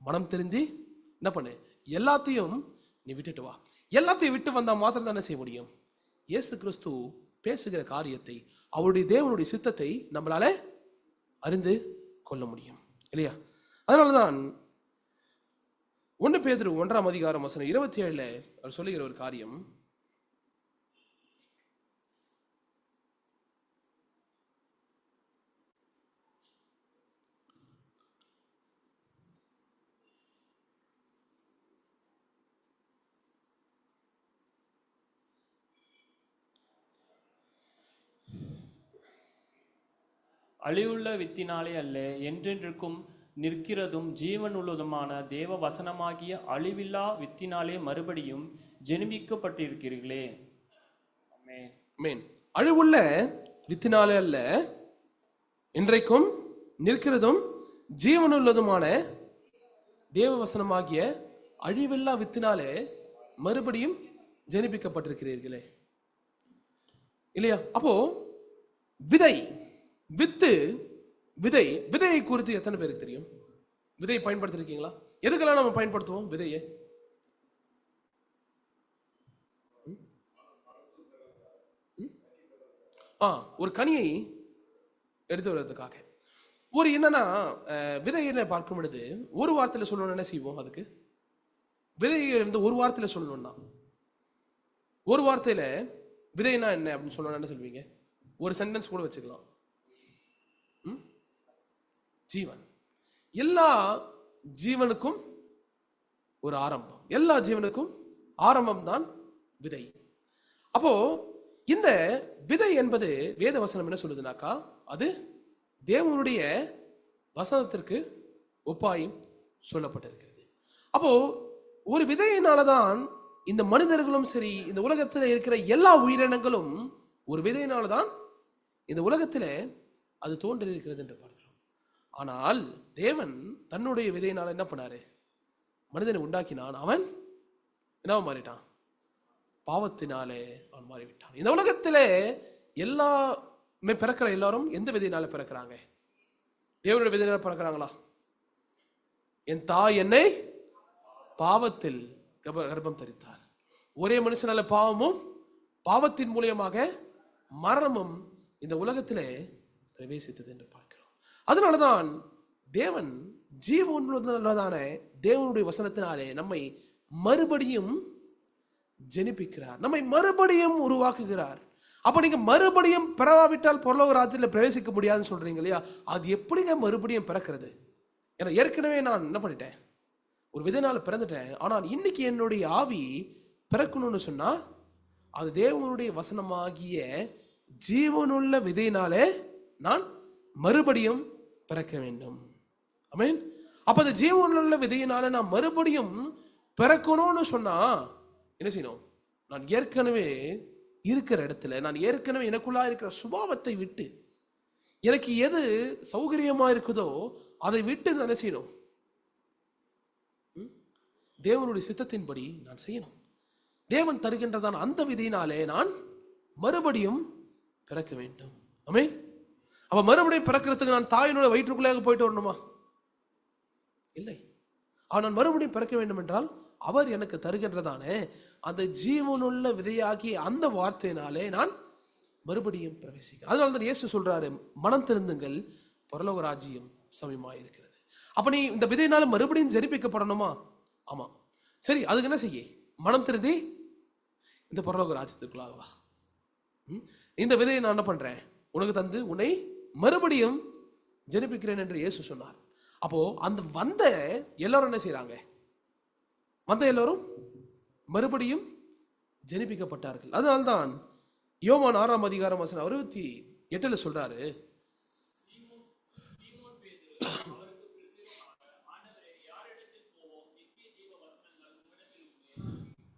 மனம் தெரிஞ்சு என்ன பண்ணு, எல்லாத்தையும் நீ விட்டுட்டு வா. எல்லாத்தையும் விட்டு வந்தா மாத்திரம் தான் என்ன செய்ய முடியும், இயேசு கிறிஸ்து பேசுகிற காரியத்தை, அவருடைய தேவனுடைய சித்தத்தை நம்மளால அறிந்து கொள்ள முடியும் இல்லையா? அதனாலதான் 1 பேதுரு 1ஆம் அதிகாரம் வசனம் 27 அவர் சொல்லுகிற ஒரு காரியம், அழிவுள்ள வித்தினாலே அல்ல, என்றென்றுக்கும் நிற்கிறதும் ஜீவனுள்ளதுமான தேவ வசனமாகிய அழிவில்லா வித்தினாலே மறுபடியும் ஜெனிப்பிக்கப்பட்டிருக்கிறீர்களே. ஆமென். அழிவுள்ள வித்தினாலே அல்ல, இன்றைக்கும் நிற்கிறதும் ஜீவனுள்ளதுமான தேவ வசனமாகிய அழிவில்லா வித்தினாலே மறுபடியும் ஜெனிப்பிக்கப்பட்டிருக்கிறீர்களே இல்லையா? அப்போ விதை, வித்து, விதையை குறித்து எத்தனை பேருக்கு தெரியும்? விதையை பயன்படுத்திருக்கீங்களா? எதுக்கெல்லாம் நம்ம பயன்படுத்துவோம் விதையை? ஒரு கனியை எடுத்து வருவதற்காக. ஒரு என்னன்னா விதையை பார்க்கும் பொழுது ஒரு வார்த்தையில சொல்லணும்னு என்ன செய்வோம், அதுக்கு விதையை இருந்து ஒரு வார்த்தையில சொல்லணும்னா, ஒரு வார்த்தையில விதைனா என்ன அப்படின்னு சொல்லணும்னா என்ன சொல்வீங்க? ஒரு சென்டென்ஸ் கூட வச்சுக்கலாம். ஜீவன். எல்லா ஜீவனுக்கும் ஒரு ஆரம்பம், எல்லா ஜீவனுக்கும் ஆரம்பம் தான் விதை. அப்போ இந்த விதை என்பது வேத வசனம் என்ன சொல்லுதுனாக்கா, அது தேவனுடைய வசனத்திற்கு ஒப்பாயும் சொல்லப்பட்டிருக்கிறது. அப்போ ஒரு விதையினாலதான் இந்த மனிதர்களும் சரி, இந்த உலகத்தில் இருக்கிற எல்லா உயிரினங்களும் ஒரு விதையினால்தான் இந்த உலகத்தில் அது தோன்றி இருக்கிறது என்று பார்க்கிறோம். ஆனால் தேவன் தன்னுடைய விதையினால என்ன பண்ணாரு, மனிதனை உண்டாக்கினான். அவன் என்ன மாறிட்டான், பாவத்தினாலே அவன் மாறிவிட்டான். இந்த உலகத்திலே எல்லாமே பிறக்கிற எல்லாரும் எந்த விதையினால பிறக்கிறாங்க? தேவனுடைய விதையினால பிறக்கிறாங்களா? என் தாய் என்னை பாவத்தில் கர்ப்பம் தரித்தார். ஒரே மனுஷனால பாவமும் பாவத்தின் மூலியமாக மரணமும் இந்த உலகத்திலே பிரவேசித்தது என்று பார்க்கிறோம். அதனாலதான் தேவன் ஜீவனுள்ளதான தேவனுடைய வசனத்தினாலே நம்மை மறுபடியும் ஜெனிப்பிக்கிறார், நம்மை மறுபடியும் உருவாக்குகிறார். அப்ப நீங்க மறுபடியும் பிறவாவிட்டால் பரலோக ராஜ்யத்தில் பிரவேசிக்க முடியாதுன்னு சொல்றீங்க இல்லையா? அது எப்படிங்க மறுபடியும் பிறக்கிறது? ஏன்னா ஏற்கனவே நான் என்ன பண்ணிட்டேன், ஒரு விதைனால பிறந்துட்டேன். ஆனால் இன்னைக்கு என்னுடைய ஆவி பிறக்கணும்னு சொன்னா அது தேவனுடைய வசனமாகிய ஜீவனுள்ள விதையினாலே நான் மறுபடியும் பிறக்க வேண்டும். ஆமென். அப்ப அந்த ஜீவனுள்ள விதையினால நான் மறுபடியும் பிறக்கணும்னு சொன்னா என்ன செய்யணும்? நான் ஏற்கனவே இருக்கிற இடத்துல, நான் ஏற்கனவே எனக்குள்ளா இருக்கிற சுபாவத்தை விட்டு, எனக்கு எது சௌகரியமா இருக்குதோ அதை விட்டு நான் என்ன செய்யணும்? தேவனுடைய சித்தத்தின்படி நான் செய்யணும். தேவன் தருகின்றதான அந்த விதியினாலே நான் மறுபடியும் பிறக்க வேண்டும். ஆமென். அப்ப மறுபடியும் பிறக்கிறதுக்கு நான் தாயினோட வயிற்றுக்குள்ளாக போயிட்டு வரணுமா? இல்லை. நான் மறுபடியும் பிறக்க வேண்டும் என்றால் அவர் எனக்கு தருகின்றதான அந்த ஜீவனுள்ள விதையாகி அந்த வார்த்தையினாலே நான் மறுபடியும் பிரவேசிக்கிறேன். அதனால தான் இயேசு சொல்றாரு, மனம் திருந்துங்கள், பரலோக ராஜ்யம் சமீபமாயிருக்கிறது. அப்ப நீ இந்த விதையினால மறுபடியும் ஜெனிப்பிக்கப்படணுமா? ஆமா. சரி, அதுக்கு என்ன செய்ய? மனம் திருந்தி இந்த பரலோக ராஜ்யத்திற்குள்ளாக வா. இந்த விதையை நான் என்ன பண்றேன்? உனக்கு தந்து உன்னை மறுபடியும் ஜெனிப்பிக்கிறேன் என்று இயேசு சொன்னார். அப்போ அந்த வந்த எல்லாரும் என்ன செய்யறாங்க? வந்த எல்லாரும் மறுபடியும் ஜெனிப்பிக்கப்பட்டார்கள். அதனால்தான் யோவான் 6ஆம் அதிகாரம் வசனம் 68 சொல்றாரு,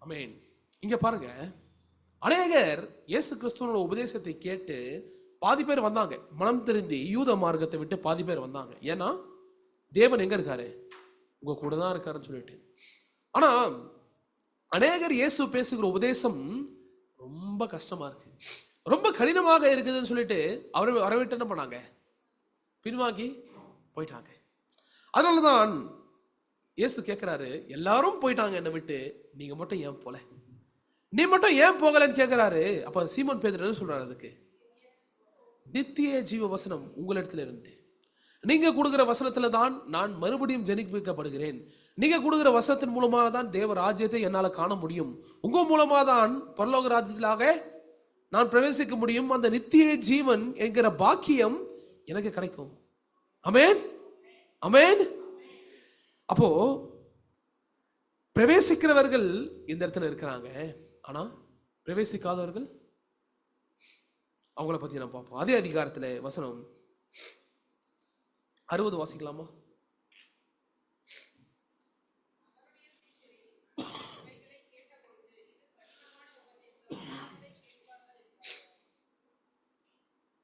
ஆமென். இங்க பாருங்க, அநேகர் இயேசு கிறிஸ்துவோட உபதேசத்தை கேட்டு பாதி பேர் வந்தாங்க, மனம் திருந்தி யூத மார்க்கத்தை விட்டு பாதி பேர் வந்தாங்க. ஏன்னா தேவன் எங்க இருக்காரு? உங்க கூட தான் இருக்காருன்னு சொல்லிட்டு. ஆனா அநேகர் இயேசு பேசுகிற உபதேசம் ரொம்ப கஷ்டமா இருக்கு, ரொம்ப கடினமாக இருக்குதுன்னு சொல்லிட்டு அவரை வரவிட்டு என்ன பண்ணாங்க? பின்வாங்கி போயிட்டாங்க. அதனாலதான் இயேசு கேட்கிறாரு, எல்லாரும் போயிட்டாங்க என்னை விட்டு, நீங்க மட்டும் ஏன் போல? நீ மட்டும் ஏன் போகலன்னு கேட்கிறாரு. அப்ப சீமோன் பேதுரு என்ன சொல்றாரு? அதுக்கு நித்திய ஜீவ வசனம் உங்களிடத்துல இருந்து, நீங்க கொடுக்கிற வசனத்துல தான் நான் மறுபடியும் ஜெனிப்பிக்கப்படுகிறேன். நீங்க கொடுக்கிற வசனத்தின் மூலமாக தான் தேவ ராஜ்யத்தை என்னால காண முடியும். உங்க மூலமா தான் பரலோக ராஜ்யத்திலாக நான் பிரவேசிக்க முடியும். அந்த நித்திய ஜீவன் என்கிற பாக்கியம் எனக்கு கிடைக்கும். ஆமென், ஆமென். அப்போ பிரவேசிக்கிறவர்கள் இந்த இடத்துல இருக்கிறாங்க, ஆனா பிரவேசிக்காதவர்கள் அவங்கள பத்தி நான் பார்ப்போம். அதே அதிகாரத்துல வசனம் 60 வாசிக்கலாமா?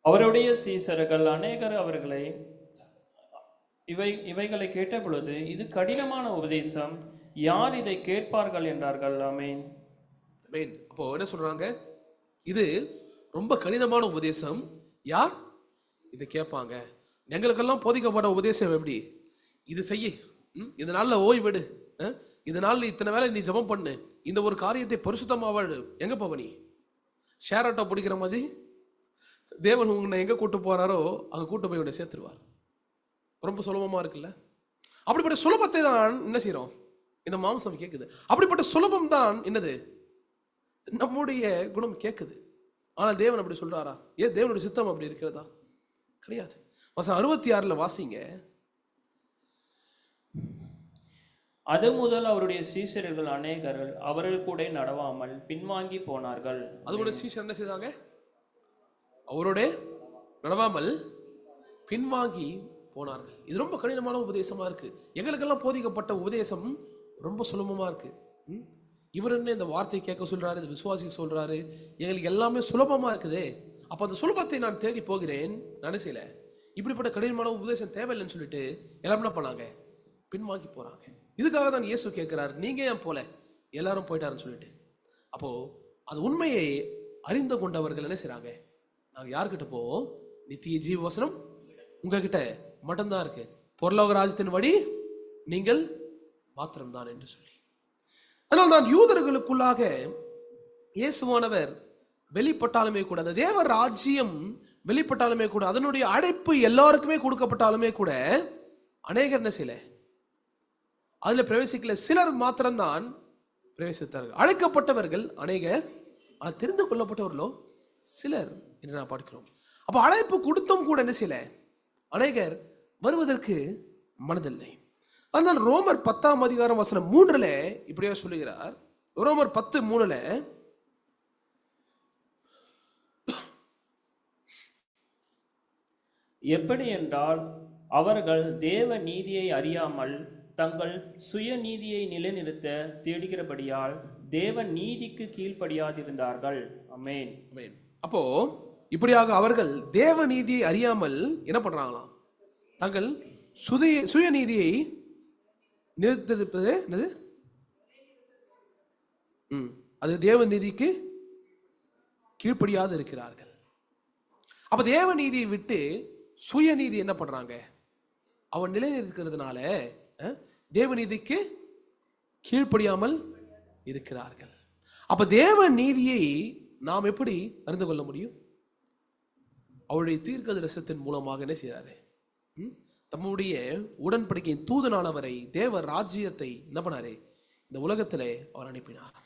அவருடைய சீசர்கள் அநேகர் அவர்களை இவைகளை கேட்ட பொழுது, இது கடினமான உபதேசம், யார் இதை கேட்பார்கள் என்றார்கள். ஆமென், ஆமென். அப்போ என்ன சொல்றாங்க? இது ரொம்ப கடினமான உபதேசம், யார் இதை கேட்பாங்க? எங்களுக்கெல்லாம் போதிக்கப்பட்ட உபதேசம் எப்படி? இது செய்ய, இந்த நாள்ல ஓய்வெடு, இந்த நாள்ல இத்தனை வேலை நீ ஜெபம் பண்ணு, இந்த ஒரு காரியத்தை பரிசுத்தமாவாடு. எங்க போவ நீ? ஷேர் ஆட்டோ பிடிக்கிற மாதிரி தேவன் உன்னை எங்க கூட்டு போறாரோ அங்க கூட்டு போய் உன்னை சேர்த்துருவார். ரொம்ப சுலபமா இருக்குல்ல? அப்படிப்பட்ட சுலபத்தை தான் என்ன செய்யறோம்? இந்த மாம்சம் கேட்குது. அப்படிப்பட்ட சுலபம் தான் என்னது? நம்முடைய குணம் கேட்குது. ஆனால் தேவன் அப்படி சொல்றாரா? ஏன் தேவனுடைய சித்தம் அப்படி இருக்கிறதா? கிடையாது. வசனம் 66 வாசிங்க. அது முதல் அவருடைய சீசர்கள் அநேகர் அவர்கள் கூட நடவாமல் பின்வாங்கி போனார்கள். அதுபோல சீசர் என்ன செய்தாங்க? அவரோட நடவாமல் பின்வாங்கி போனார்கள். இது ரொம்ப கடினமான உபதேசமா இருக்கு. எங்களுக்கெல்லாம் போதிக்கப்பட்ட உபதேசம் ரொம்ப சுலபமா இருக்கு. இவர் என்ன இந்த வார்த்தையை கேட்க சொல்றாரு, இந்த விசுவாசிக்க சொல்றாரு, எங்களுக்கு எல்லாமே சுலபமா இருக்குதே. அப்ப அந்த சுலபத்தை நான் தேடி போகிறேன், நான் செய்யல. இப்படிப்பட்ட கடினமான உபதேசம் தேவையில்லைன்னு சொல்லிட்டு எல்லாரும் என்ன பண்ணாங்க? பின்வாங்கி போறாங்க. இதுக்காக தான் இயேசு கேட்கிறார், நீங்க ஏன் போல? எல்லாரும் போயிட்டாருன்னு சொல்லிட்டு. அப்போ அது உண்மையை அறிந்து கொண்டவர்கள் என்ன செய்றாங்க? நாங்க யார்கிட்ட போவோம்? நித்திய ஜீவ வசனம் உங்ககிட்ட மட்டும்தான் இருக்கு. பரலோக ராஜ்யத்தின் வழி நீங்கள் மாத்திரம்தான் என்று சொல்லி. அதனால் தான் யூதர்களுக்குள்ளாக இயேசுவானவர் வெளிப்பட்டாலுமே கூட, அந்த தேவ ராஜ்யம் வெளிப்பட்டாலுமே கூட, அதனுடைய அழைப்பு எல்லாருக்குமே கொடுக்கப்பட்டாலுமே கூட, அநேகர் என்ன செய்யல, அதுல பிரவேசிக்கல. சிலர் மாத்திரம்தான் பிரவேசித்தார்கள். அழைக்கப்பட்டவர்கள் அநேகர், ஆனால் தெரிந்து கொள்ளப்பட்டவர்களோ சிலர் என்று நான் பார்க்கிறோம். அப்ப அழைப்பு கொடுத்தும் கூட என்ன செய்யல, அநேகர் வருவதற்கு மனதில்லை. அதனால் ரோமர் 10:3 இப்படியா சொல்லுகிறார். ரோமர் 10:3 எப்படி என்றால், அவர்கள் தேவ நீதியை அறியாமல் தங்கள் சுய நீதியை நிலைநிறுத்த தேடுகிறபடியால் தேவ நீதிக்கு கீழ்ப்படியாதிருந்தார்கள். ஆமென். ஆமென். அப்போ இப்படியாக அவர்கள் தேவ நீதியை அறியாமல் என்ன பண்றாங்களாம், தங்கள் சுய நீதியை நிறுத்திருப்பது என்னது, அது தேவ நீதிக்கு கீழ்ப்படியாது இருக்கிறார்கள். அப்ப தேவ நீதியை விட்டு சுயநீதி என்ன பண்றாங்க, அவன் நிலை இருக்கிறதுனால தேவநீதிக்கு கீழ்ப்படியாமல் இருக்கிறார்கள். அப்ப தேவ நீதியை நாம் எப்படி அறிந்து கொள்ள முடியும்? அவருடைய தீர்க்கதரிசனத்தின் மூலமாக என்ன செய்யறாரு, தம்முடைய உடன்படிக்கையின் தூதனானவரை, தேவ ராஜ்யத்தை என்ன பண்ணாரு, இந்த உலகத்திலே அவர் அனுப்பினார்.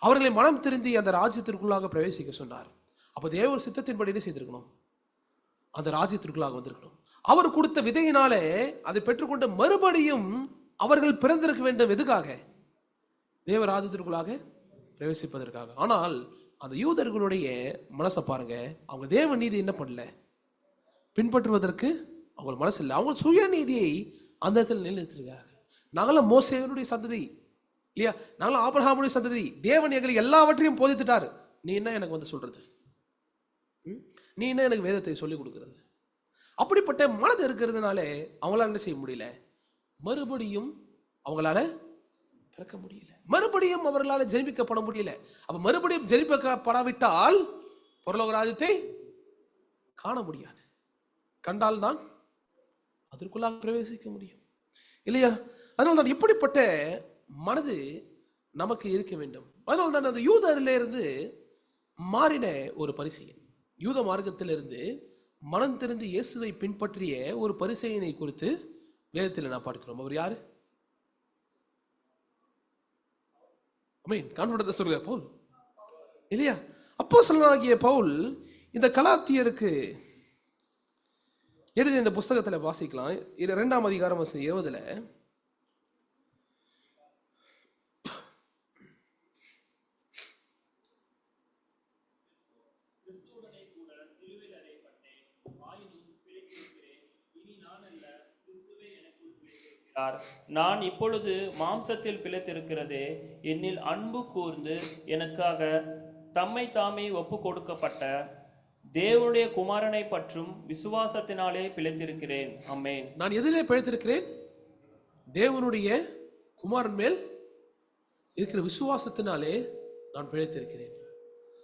அவர்களை மனம் திருந்தி அந்த ராஜ்யத்திற்குள்ளாக பிரவேசிக்க சொன்னார். அப்ப தேவ சித்தத்தின்படி என்ன செய்திருக்கணும், அந்த ராஜ்யத்திற்குள்ளாக வந்திருக்கணும். அவர் கொடுத்த விதையினாலே அதை பெற்றுக்கொண்டு மறுபடியும் அவர்கள் பிறந்திருக்க வேண்டும். எதுக்காக? தேவ ராஜ்யத்திற்குள்ளாக பிரவேசிப்பதற்காக. ஆனால் அந்த யூதர்களுடைய மனசை பாருங்க, அவங்க தேவ நீதி என்ன பண்ணல, பின்பற்றுவதற்கு அவங்க மனசு இல்லை. அவங்க சுயநீதியை அந்த இடத்துல நிலைநிறுத்திருக்கார்கள். நாங்களும் மோசேயனுடைய சந்ததி இல்லையா, நாங்களும் ஆபிரகாமுடைய சந்ததி, தேவன் எங்களுக்கு எல்லாவற்றையும் போதித்துட்டார், நீ என்ன எனக்கு வந்து சொல்றது, நீ என்ன எனக்கு வேதத்தை சொல்லிக் கொடுக்கிறது? அப்படிப்பட்ட மனது இருக்கிறதுனால அவங்களால என்ன செய்ய முடியல, மறுபடியும் அவங்களால பிறக்க முடியல, மறுபடியும் அவர்களால் ஜெனிப்பிக்கப்பட முடியல. அப்ப மறுபடியும் ஜெனிப்பிக்கப்படாவிட்டால் பரலோக ராஜ்யத்தை காண முடியாது. கண்டால் தான் அதற்குள்ளாக பிரவேசிக்க முடியும் இல்லையா? அதனால தான் இப்படிப்பட்ட மனது நமக்கு இருக்க வேண்டும். அதனால தான் அந்த யூதரில இருந்து மாறின ஒரு பரிசேயன், யூத மார்க்கத்திலிருந்து மனம் திறந்து இயேசுவை பின்பற்றிய ஒரு பரிசேயனை குறித்து வேதத்தில் நான் பார்க்கிறோம். அவர் யாரு? கான்ஃபிடன்ஸ் சொல்லுங்க, பவுல் இல்லையா? அப்போஸ்தலனாகிய பவுல் இந்த கலாத்தியருக்கு எழுதிய இந்த புஸ்தகத்துல வாசிக்கலாம். 2ஆம் அதிகாரம் 20 நான் இப்பொழுது மாம்சத்தில் பிழைத்திருக்கிறதே, என்னில் அன்பு கூர்ந்து எனக்காக தம்மை தாமே ஒப்பு கொடுக்கப்பட்ட தேவனுடைய குமாரனை பற்றும் விசுவாசத்தினாலே பிழைத்திருக்கிறேன். ஆமென். நான் எதிலே பிழைத்திருக்கிறேன்? தேவனுடைய குமாரன் மேல் இருக்கிற விசுவாசத்தினாலே நான் பிழைத்திருக்கிறேன்.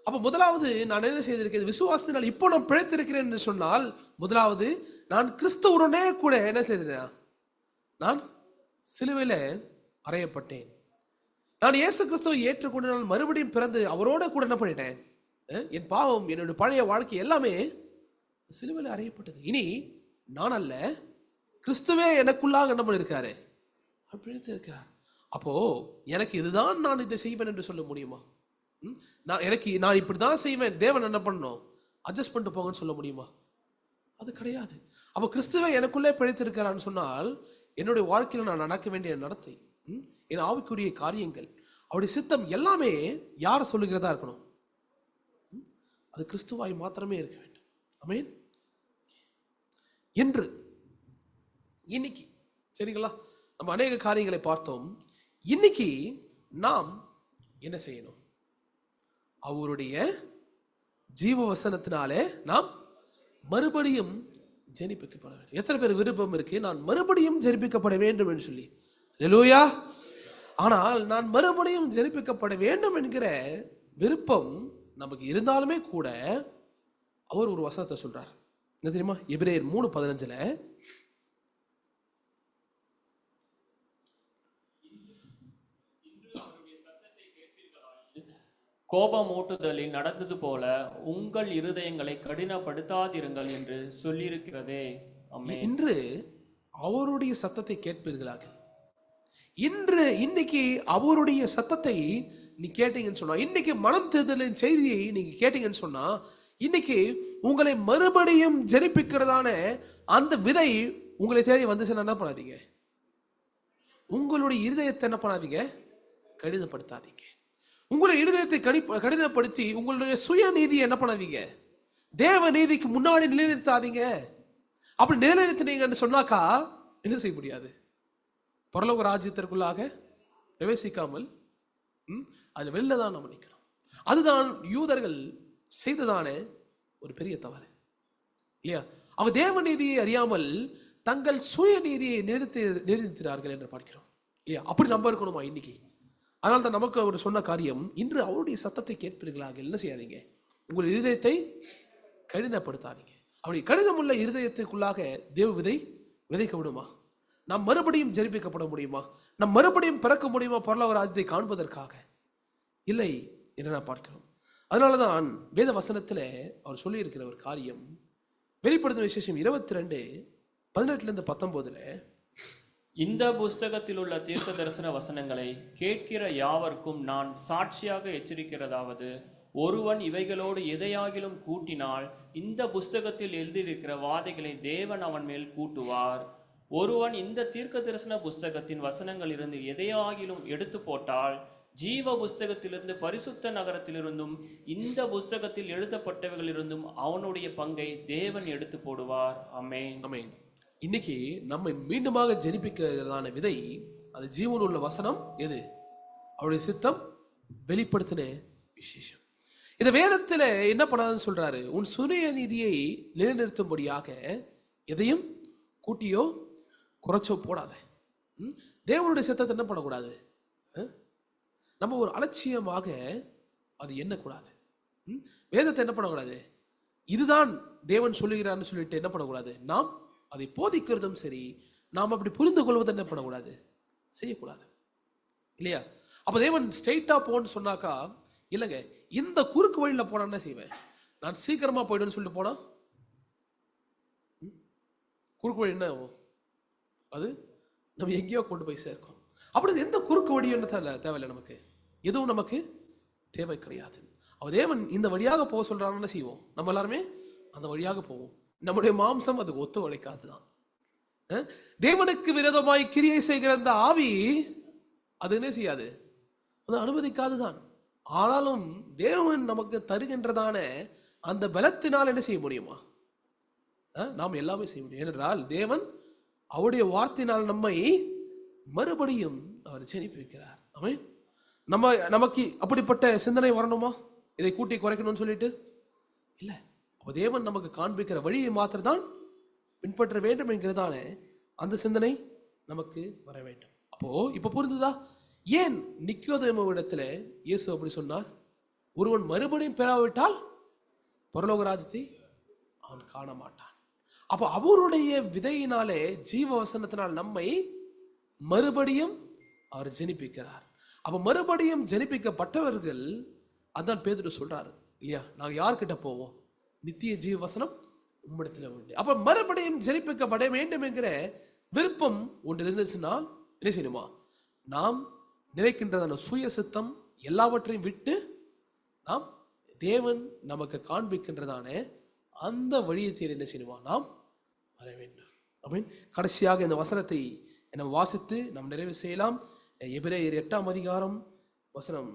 அப்ப முதலாவது நான் என்ன செய்திருக்கேன், விசுவாசத்தினால் இப்போ நான் பிழைத்திருக்கிறேன் என்று சொன்னால், முதலாவது நான் கிறிஸ்துவுடனே கூட என்ன செய்தேன், நான் சிலுவையில அறையப்பட்டேன். நான் இயேசு கிறிஸ்துவை ஏற்றுக்கொண்டு நான் மறுபடியும் பிறந்து அவரோட கூட என்ன பண்ணிட்டேன், என் பாவம், என்னுடைய பழைய வாழ்க்கை எல்லாமே சிலுவையில அறையப்பட்டது. இனி நான் அல்ல, கிறிஸ்துவே எனக்குள்ளாக என்ன பண்ணிருக்காரு, பிழைத்து இருக்கிறார். அப்போ எனக்கு இதுதான் நான் இதை செய்வேன் என்று சொல்ல முடியுமா? நான் இப்படிதான் செய்வேன், தேவன் என்ன பண்ணணும், அட்ஜஸ்ட் பண்ணிட்டு போங்கன்னு சொல்ல முடியுமா? அது கிடையாது. அப்போ கிறிஸ்துவே எனக்குள்ளே பிழைத்திருக்கிறான்னு சொன்னால், என்னுடைய வாழ்க்கையில் நான் நடக்க வேண்டிய நடத்தை, என் ஆவிக்குரிய காரியங்கள், அவருடைய சித்தம் எல்லாமே யாரை சொல்லுகிறதா இருக்கணும், அது கிறிஸ்துவாய் மாத்திரமே இருக்க வேண்டும். ஆமென். என்று இன்னைக்கு சரிங்களா, நம்ம அநேக காரியங்களை பார்த்தோம். இன்னைக்கு நாம் என்ன செய்யணும், அவருடைய ஜீவ வசனத்தினாலே நாம் மறுபடியும் ஜெனிப்பிக்கப்பட வேண்டும். எத்தனை பேர் விருப்பம் இருக்கு, நான் மறுபடியும் ஜெனிப்பிக்கப்பட வேண்டும் என்று சொல்லி? அல்லேலூயா. ஆனால் நான் மறுபடியும் ஜெனிப்பிக்கப்பட வேண்டும் என்கிற விருப்பம் நமக்கு இருந்தாலுமே கூட அவர் ஒரு வசனத்தை சொல்றார். என்ன தெரியுமா? எபிரேயர் 3:15 கோபமூட்டுதலில் நடந்தது போல உங்கள் இருதயங்களை கடினப்படுத்தாதிருங்கள் என்று சொல்லியிருக்கிறதே. ஆமென். இன்று அவருடைய சத்தத்தை கேட்பீர்களாக. இன்னைக்கு அவருடைய சத்தத்தை நீ கேட்டீங்கன்னு சொன்னா, இன்னைக்கு மனம் தேர்தலின் செய்தியை நீங்க கேட்டீங்கன்னு சொன்னா, இன்னைக்கு உங்களை மறுபடியும் ஜெனிப்பிக்கிறதான அந்த விதை உங்களை தேடி வந்துச்சுன்னா என்ன பண்ணாதீங்க, உங்களுடைய இருதயத்தை என்ன பண்ணாதீங்க, கடினப்படுத்தாதீங்க. உங்களுடைய இருதயத்தை கடினப்படுத்தி உங்களுடைய சுயநீதியை என்ன பண்ணாதீங்க, தேவ நீதிக்கு முன்னாடி நிலைநிறுத்தாதீங்க. அப்படி நிலைநிறுத்தினீங்கன்னு சொன்னாக்கா என்ன செய்ய முடியாது, பரலோக ராஜ்யத்திற்குள்ளாக பிரவேசிக்காமல் அது வெளில தான் நம்ம நிற்கிறோம். அதுதான் யூதர்கள் செய்ததான ஒரு பெரிய தவறு இல்லையா? அவங்க தேவ நீதியை அறியாமல் தங்கள் சுய நீதியை நிறுத்தினார்கள் என்று பார்க்கிறோம் இல்லையா? அப்படி நம்ம இருக்கணுமா இன்னைக்கு? அதனால தான் நமக்கு அவர் சொன்ன காரியம், இன்று அவருடைய சத்தத்தை கேட்பீர்களாக, என்ன செய்யாதீங்க, உங்கள் இருதயத்தை கடினப்படுத்தாதீங்க. அப்படி கடினமுள்ள இருதயத்துக்குள்ளாக தேவ விதை விதைக்க விடுமா? நாம் மறுபடியும் ஜெனிப்பிக்கப்பட முடியுமா? நாம் மறுபடியும் பிறக்க முடியுமா பரலோக ராஜ்யத்தை காண்பதற்காக? இல்லை என்று நான் பார்க்கிறோம். அதனாலதான் வேத வசனத்துல அவர் சொல்லி இருக்கிற ஒரு காரியம், வெளிப்படுத்தும் விசேஷம் 22:18-19 இந்த புஸ்தகத்தில் உள்ள தீர்க்க தரிசன வசனங்களை கேட்கிற யாவர்க்கும் நான் சாட்சியாக எச்சரிக்கிறதாவது, ஒருவன் இவைகளோடு எதையாகிலும் கூட்டினால் இந்த புஸ்தகத்தில் எழுதியிருக்கிற வாதைகளை தேவன் அவன் மேல் கூட்டுவார். ஒருவன் இந்த தீர்க்க தரிசன புஸ்தகத்தின் வசனங்களிலிருந்து எதையாகிலும் எடுத்து போட்டால் ஜீவ புஸ்தகத்திலிருந்து பரிசுத்த நகரத்திலிருந்தும் இந்த புஸ்தகத்தில் எழுதப்பட்டவைகளிலிருந்தும் அவனுடைய பங்கை தேவன் எடுத்து போடுவார். ஆமென். ஆமென். இன்னைக்கு நம்ம மீண்டுமாக ஜெனிப்பிக்கிறதான விதை, அது ஜீவன் உள்ள வசனம் எது? அவருடைய சித்தம் வெளிப்படுத்தின விசேஷம். இந்த வேதத்துல என்ன பண்ணாதுன்னு சொல்றாரு, உன் சுய நீதியை நிலைநிறுத்தும்படியாக எதையும் கூட்டியோ குறைச்சோ போடாத. தேவனுடைய சித்தத்தை என்ன பண்ணக்கூடாது, நம்ம ஒரு அலட்சியமாக அது எண்ணக்கூடாது. வேதத்தை என்ன பண்ணக்கூடாது, இதுதான் தேவன் சொல்லுகிறான்னு சொல்லிட்டு என்ன பண்ணக்கூடாது, நாம் அதை போதிக்கிறதும் சரி, நாம் அப்படி புரிந்து கொள்வதை என்ன பண்ணக்கூடாது, செய்யக்கூடாது இல்லையா? அப்ப தேவன் ஸ்ட்ரெயிட்டா போன்னு சொன்னாக்கா, இல்லைங்க இந்த குறுக்கு வழியில போனா என்ன செய்வேன், நான் சீக்கிரமா போயிடுன்னு சொல்லிட்டு போனா குறுக்கு வழி என்ன ஆகும், அது நம்ம எங்கேயோ கொண்டு போய் சேர்க்கும். அப்படி எந்த குறுக்கு வழின்னு தேவையில்லை, நமக்கு எதுவும் நமக்கு தேவை கிடையாது. அவ தேவன் இந்த வழியாக போக சொல்றான்னு செய்வோம், நம்ம எல்லாருமே அந்த வழியாக போவோம். நம்முடைய மாம்சம் அதுக்கு ஒத்து உழைக்காதுதான். தேவனுக்கு விரோதமாய் கிரியை செய்கிற அந்த ஆவி அது என்ன செய்யாது, அது அனுமதிக்காதுதான். ஆனாலும் தேவன் நமக்கு தருகின்றதான அந்த பலத்தினால் என்ன செய்ய முடியுமா, நாம் எல்லாமே செய்ய முடியும். ஏனென்றால் தேவன் அவருடைய வார்த்தையினால் நம்மை மறுபடியும் அவர் ஜெனிப்பிக்கிறார். ஆமென். நமக்கு அப்படிப்பட்ட சிந்தனை வரணுமா, இதை கூட்டி குறைக்கணும்னு சொல்லிட்டு? இல்ல, அப்போ தேவன் நமக்கு காண்பிக்கிற வழியை மாத்திரம்தான் பின்பற்ற வேண்டும் என்கிறதான அந்த சிந்தனை நமக்கு வர வேண்டும். அப்போ இப்ப புரிந்துதா ஏன் நிக்கோதேமுவிடத்துல இயேசு அப்படி சொன்னார், ஒருவன் மறுபடியும் பெறாவிட்டால் பரலோக ராஜ்யத்தை அவன் காண மாட்டான். அப்போ அவருடைய விதையினாலே ஜீவ வசனத்தினால் நம்மை மறுபடியும் அவர் ஜெனிப்பிக்கிறார். அப்ப மறுபடியும் ஜெனிப்பிக்கப்பட்டவர்கள், அதான் பேதுரு சொல்றாரு இல்லையா, நாங்க யார்கிட்ட போவோம், நித்திய ஜீவ வசனம் உம்மிடத்தில் உண்டு. அப்ப மறுபடியும் ஜெனிப்பிக்கப்பட வேண்டும் என்கிற விருப்பம் ஒன்று இருந்துச்சுன்னா என்ன செய்யணுமா, நாம் நினைக்கின்றதான சுய சித்தம் எல்லாவற்றையும் விட்டு நாம் தேவன் நமக்கு காண்பிக்கின்றதான அந்த வழியை தேடி என்ன செய்யணுமா, நாம் வர வேண்டும். ஆமென். கடைசியாக இந்த வசனத்தை நம்ம வாசித்து நாம் நிறைவு செய்யலாம். எபிரேயர் 8ஆம் அதிகாரம் வசனம்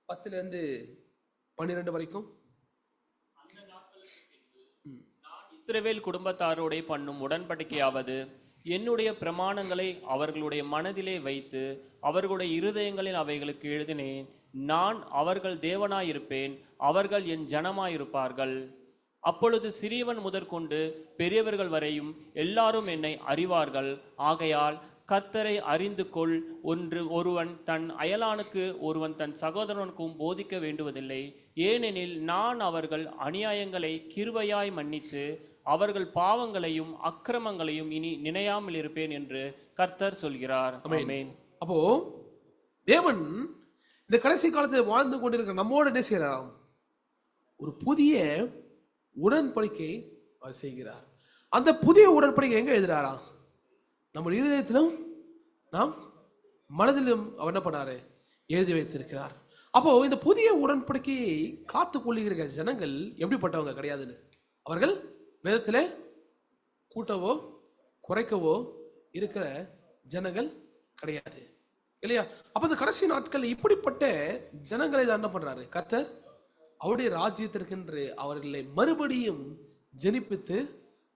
10-12 வரைக்கும். இஸ்ரவேல் குடும்பத்தாரோட பண்ணும் உடன்படிக்கையாவது, என்னுடைய பிரமாணங்களை அவர்களுடைய மனதிலே வைத்து அவர்களுடைய இருதயங்களில் அவைகளுக்கு எழுதினேன். நான் அவர்கள் தேவனாயிருப்பேன், அவர்கள் என் ஜனமாயிருப்பார்கள். அப்பொழுது சிறியவன் முதற்கொண்டு பெரியவர்கள் வரையும் எல்லாரும் என்னை அறிவார்கள். ஆகையால் கர்த்தரை அறிந்து கொள். ஒருவன் தன் அயலானுக்கு ஒருவன் தன் சகோதரனுக்கும் போதிக்க வேண்டுவதில்லை. ஏனெனில் நான் அவர்கள் அநியாயங்களை கிருபையாய் மன்னித்து அவர்கள் பாவங்களையும் அக்கிரமங்களையும் இனி நினையாமல் இருப்பேன் என்று கர்த்தர் சொல்கிறார். ஆமென். அப்போ தேவன் இந்த கடைசி காலத்தில் வாழ்ந்து கொண்டிருக்கிற நம்மோடு என்ன செய்யறாராம்? ஒரு புதிய உடன்படிக்கை அவர் செய்கிறார். அந்த புதிய உடன்படிக்கை எங்க எழுதுறாரா? நம்ம இருதயத்திலும் நாம் மனதிலும் அவர் என்ன பண்ணாரு? எழுதி வைத்திருக்கிறார். அப்போ இந்த புதிய உடன்படிக்கையை காத்து கொள்ளுகிற ஜனங்கள் எப்படிப்பட்டவங்க கிடையாதுன்னு, அவர்கள் வேதத்திலே கூட்டவோ குறைக்கவோ இருக்கிற ஜனங்கள் கிடையாது இல்லையா? அப்ப இந்த கடைசி நாட்கள் இப்படிப்பட்ட ஜனங்களை தான் என்ன பண்றாரு கர்த்தர்? அவருடைய ராஜ்யத்திற்கென்று அவர்களை மறுபடியும் ஜெனிப்பித்து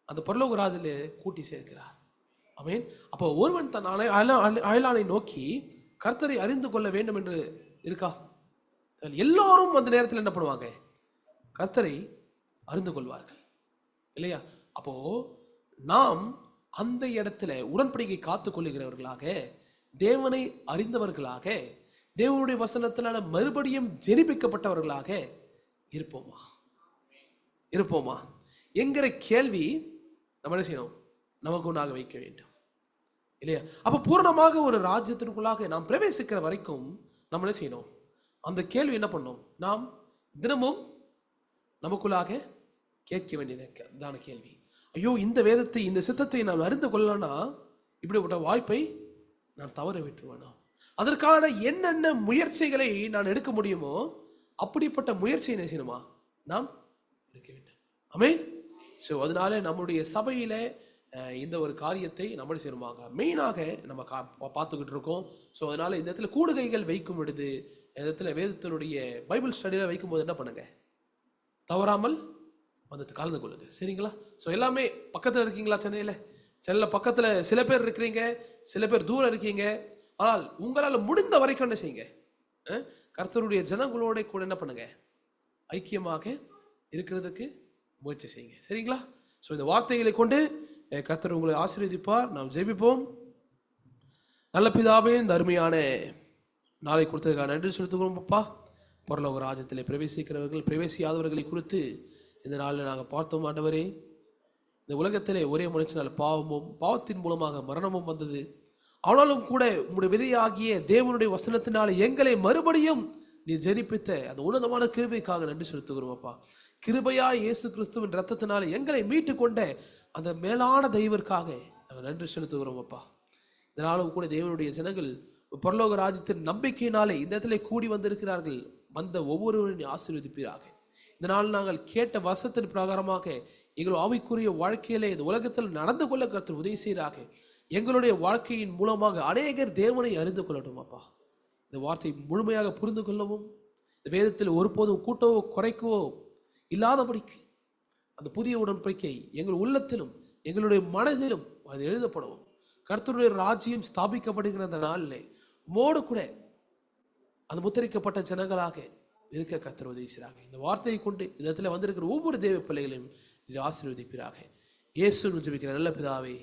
அந்த பரலோக ராஜ்யத்திலே கூட்டி சேர்க்கிறார். ஆமென். அப்போ ஒருவன் தன் அயலானை நோக்கி கர்த்தரை அறிந்து கொள்ள வேண்டும் என்று இருக்கா? எல்லாரும் அந்த நேரத்தில் என்ன பண்ணுவாங்க? கர்த்தரை அறிந்து கொள்வார்கள் இல்லையா? அப்போ நாம் அந்த இடத்துல உடன்படிக்கை காத்து கொள்ளுகிறவர்களாக, தேவனை அறிந்தவர்களாக, தேவனுடைய வசனத்தினால மறுபடியும் ஜெனிப்பிக்கப்பட்டவர்களாக இருப்போமா என்கிற கேள்வி நம்ம என்ன செய்யணும்? நமக்கு உண்டாக வைக்க வேண்டும் இல்லையா? அப்ப பூரணமாக ஒரு ராஜ்யத்திற்குள்ளாக நாம் பிரவேசிக்கிற வரைக்கும் நம்ம என்ன செய்யணும்? அந்த கேள்வி என்ன பண்ணணும்? நாம் தினமும் நமக்குள்ளாக கேட்க வேண்டியதான கேள்வி. ஐயோ, இந்த வேதத்தை, இந்த சித்தத்தை நான் அறிந்து கொள்ளலன்னா இப்படிப்பட்ட வாய்ப்பை நான் தவற விட்டுருவேனா? அதற்கான என்னென்ன முயற்சிகளை நான் எடுக்க முடியுமோ அப்படிப்பட்ட முயற்சியை என்ன செய்யணுமா? நாம் எடுக்க வேண்டும். ஆமென். ஸோ அதனால நம்முடைய சபையில இந்த ஒரு காரியத்தை நம்ம செய்யணுமாக மெயினாக நம்ம பார்த்துக்கிட்டு இருக்கோம். ஸோ அதனால இந்த இடத்துல கூடுகைகள் வைக்கும் பொழுது, இந்த இடத்துல வேதத்தினுடைய பைபிள் ஸ்டடியில வைக்கும் போது என்ன பண்ணுங்க? தவறாமல் வந்து கலந்து கொள்ளுங்க. சரிங்களா? ஸோ எல்லாமே பக்கத்தில் இருக்கீங்களா? சென்னையில் பக்கத்தில் சில பேர் இருக்கிறீங்க, சில பேர் தூரம் இருக்கீங்க. ஆனால் உங்களால் முடிந்த வரைக்கும் என்ன செய்யுங்க? கர்த்தருடைய ஜனங்களோட கூட என்ன பண்ணுங்க? ஐக்கியமாக இருக்கிறதுக்கு முயற்சி செய்யுங்க. சரிங்களா? ஸோ இந்த வார்த்தைகளை கொண்டு கர்த்தர் உங்களை ஆசீர்வதிப்பார். நாம் ஜெபிப்போம். நல்ல பிதாவே, இந்த அருமையான நாளை கொடுத்ததுக்காக நன்றி செலுத்துகிறோம். அப்பா, பரலோக ராஜ்யத்திலே பிரவேசிக்கிறவர்கள், பிரவேசியாதவர்களை குறித்து இந்த நாளில் நாங்கள் பார்த்தோம். ஆண்டவரே, இந்த உலகத்திலே ஒரே மனுஷனால் பாவமும், பாவத்தின் மூலமாக மரணமும் வந்தது. ஆனாலும் கூட உங்களுடைய விதையாகிய தேவனுடைய வசனத்தினால எங்களை மறுபடியும் நீ ஜெனிப்பித்த அந்த உன்னதமான கிருபைக்காக நன்றி செலுத்துகிறோம். அப்பா, கிருபையா இயேசு கிறிஸ்துவின் ரத்தத்தினால எங்களை மீட்டு கொண்ட அந்த மேலான தெய்வத்திற்காக நாங்கள் நன்றி செலுத்துகிறோம். அப்பா, இதனாலும் கூட தேவனுடைய ஜனங்கள் பரலோக ராஜ்யத்தின் நம்பிக்கையினாலே இந்த இடத்துல கூடி வந்திருக்கிறார்கள். வந்த ஒவ்வொருவரையும் ஆசீர்வதிப்பீராக. இதனால் நாங்கள் கேட்ட வசத்தின் பிரகாரமாக எங்கள் ஆவிக்குரிய வாழ்க்கையிலே இந்த உலகத்தில் நடந்து கொள்ள கர்த்தர் உதவி செய்கிறாக. எங்களுடைய வாழ்க்கையின் மூலமாக அநேகர் தேவனை அறிந்து கொள்ளட்டும். அப்பா, இந்த வார்த்தை முழுமையாக புரிந்து கொள்ளவும், இந்த வேதத்தில் ஒருபோதும் கூட்டவோ குறைக்கவோ இல்லாதபடிக்கு அந்த புதிய உடன்படிக்கை எங்கள் உள்ளத்திலும் எங்களுடைய மனதிலும் அது எழுதப்படவும், கர்த்தருடைய ராஜ்யம் ஸ்தாபிக்கப்படுகிற அந்த நாளிலே மோடு கூட அந்த முத்திரிக்கப்பட்ட ஜனங்களாக இருக்க கர்த்தர் உதவி செய்கிறாங்க. இந்த வார்த்தையை கொண்டு இந்த இடத்துல வந்திருக்கிற ஒவ்வொரு தேவ பிள்ளைகளையும் ஆசீர்வதிப்பீராக. இயேசு ஜெபிக்கிற நல்ல பிதாவே.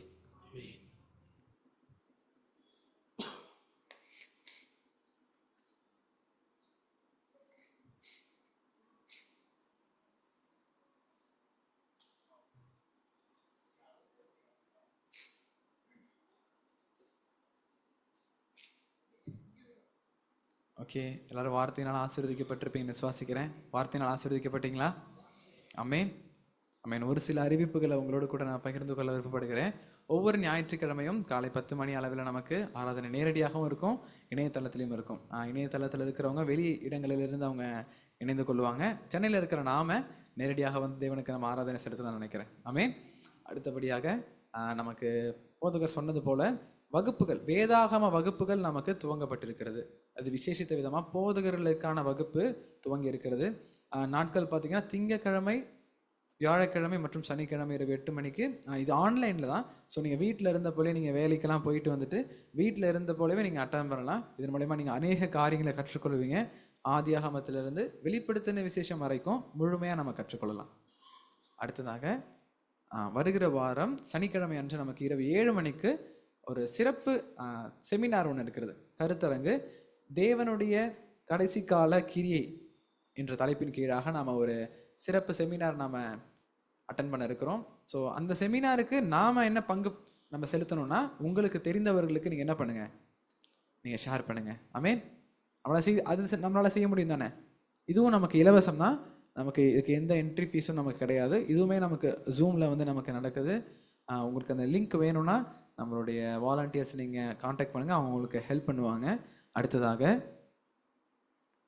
ஓகே, எல்லாரும் வார்த்தையினால் ஆசீர்வதிக்கப்பட்டிருப்பீங்கன்னு விசுவாசிக்கிறேன். வார்த்தையினால் ஆசீர்வதிக்கப்பட்டீங்களா? ஆமென், ஆமென். ஒரு சில அறிவிப்புகளை உங்களோடு கூட நான் பகிர்ந்து கொள்ள விருப்பப்படுகிறேன். ஒவ்வொரு ஞாயிற்றுக்கிழமையும் காலை 10 மணி அளவில் நமக்கு ஆராதனை நேரடியாகவும் இருக்கும், இணையதளத்திலையும் இருக்கும். இணையதளத்தில் இருக்கிறவங்க வெளி இடங்களிலிருந்து அவங்க இணைந்து கொள்வாங்க. சென்னையில் இருக்கிற நாம நேரடியாக வந்து தேவனுக்கு நம்ம ஆராதனை செலுத்த நான் நினைக்கிறேன். ஆமென். அடுத்தபடியாக நமக்கு போதகர் சொன்னது போல வகுப்புகள், வேதாகம வகுப்புகள் நமக்கு துவங்கப்பட்டிருக்கிறது. அது விசேஷித்த விதமாக போதகர்களுக்கான வகுப்பு துவங்கி இருக்கிறது. நாட்கள் பார்த்தீங்கன்னா திங்கக்கிழமை, வியாழக்கிழமை மற்றும் சனிக்கிழமை இரவு 8 மணிக்கு. இது ஆன்லைனில் தான். ஸோ நீங்கள் வீட்டில் இருந்த போலே, நீங்கள் வேலைக்கெல்லாம் போயிட்டு வந்துட்டு வீட்டில் இருந்த போலவே நீங்கள் அட்டன் பண்ணலாம். இதன் மூலயமா நீங்கள் அநேக காரியங்களை கற்றுக்கொள்வீங்க. ஆதியாகமத்திலிருந்து வெளிப்படுத்தின விசேஷம் வரைக்கும் முழுமையாக நம்ம கற்றுக்கொள்ளலாம். அடுத்ததாக வருகிற வாரம் சனிக்கிழமை அன்று நமக்கு இரவு 7 மணிக்கு ஒரு சிறப்பு செமினார் ஒன்று இருக்கிறது, கருத்தரங்கு. தேவனுடைய கடைசி கால கிரியை என்ற தலைப்பின் கீழாக நாம் ஒரு சிறப்பு செமினார் நாம் அட்டன் பண்ண இருக்கிறோம். ஸோ அந்த செமினாருக்கு நாம் என்ன பங்கு நம்ம செலுத்தணும்னா, உங்களுக்கு தெரிந்தவர்களுக்கு நீங்கள் என்ன பண்ணுங்கள்? நீங்கள் ஷேர் பண்ணுங்கள். ஆமென். நம்மளால செய்ய முடியும் தானே. இதுவும் நமக்கு இலவசம் தான், நமக்கு இதுக்கு எந்த என்ட்ரி ஃபீஸும் நமக்கு கிடையாது. இதுவுமே நமக்கு ஜூமில் வந்து நமக்கு நடக்குது. உங்களுக்கு அந்த லிங்க் வேணும்னா நம்மளுடைய வாலண்டியர்ஸ் நீங்கள் காண்டாக்ட் பண்ணுங்கள், அவங்க உங்களுக்கு ஹெல்ப் பண்ணுவாங்க. அடுத்ததாக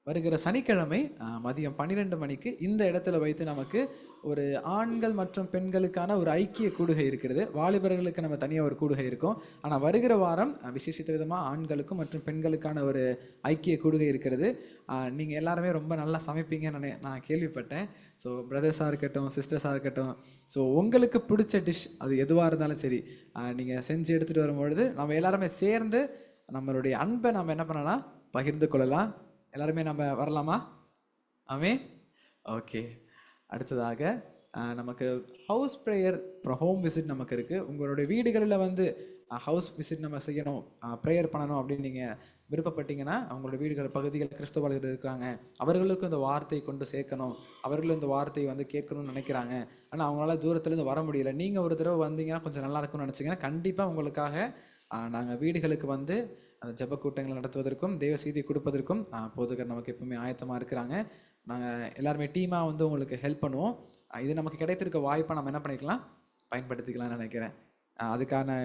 வருகிற சனிக்கிழமை மதியம் 12 மணிக்கு இந்த இடத்துல வைத்து நமக்கு ஒரு ஆண்கள் மற்றும் பெண்களுக்கான ஒரு ஐக்கிய கூடுகை இருக்கிறது. வாலிபர்களுக்கு நம்ம தனியாக ஒரு கூடுகை இருக்கும். ஆனால் வருகிற வாரம் விசேஷித்த விதமாக ஆண்களுக்கும் மற்றும் பெண்களுக்கான ஒரு ஐக்கிய கூடுகை இருக்கிறது. நீங்கள் எல்லாருமே ரொம்ப நல்லா சமைப்பீங்கன்னு நான் கேள்விப்பட்டேன். ஸோ பிரதர்ஸாக இருக்கட்டும், சிஸ்டர்ஸாக இருக்கட்டும், ஸோ உங்களுக்கு பிடிச்ச டிஷ் அது எதுவாக இருந்தாலும் சரி, நீங்கள் செஞ்சு எடுத்துகிட்டு வரும்பொழுது நம்ம எல்லாருமே சேர்ந்து நம்மளுடைய அன்பை நம்ம என்ன பண்ணலாம், பகிர்ந்து கொள்ளலாம். எல்லாருமே நம்ம வரலாமா? ஆமென். ஓகே. அடுத்ததாக நமக்கு ஹவுஸ் ப்ரேயர் அப்புறம் ஹோம் விசிட் நமக்கு இருக்குது. உங்களுடைய வீடுகளில் வந்து ஹவுஸ் விசிட் நம்ம செய்யணும், ப்ரேயர் பண்ணணும் அப்படின்னு நீங்கள் விருப்பப்பட்டீங்கன்னா, அவங்களோட வீடுகள் பகுதிகள் கிறிஸ்தவர்கள் இருக்கிறாங்க, அவர்களுக்கும் இந்த வார்த்தை கொண்டு சேர்க்கணும், அவர்களும் இந்த வார்த்தையை வந்து கேட்கணும்னு நினைக்கிறாங்க, ஆனால் அவங்களால தூரத்துலேருந்து வர முடியல, நீங்கள் ஒரு தடவை வந்தீங்கன்னா கொஞ்சம் நல்லா இருக்கும்னு நினச்சிங்கன்னா கண்டிப்பாக உங்களுக்காக நாங்கள் வீடுகளுக்கு வந்து அந்த ஜெப கூட்டங்களை நடத்துவதற்கும் தேவ செய்தியை கொடுப்பதற்கும் போதகர் நமக்கு எப்பவுமே ஆயத்தமாக இருக்கிறாங்க. நாங்கள் எல்லாருமே டீமாக வந்து உங்களுக்கு ஹெல்ப் பண்ணுவோம். இது நமக்கு கிடைத்திருக்க வாய்ப்பை நம்ம என்ன பண்ணிக்கலாம், பயன்படுத்திக்கலாம்னு நினைக்கிறேன். அதுக்கான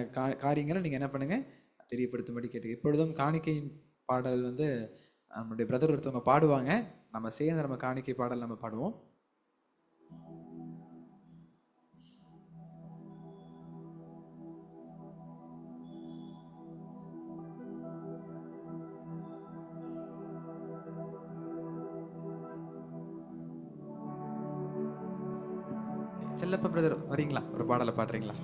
காரியங்களை நீங்கள் என்ன பண்ணுங்கள், தெரியப்படுத்தும்படி கேட்டு. இப்பொழுதும் காணிக்கையின் பாடல் வந்து நம்மளுடைய பிரதர் ஒருத்தவங்க பாடுவாங்க. நம்ம சேர்ந்து நம்ம காணிக்கை பாடல் நம்ம பாடுவோம். செல்லப்ப பிரதர் வரீங்களா, ஒரு பாடலை பாடுறீங்களா?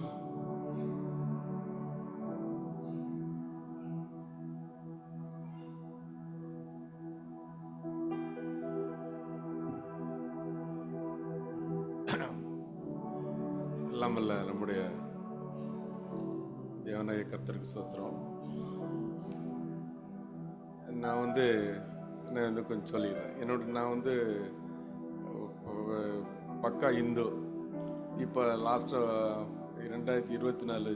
எல்லாம் வல்ல நம்முடைய தேவனாய கர்த்தருக்கு ஸ்தோத்திரம். நான் வந்து கொஞ்சம் சொல்லிடுறேன். நான் வந்து பக்கா இந்து. இப்போ லாஸ்ட்டாக 2024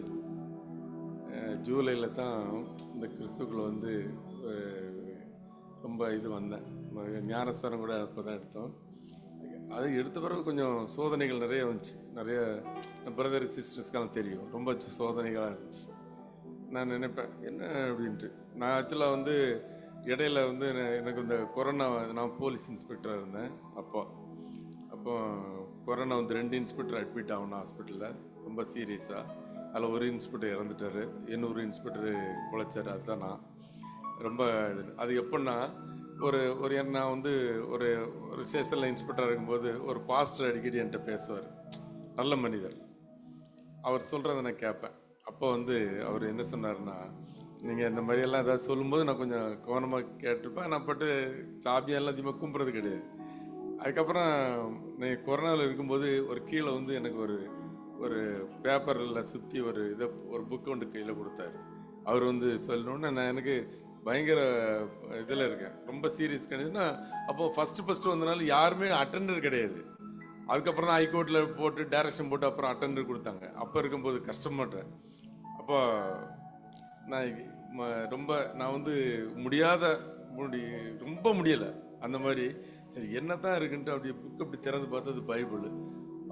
ஜூலையில் தான் இந்த கிறிஸ்துக்குள்ள வந்து ரொம்ப வந்தேன். ஞானஸ்தானம் கூட இப்போ தான் எடுத்தோம். அது எடுத்த பிறகு கொஞ்சம் சோதனைகள் நிறைய வந்துச்சு. நிறைய பிரதர் சிஸ்டர்ஸ்க்கெல்லாம் தெரியும், ரொம்ப சோதனைகளாக இருந்துச்சு. நான் நினைப்பேன் என்ன அப்படின்ட்டு. நான் ஆக்சுவலாக வந்து இடையில வந்து எனக்கு இந்த கொரோனா, நான் போலீஸ் இன்ஸ்பெக்டராக இருந்தேன். அப்போ கொரோனா வந்து 2 இன்ஸ்பெக்டர் அட்மிட் ஆகணும் ஹாஸ்பிட்டலில், ரொம்ப சீரியஸாக. அதில் ஒரு இன்ஸ்பெக்டர் இறந்துட்டார், இன்னொரு இன்ஸ்பெக்டர் பொழைச்சார். அதுதான் நான் ரொம்ப அது எப்படின்னா, நான் வந்து ஒரு ஸ்டேஷனில் இன்ஸ்பெக்டராக இருக்கும்போது ஒரு பாஸ்டர் அடிக்கடி என்கிட்ட பேசுவார், நல்ல மனிதர். அவர் சொல்கிறத நான் கேட்பேன். அப்போ வந்து அவர் என்ன சொன்னார்னா, நீங்கள் இந்த மாதிரியெல்லாம் ஏதாவது சொல்லும்போது நான் கொஞ்சம் கவனமாக கேட்டிருப்பேன். நான் பட்டு சாப்பியெல்லாம் அதிகமாக கும்புறது கிடையாது. அதுக்கப்புறம் நான் கொரோனாவில் இருக்கும்போது ஒரு கீழே வந்து எனக்கு ஒரு பேப்பரில் சுற்றி ஒரு புக்கு ஒன்று கையில் கொடுத்தாரு. அவர் வந்து சொல்லணுன்னு நான் எனக்கு பயங்கர இதில் இருக்கேன், ரொம்ப சீரியஸ் கிடையாதுன்னா. அப்போ ஃபஸ்ட்டு வந்தனால யாருமே அட்டெண்டர் கிடையாது. அதுக்கப்புறம் தான் ஹைகோர்ட்டில் போட்டு டைரக்ஷன் போட்டு அப்புறம் அட்டெண்டர் கொடுத்தாங்க. அப்போ இருக்கும்போது கஷ்டமாட்டேன். அப்போ நான் வந்து ரொம்ப முடியலை அந்த மாதிரி. சரி என்ன தான் இருக்குன்ட்டு அப்படி புக் அப்படி திறந்து பார்த்தது பைபிள்.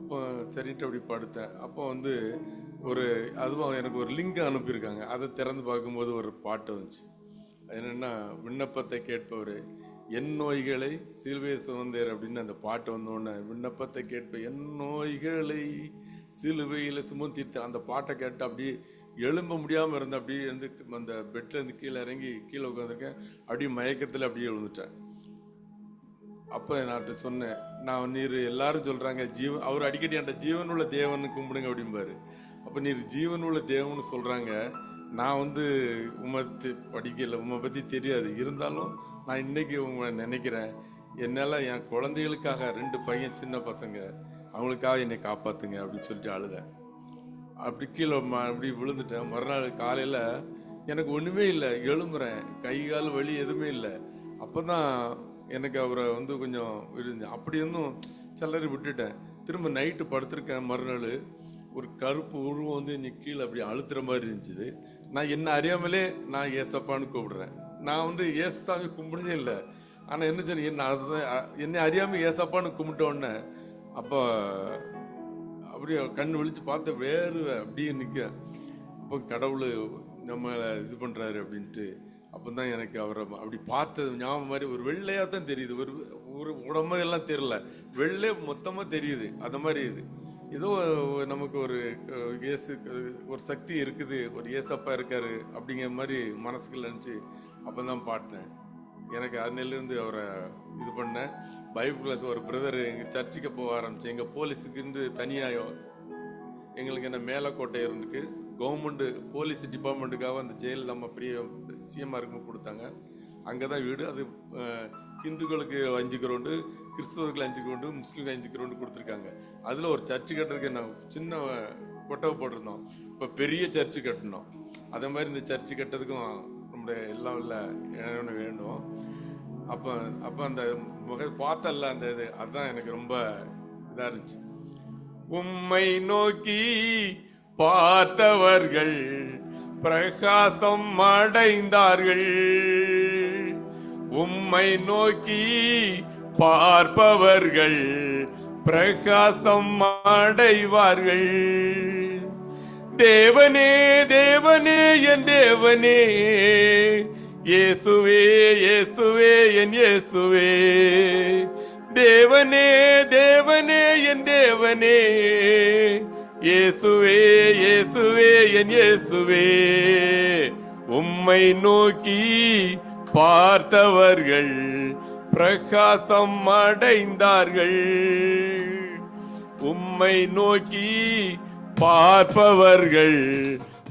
அப்போ சரின்ட்டு அப்படி படுத்தேன். அப்போ வந்து அதுவும் எனக்கு ஒரு லிங்க் அனுப்பியிருக்காங்க. அதை திறந்து பார்க்கும்போது ஒரு பாட்டு வந்துச்சு. என்னென்னா, விண்ணப்பத்தை கேட்பவர் என் நோய்களை சிலுவை சுமந்தேர் அப்படின்னு அந்த பாட்டு வந்தோடனே, விண்ணப்பத்தை கேட்ப என் நோய்களை சிலுவையில் சுமந்தித்து அந்த பாட்டை கேட்டு அப்படியே எழும்ப முடியாமல் இருந்தேன். அப்படியே இருந்து அந்த பெட்லேருந்து கீழே இறங்கி கீழே உட்காந்துருக்கேன். அப்படியே மயக்கத்தில் அப்படியே விழுந்துட்டேன். அப்போ நான் சொன்னேன், நீர் எல்லாரும் சொல்கிறாங்க அவர் அடிக்கடி என்கிட்ட ஜீவனுள்ள தேவன் கும்பிடுங்க அப்படிம்பாரு. அப்போ நீர் ஜீவனுள்ள தேவன்னு சொல்கிறாங்க, நான் வந்து படிக்கலை, உண்மை பற்றி தெரியாது. இருந்தாலும் நான் இன்னைக்கு உங்களை நினைக்கிறேன், என்னால் என் குழந்தைகளுக்காக 2 பையன் சின்ன பசங்க, அவங்களுக்காக என்னை காப்பாற்றுங்க அப்படின்னு சொல்லிட்டு அழுதேன். அப்படி கீழே அப்படி விழுந்துட்டேன். மறுநாள் காலையில் எனக்கு ஒன்றுமே இல்லை, எழும்புறேன், கை கால் வலி எதுவுமே இல்லை. அப்போ தான் எனக்கு அவரை வந்து கொஞ்சம் இருந்தேன். அப்படி இருந்தும் சிலரை விட்டுட்டேன். திரும்ப நைட்டு படுத்திருக்கேன். மறுநாள் ஒரு கருப்பு உருவம் வந்து இன்னைக்கு கீழே அப்படி அழுத்துற மாதிரி இருந்துச்சு. நான் என்ன அறியாமலே நான் ஏசப்பான்னு கூப்பிடுறேன். நான் வந்து ஏசாமி கும்பிடுதே இல்லை. ஆனால் என்ன சொன்னீங்க, என்னை அறியாமல் ஏசப்பான்னு கும்பிட்ட உடனே அப்போ அப்படியே கண் விழிச்சு பார்த்த வேறு அப்படியே நிற்க, அப்போ கடவுள் நம்மளை இது பண்ணுறாரு அப்படின்ட்டு. அப்போ தான் எனக்கு அவரை அப்படி பார்த்தது ஞாபகம் மாதிரி ஒரு வெள்ளையாக தான் தெரியுது, ஒரு உடம்பெல்லாம் தெரியல, வெள்ளை மொத்தமாக தெரியுது. அந்த மாதிரி இது ஏதோ நமக்கு ஒரு இயேசு ஒரு சக்தி இருக்குது, ஒரு ஏசப்பா இருக்காரு அப்படிங்கிற மாதிரி மனசுக்குள்ள நினச்சி அப்போ தான் பாட்டினேன். எனக்கு அதுலேருந்து அவரை இது பண்ணேன். பைபிள் கிளாஸ் ஒரு பிரதர் எங்கள் சர்ச்சுக்கு போக ஆரம்பிச்சு. எங்கள் போலீஸுக்குன்னு தனியாக எங்களுக்கு என்ன மேலக்கோட்டை இருக்கு, கவர்மெண்ட் போலீஸ் டிபார்ட்மெண்ட்டுக்காக அந்த ஜெயலலிதா பெரிய சிஎம்மாக இருக்குன்னு கொடுத்தாங்க. அங்கே தான் வீடு. அது ஹிந்துக்களுக்கு 5 கிரவுண்டு, கிறிஸ்தவர்களுக்கு 5 கிரவுண்டு, முஸ்லீம்களுக்கு 5 கிரவுண்டு கொடுத்துருக்காங்க. அதில் ஒரு சர்ச்சு கட்டுறதுக்கு நான் சின்ன கொட்டவை போட்டிருந்தோம். இப்போ பெரிய சர்ச்சு கட்டணும். அதே மாதிரி இந்த சர்ச்சு கட்டுறதுக்கும் நம்முடைய எல்லாம் இல்லை என்ன வேண்டும். அப்போ அந்த பார்த்தல்ல அந்த இது, அதுதான் எனக்கு ரொம்ப இதாக இருந்துச்சு. உம்மை நோக்கி பார்த்தவர்கள் பிரகாசம் அடைந்தார்கள், உம்மை நோக்கி பார்ப்பவர்கள் பிரகாசம் அடைவார்கள். தேவனே தேவனே என் தேவனே, இயேசுவே இயேசுவே என் இயேசுவே, தேவனே தேவனே என் தேவனே, இயேசுவே இயேசுவே என் இயேசுவே. உம்மை நோக்கி பார்த்தவர்கள் பிரகாசம் அடைந்தார்கள், உம்மை நோக்கி பார்ப்பவர்கள்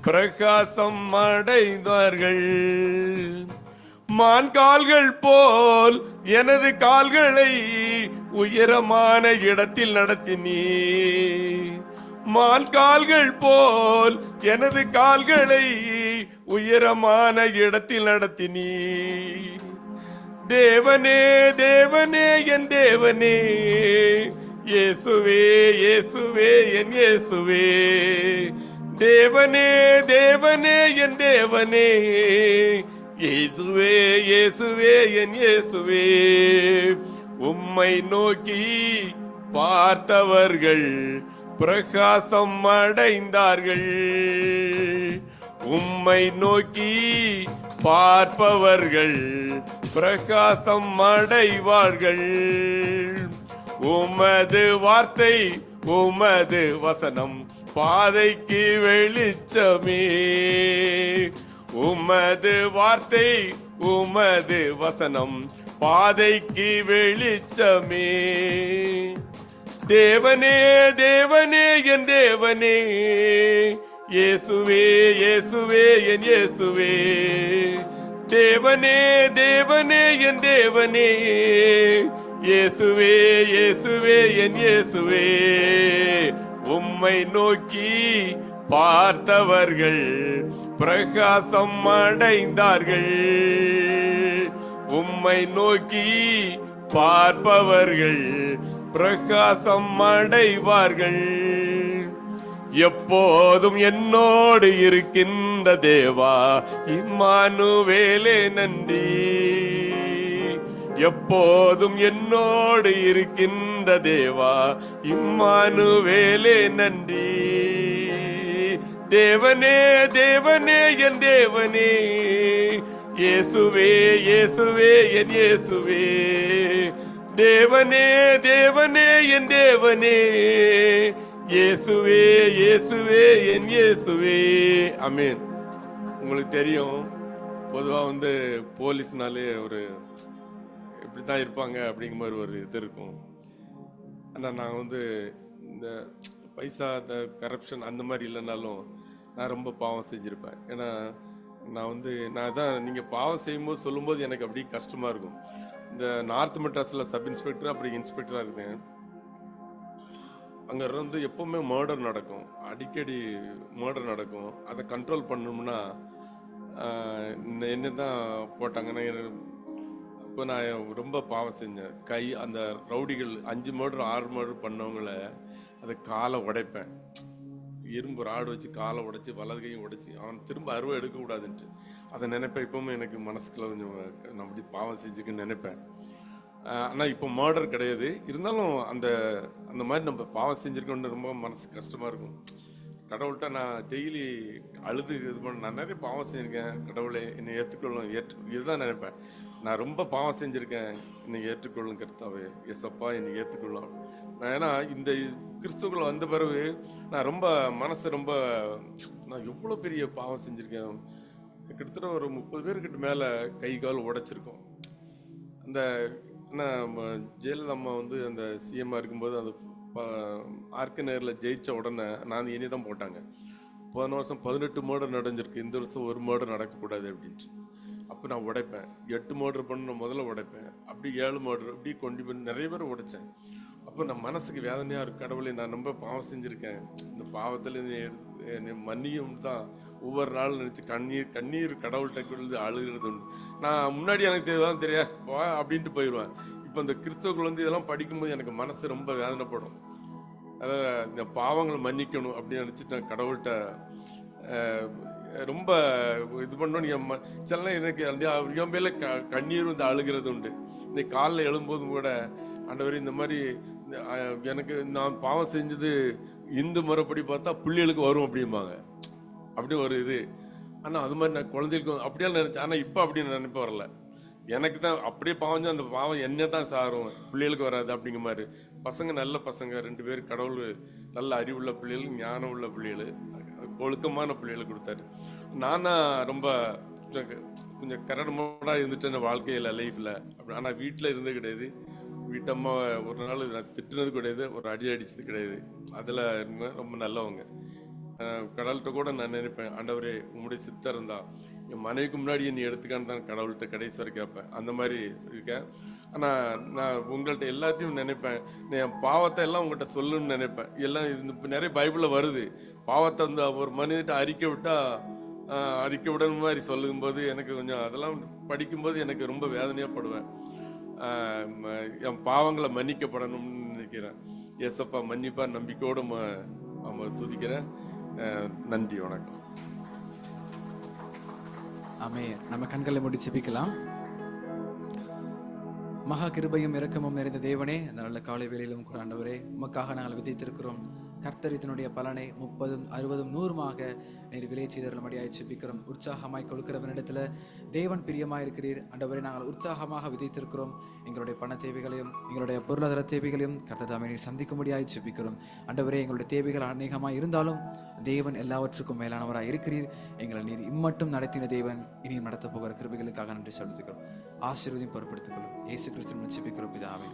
பிரகாசம் அடைந்தார்கள். மான் கால்கள் போல் எனது கால்களை உயரமான இடத்தில் நடத்தினீ, மான் கால்கள் போல் எனது கால்களை உயரமான இடத்தில் நடத்தினீ. தேவனே தேவனே என் தேவனே, இயேசுவே இயேசுவே என் இயேசுவே, தேவனே தேவனே என் தேவனே, இயேசுவே இயேசுவே என் இயேசுவே. உம்மை நோக்கி பார்த்தவர்கள் பிரகாசம் அடைந்தார்கள், உம்மை நோக்கி பார்ப்பவர்கள் பிரகாசம் அடைவார்கள். உமது வார்த்தை உமது வசனம் பாதைக்கு வெளிச்சமே, உமது வார்த்தை உமது வசனம் பாதைக்கு வெளிச்சமே. தேவனே தேவனே என் தேவனே, இயேசுவே இயேசுவே என் இயேசுவே, தேவனே தேவனே என் தேவனே, இயேசுவே இயேசுவே என் இயேசுவே. உம்மை நோக்கி பார்த்தவர்கள் பிரகாசம் அடைந்தார்கள், உம்மை நோக்கி பார்ப்பவர்கள் பிரகாசம் அடைவார்கள். எப்போதும் என்னோடு இருக்கின்ற தேவா இம்மானுவேலே நன்றி, எப்போதும் என்னோடு இருக்கின்ற தேவா இம்மானுவேலே நன்றி. தேவனே தேவனே என் தேவனே, இயேசுவே இயேசுவே என் இயேசுவே, தேவனே தேவனே என் தேவனே, இயேசுவே இயேசுவே என் இயேசுவே. ஆமென். உங்களுக்கு தெரியும், பொதுவாக போலீஸ்னாலே ஒரு இப்படி தான் இருப்பாங்க அப்படிங்கிற மாதிரி ஒரு இது இருக்கும். ஆனால் நான் இந்த பைசா இந்த கரப்ஷன் அந்த மாதிரி இல்லைனாலும் நான் ரொம்ப பாவம் செஞ்சுருப்பேன். ஏன்னா நான் தான் நீங்கள் பாவம் செய்யும்போது சொல்லும்போது எனக்கு அப்படி கஷ்டமாக இருக்கும். இந்த நார்த் மெட்ராஸில் சப் இன்ஸ்பெக்டர் அப்படி இன்ஸ்பெக்டராக இருந்தேன். அங்கே எப்போவுமே மர்டர் நடக்கும், அடிக்கடி மர்டர் நடக்கும். அதை கண்ட்ரோல் பண்ணணும்னா என்ன தான் போட்டாங்கன்னா, இப்போ நான் ரொம்ப பாவம் செஞ்சேன். அந்த ரவுடிகள் 5 மர்டர் 6 மர்டர் பண்ணவங்கள அதை காலை உடைப்பேன். இரும்பு ராடு வச்சு காலை உடைச்சி வலது கையும் உடைச்சி அவன் திரும்ப அருவா எடுக்கக்கூடாதுன்ட்டு அதை நினைப்பேன். இப்போவும் எனக்கு மனசுக்குள்ள கொஞ்சம் நான் அப்படி பாவம் செஞ்சுக்குன்னு நினைப்பேன். ஆனால் இப்போ மர்டர் கிடையாது. இருந்தாலும் அந்த மாதிரி நம்ம பாவம் செஞ்சுருக்கோன்னு ரொம்ப மனசு கஷ்டமாக இருக்கும். கடவுள்கிட்ட நான் டெய்லி அழுது இது பண்ண, நான் நிறைய பாவம் செஞ்சுருக்கேன், கடவுளை என்னை ஏற்றுக்கொள்ளும் இதுதான் நினைப்பேன். நான் ரொம்ப பாவம் செஞ்சுருக்கேன், என்னை ஏற்றுக்கொள்ளும் கர்த்தாவே, எஸ்அப்பா என்னை ஏற்றுக்கொள்ளும். நான் ஏன்னா இந்த கிறிஸ்துக்குள்ள வந்த பிறகு நான் ரொம்ப மனசு ரொம்ப நான் எவ்வளோ பெரிய பாவம் செஞ்சுருக்கேன். கிட்டத்தட்ட ஒரு 30 பேர்கிட்ட மேலே கை கால் உடைச்சிருக்கோம். அந்த ஜெயலலிதா அம்மா வந்து அந்த சிஎம்மாக இருக்கும்போது அந்த ஆர்கே நகரில் ஜெயிச்ச உடனே நான் இனி தான் போட்டாங்க. போன வருஷம் 18 மர்டர் நடந்திருக்கு, இந்த வருஷம் ஒரு மர்டர் நடக்கக்கூடாது அப்படின்ட்டு. அப்போ நான் உடைப்பேன். 8 மர்டர் பண்ண முதல்ல உடைப்பேன், அப்படி 7 மர்டர் அப்படி கொண்டு போய் நிறைய பேர் உடைச்சேன். அப்போ நான் மனசுக்கு வேதனையாக இருக்கும். கடவுளை நான் ரொம்ப பாவம் செஞ்சுருக்கேன், இந்த பாவத்தில் என்னை மன்னியும் தான் ஒவ்வொரு நாளும் நினச்சி கண்ணீர் கடவுள்கிட்ட அழுகிறது உண்டு. நான் முன்னாடி எனக்கு தெரியாதான் தெரியாது அப்படின்ட்டு போயிடுவேன். இப்போ இந்த கிறிஸ்தவர்கள் வந்து இதெல்லாம் படிக்கும்போது எனக்கு மனசு ரொம்ப வேதனைப்படும். அதாவது இந்த பாவங்களை மன்னிக்கணும் அப்படின்னு நினச்சிட்டு நான் கடவுள்கிட்ட ரொம்ப இது பண்ணணும். சில எனக்கு என் மேலே கண்ணீர் வந்து அழுகிறது உண்டு. இன்னைக்கு காலைல எழும்போதும் கூட ஆண்டவரே இந்த மாதிரி எனக்கு நான் பாவம் செஞ்சது இந்து முறைப்படி பார்த்தா பிள்ளைகளுக்கு வரும் அப்படிம்பாங்க. அப்படி ஒரு இது. ஆனால் அது மாதிரி நான் குழந்தைகளுக்கும் அப்படியே நினைச்சேன். ஆனால் இப்போ அப்படின்னு நினைப்ப வரல. எனக்கு தான் அப்படியே பாவம், அந்த பாவம் என்ன தான் சாரும், பிள்ளைகளுக்கு வராது அப்படிங்கிற மாதிரி. பசங்க நல்ல பசங்க 2 பேர், கடவுள் நல்ல அறிவுள்ள பிள்ளைகள், ஞானம் உள்ள பிள்ளைகள், ஒழுக்கமான பிள்ளைகளை கொடுத்தாரு. நானா ரொம்ப கொஞ்சம் கரடமோடாக இருந்துட்டேன் வாழ்க்கையில், லைஃப்பில். அப்படி ஆனால் வீட்டில் இருந்தது கிடையாது. வீட்டம்மா ஒரு நாள் நான் திட்டுனது கிடையாது, ஒரு அடி அடித்தது கிடையாது. அதில் இருந்தேன். ரொம்ப நல்லவங்க. கடவுள்கிட்ட கூட நான் நினைப்பேன், ஆண்டவரே உங்களுடைய சித்தம் இருந்தா என் மனைவிக்கு முன்னாடி நீ எடுத்துக்கான்னு தான் கடவுள்கிட்ட கடைசி வரை கேட்பேன். அந்த மாதிரி இருக்கேன். ஆனால் நான் உங்கள்கிட்ட எல்லாத்தையும் நினைப்பேன், என் பாவத்தை எல்லாம் உங்கள்கிட்ட சொல்லணும்னு நினைப்பேன். எல்லாம் இப்போ நிறைய பைபிளில் வருது, பாவத்தை வந்து ஒரு மனிதன்கிட்ட அறிக்கை விடணும் மாதிரி சொல்லும்போது எனக்கு கொஞ்சம் அதெல்லாம் படிக்கும்போது எனக்கு ரொம்ப வேதனையாக படுவேன். என் பாவங்களை மன்னிக்கப்படணும்னு நினைக்கிறேன். ஏசப்பா மன்னிப்பா நம்பிக்கையோடு துதிக்கிறேன். நன்றி, வணக்கம். ஆமென். நம்ம கண்களை மூடி ஜெபிக்கலாம். மகா கிருபையும் இரக்கமும் நிறைந்த தேவனே, இந்த நல்ல காலை வேளையிலும் கூட ஆண்டவரே உமக்காக நாங்கள் விதைத்திருக்கிறோம். கர்த்தர் இதனுடைய பலனை 30, 60, 100 நீர் விலை செய்தருளும்படியாய் ஜெபிக்கிறோம். உற்சாகமாய் கொடுக்கிறவனிடத்துல தேவன் பிரியமாய் இருக்கிறீர். ஆண்டவரே நாங்கள் உற்சாகமாக விதைத்திருக்கிறோம். எங்களுடைய பண தேவைகளையும் எங்களுடைய பொருளாதார தேவைகளையும் கர்த்தர் தாமே நீர் சந்திக்கும்படியாய் ஜெபிக்கிறோம். ஆண்டவரே எங்களுடைய தேவைகள் அநேகமாக இருந்தாலும் தேவன் எல்லாவற்றுக்கும் மேலானவராய் இருக்கிறீர். எங்களை நீர் இம்மட்டும் நடத்தின தேவன் இனியும் நடத்த போகிற கிருபைகளுக்காக நன்றி செலுத்துகிறோம். ஆசீர்வதியும் பொறுப்படுத்திக் கொள்ளும். இயேசு கிறிஸ்துவின் ஜெபிக்கிறோம் பிதாவே,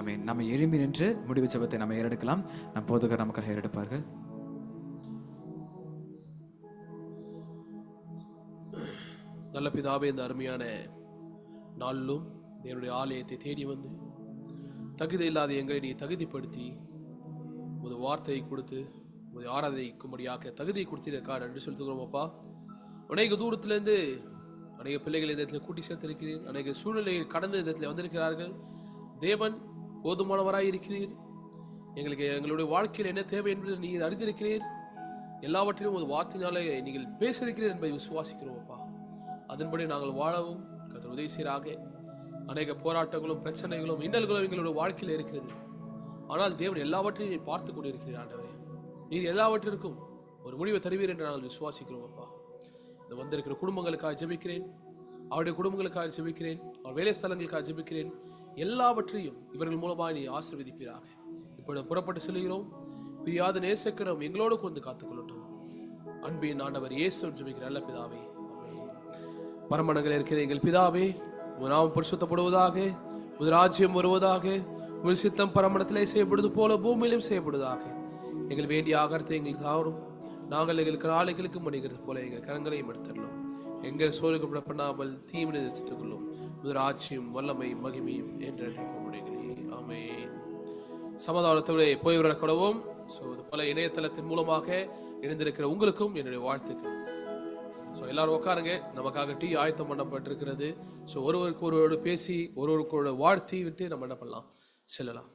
ஆமென். நம்ம எழும்பி நின்று முடிவு ஜெபத்தை நம்ம ஏறெடுக்கலாம். நம் போதகர் நமக்காக ஏறெடுப்பார்கள். நல்ல பிதாவே, இந்த அருமையான நாளிலும் என்னுடைய ஆலயத்தை தேடி வந்து தகுதி இல்லாத எங்களை நீ தகுதிப்படுத்தி ஒரு வார்த்தையை கொடுத்து ஒரு ஆராதனைக்கும்படியாக தகுதியை கொடுத்திருக்கா நன்றி செலுத்துகிறோம் அப்பா. அநேக தூரத்திலிருந்து அநேக பிள்ளைகள் இந்த இடத்துல கூட்டி சேர்த்திருக்கிறீர். அநேக சூழ்நிலையில் கடந்த இந்த இடத்துல வந்திருக்கிறார்கள். தேவன் போதுமானவராய் இருக்கிறீர். எங்களுடைய வாழ்க்கையில் என்ன தேவை என்பதை நீர் அறிந்திருக்கிறீர். எல்லாவற்றிலும் ஒரு வார்த்தையினாலே நீங்கள் பேசியிருக்கிறீர் என்பதை விசுவாசிக்கிறோம் அப்பா. அதன்படி நாங்கள் வாழவும் கர்த்தர் உதவி செய்கிறாக. அநேக போராட்டங்களும் பிரச்சனைகளும் இன்னல்களும் எங்களுடைய வாழ்க்கையில் இருக்கிறது. ஆனால் தேவன் எல்லாவற்றையும் நீர் பார்த்து கொண்டு இருக்கிறீர். ஆண்டவரே, நீர் எல்லாவற்றிற்கும் ஒரு முடிவை தருவீர் என்று நாங்கள் விசுவாசிக்கிறோம் அப்பா. இந்த வந்திருக்கிற குடும்பங்களுக்காக ஜெபிக்கிறேன், அவருடைய குடும்பங்களுக்காக ஜெபிக்கிறேன், அவர் வேலை ஸ்தலங்களுக்காக ஜெபிக்கிறேன். எல்லாவற்றையும் இவர்கள் மூலமாக நீ ஆசீர்வதிப்பீராக. இப்பொழுது புறப்பட்டு செல்கிறோம். பிரியாத நேசக்கிறோம் எங்களோடு கொண்டு காத்துக்கொள்ளட்டும். அன்பின் ஆண்டவர் இயேசு ஜெபிக்கிற நல்ல பிதாவே, பரமண்டலங்களில் இருக்கிற எங்கள் பிதாவே, உம் நாமம் பரிசுத்தப்படுவதாக, உம் ராஜ்யம் வருவதாக, உம் சித்தம் பரமண்டலத்திலே செய்யப்படுவது போல பூமியிலும் செய்யப்படுவதாக. எங்கள் வேண்டிய ஆகாரத்தை எங்களுக்கு தாரும். நாங்கள் எங்களுக்கு நாளைகளுக்கு மணிகிறது போல எங்கள் கரங்களையும் எடுத்துள்ளோம். எங்கள் சோழர்கள் பண்ணாமல் தீவிர தரிசித்துக் கொள்ளும். உம் ராஜ்யம் வல்லமை மகிமையும் என்று ஆமென். சமாதானத்தோடு போய் வர கடவும். பல இணையதளத்தின் மூலமாக இணைந்திருக்கிற உங்களுக்கும் என்னுடைய வாழ்த்துக்கள். எல்லாரும் உட்காருங்க. நமக்காக டீ ஆயத்தம் பண்ணப்பட்டிருக்கிறது. ஒருவருக்கு ஒருவரோடு பேசி ஒருவருக்கு வாழ்த்தி விட்டு நம்ம என்ன பண்ணலாம், செல்லலாம்.